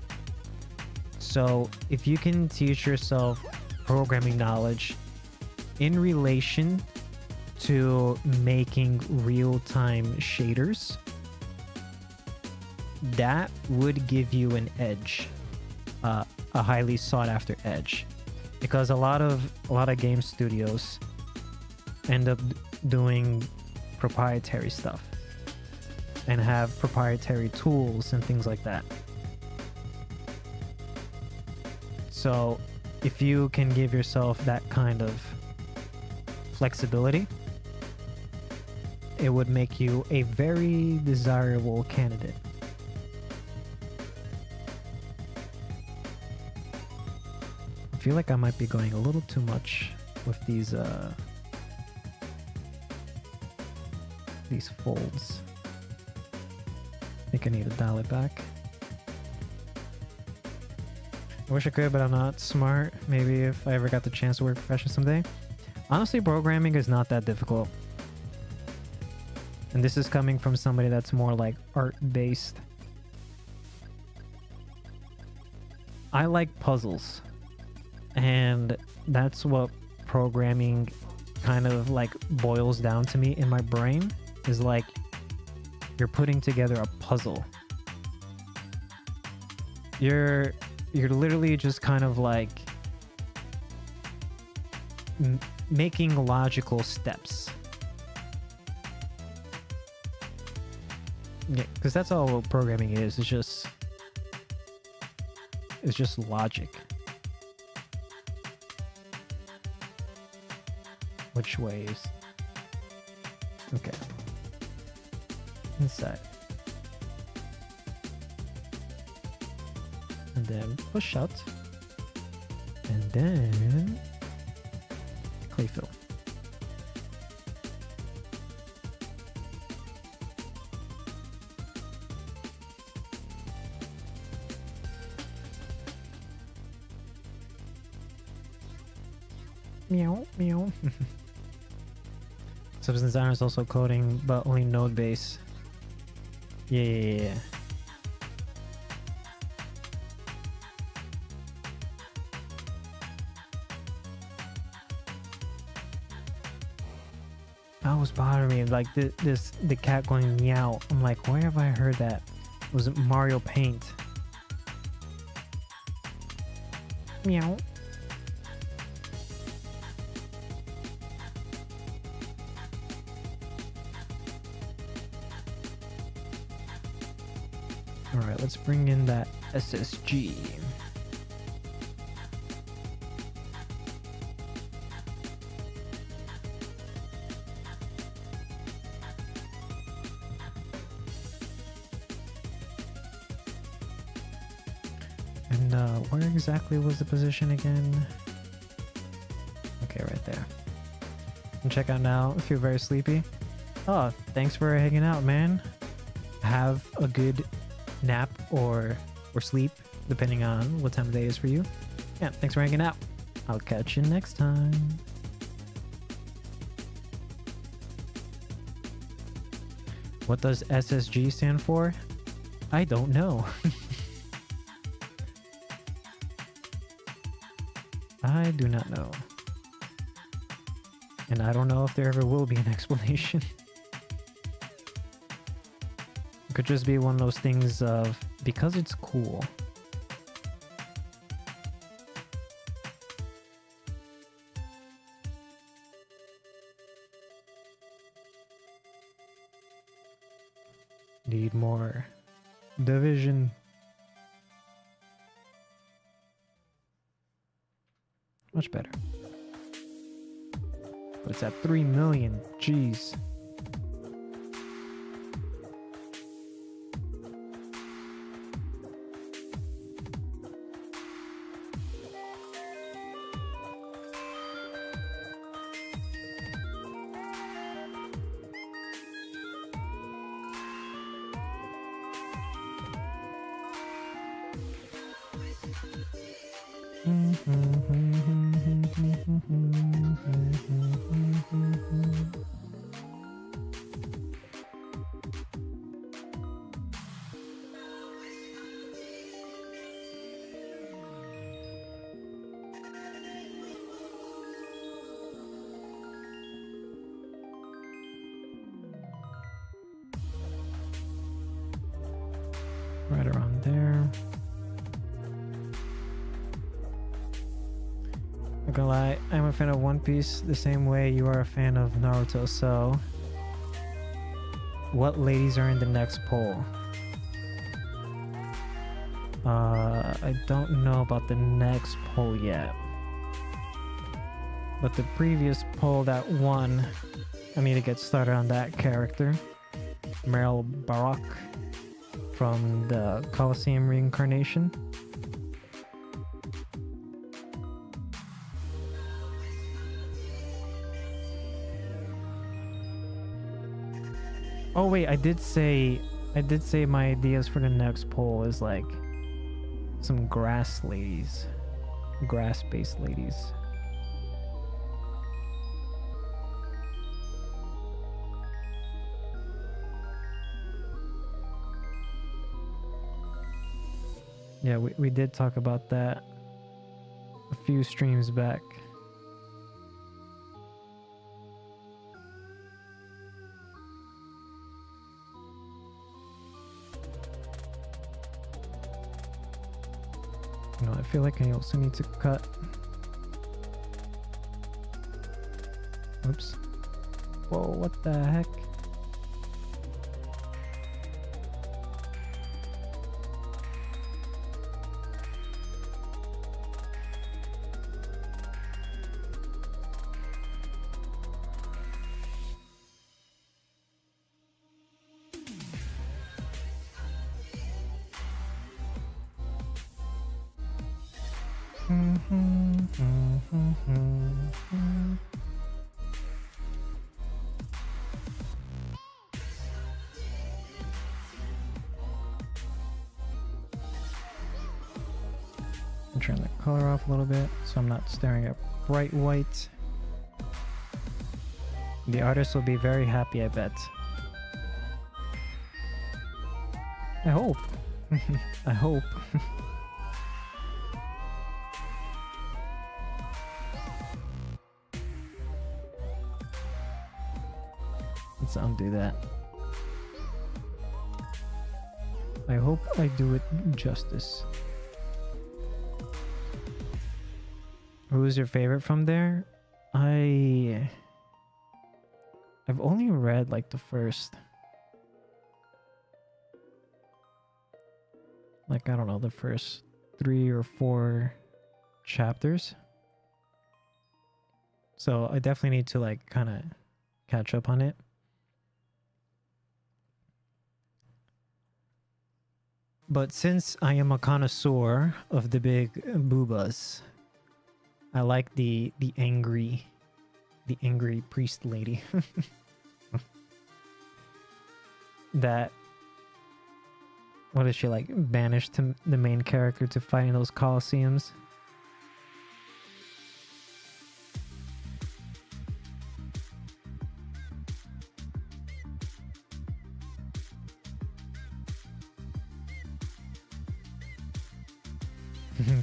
So if you can teach yourself programming knowledge in relation to making real-time shaders, that would give you an edge, a highly sought-after edge. because a lot of game studios end up doing proprietary stuff and have proprietary tools and things like that. So if you can give yourself that kind of flexibility, it would make you a very desirable candidate. I feel like I might be going a little too much with these folds. I think I need to dial it back. I wish I could, but I'm not smart. Maybe if I ever got the chance to work professionally someday. Honestly, programming is not that difficult. And this is coming from somebody that's more like art-based. I like puzzles. And that's what programming kind of like boils down to me in my brain, is like you're putting together a puzzle. You're literally just kind of like making logical steps. Yeah, because that's all programming is. It's just logic. Which ways? Okay. Inside. And then push out. And then clay fill. Meow, meow. Substance designer is also coding, but only node base. Yeah. That was bothering me. Like the cat going meow. I'm like, where have I heard that? Was it Mario Paint? Meow. Alright, let's bring in that SSG. And where exactly was the position again? Okay, right there. And check out now if you're very sleepy. Oh, thanks for hanging out, man. Have a good nap or sleep, depending on what time of day it is for you. Yeah, thanks for hanging out. I'll catch you next time. What does SSG stand for? I don't know. I do not know. And I don't know if there ever will be an explanation. It could just be one of those things of, because it's cool. Need more division. Much better. But it's at 3 million. Jeez. Right around there. Not gonna lie, I'm a fan of One Piece the same way you are a fan of Naruto, so what ladies are in the next poll? I don't know about the next poll yet. But the previous poll that won, I need to get started on that character. Meryl Barak from the Colosseum Reincarnation. Oh wait, I did say my ideas for the next poll is like some grass ladies. Grass-based ladies. Yeah, we did talk about that a few streams back. You know, I feel like I also need to cut. Oops. Whoa, what the heck? I'm turning the color off a little bit so I'm not staring at bright white. The artist will be very happy, I bet. I hope. I hope. Let's undo that. I hope I do it justice. Who's your favorite from there? I've only read like the first, like, I don't know, the first 3 or 4 chapters. So I definitely need to like kind of catch up on it. But since I am a connoisseur of the big boobas, I like the angry priest lady. That, what is she like, banished to the main character to fight in those colosseums?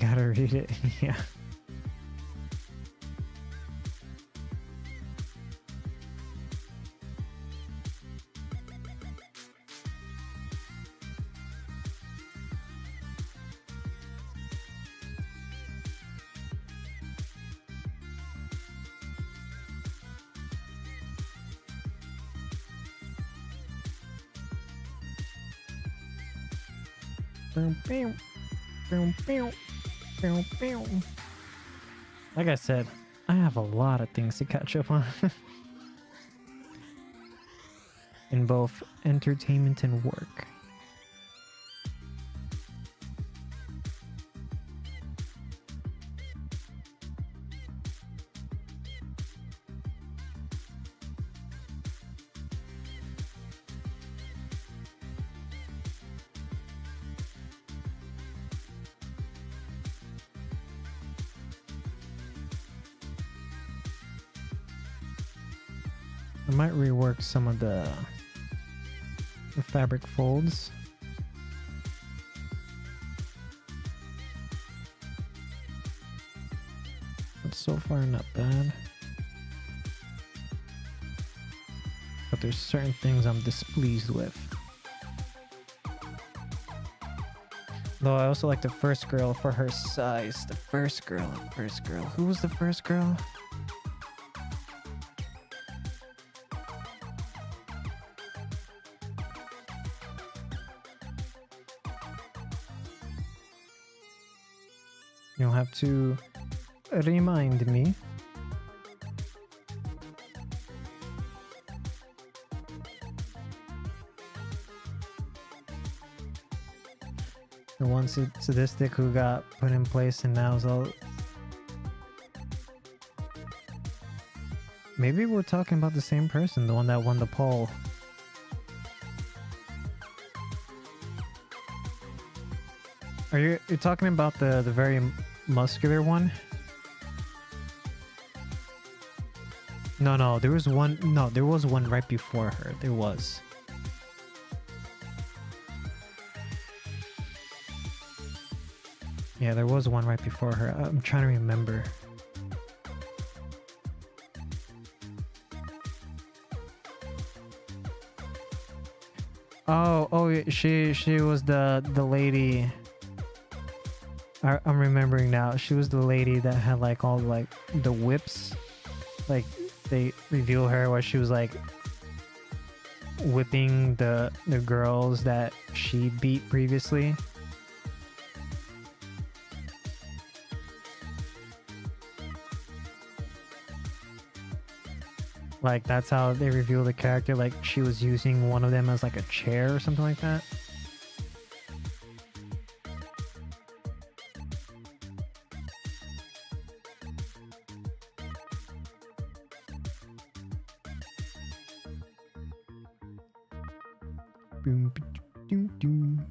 Gotta read it. Yeah. Like I said, I have a lot of things to catch up on. In both entertainment and work. I might rework some of the fabric folds. But so far not bad. But there's certain things I'm displeased with. Though I also like the first girl for her size. The first girl. Who was the first girl? You'll have to remind me. The one sadistic who got put in place and now is all... Maybe we're talking about the same person, the one that won the poll. You're talking about the very muscular one? No, there was one. No, there was one right before her. There was. Yeah, there was one right before her. I'm trying to remember. Oh, she was the lady. I'm remembering now. She was the lady that had like all like the whips. Like they reveal her where she was like whipping the girls that she beat previously. Like that's how they reveal the character. Like she was using one of them as like a chair or something like that. Boom, doom, doom.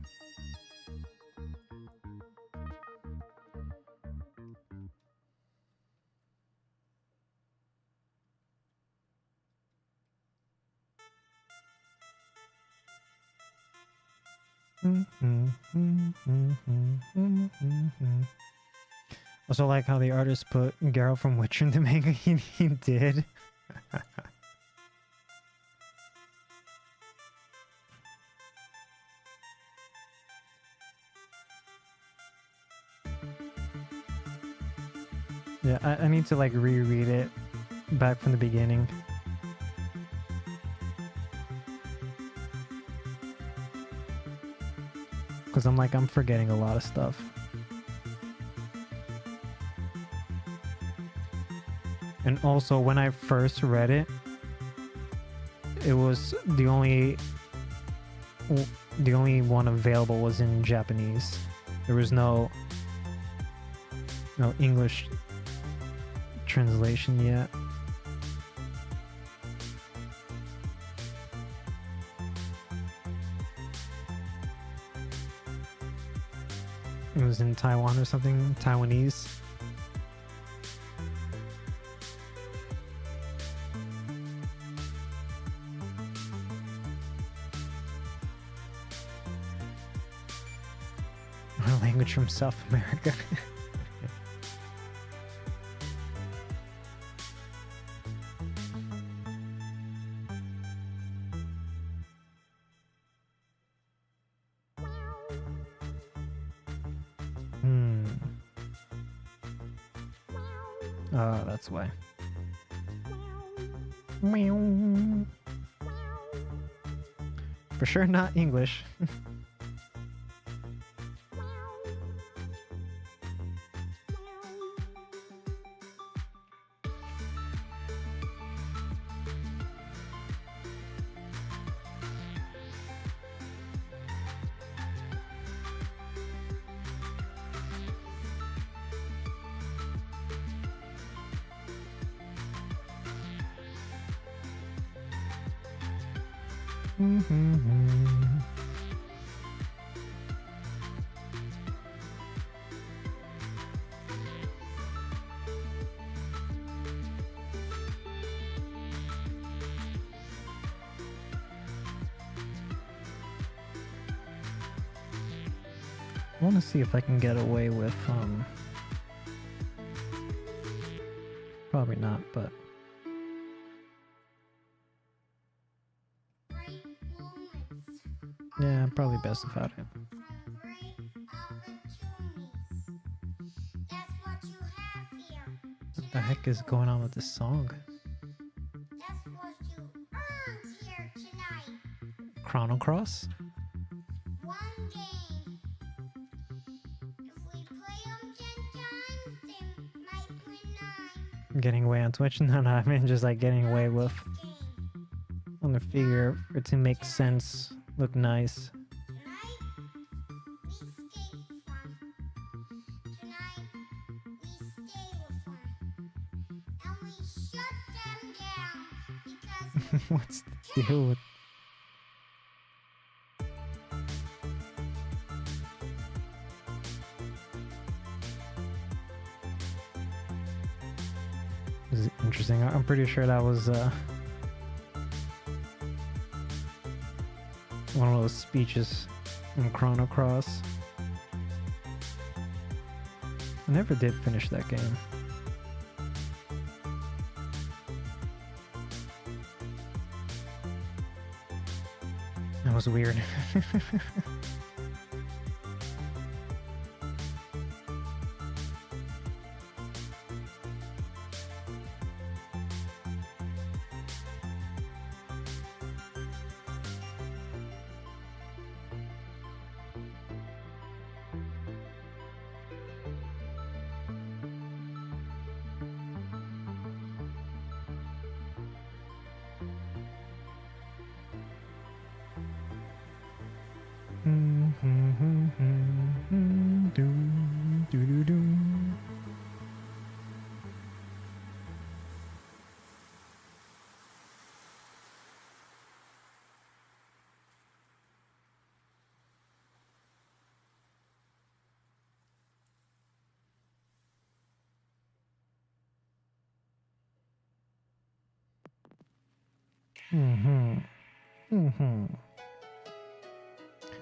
Also like how the artist put Geralt from Witcher in the manga. He did. Yeah, I need to like reread it back from the beginning. Because I'm forgetting a lot of stuff. And also when I first read it, it was the only one available was in Japanese. There was no English translation yet. It was in Taiwan or something, Taiwanese. A language from South America. Oh, that's why. Meow. For sure not English. I want to see if I can get away with, probably not, but... Yeah, probably best without it. heck is going on with this song? That's what you earned here tonight. Chrono Cross? One game. If we play them 10 times, they might win 9. Getting away on Twitch? No, I mean just like getting away with Game. on the figure for it to make sense, look nice. Tonight, we escape from. Tonight, we stay with them. And we shut them down because What's the deal with this is interesting. I'm pretty sure that was one of those speeches from Chrono Cross. I never did finish that game. That was weird.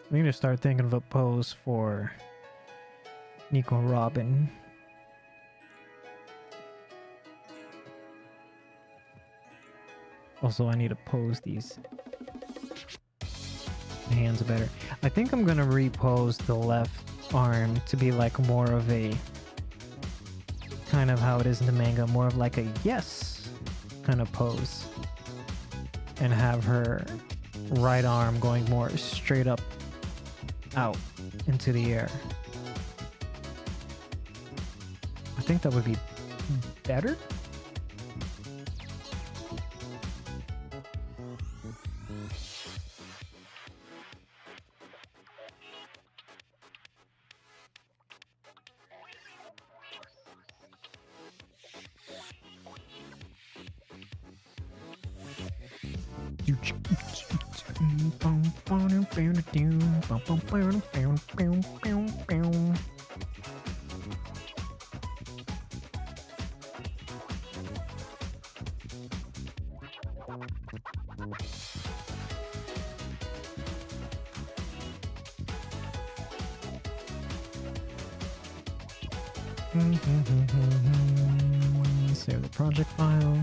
I need to start thinking of a pose for Nico Robin. Also, I need to pose these hands better. I think I'm gonna repose the left arm to be like more of a kind of how it is in the manga, more of like a yes kind of pose, and have her right arm going more straight up out into the air. I think that would be better. Save the project file.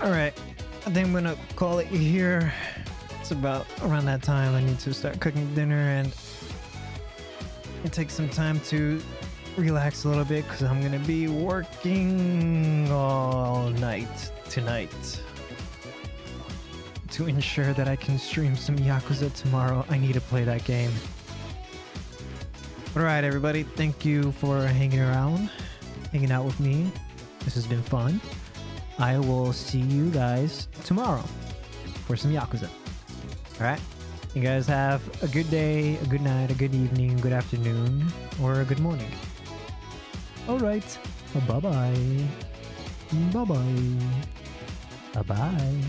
Alright, I think I'm gonna call it here. It's about around that time I need to start cooking dinner, and it takes some time to relax a little bit because I'm gonna be working all night tonight to ensure that I can stream some Yakuza tomorrow. I need to play that game. Alright everybody, thank you for hanging around, hanging out with me. This has been fun. I will see you guys tomorrow for some Yakuza. Alright? You guys have a good day, a good night, a good evening, good afternoon, or a good morning. Alright. Bye-bye. Bye-bye. Bye-bye.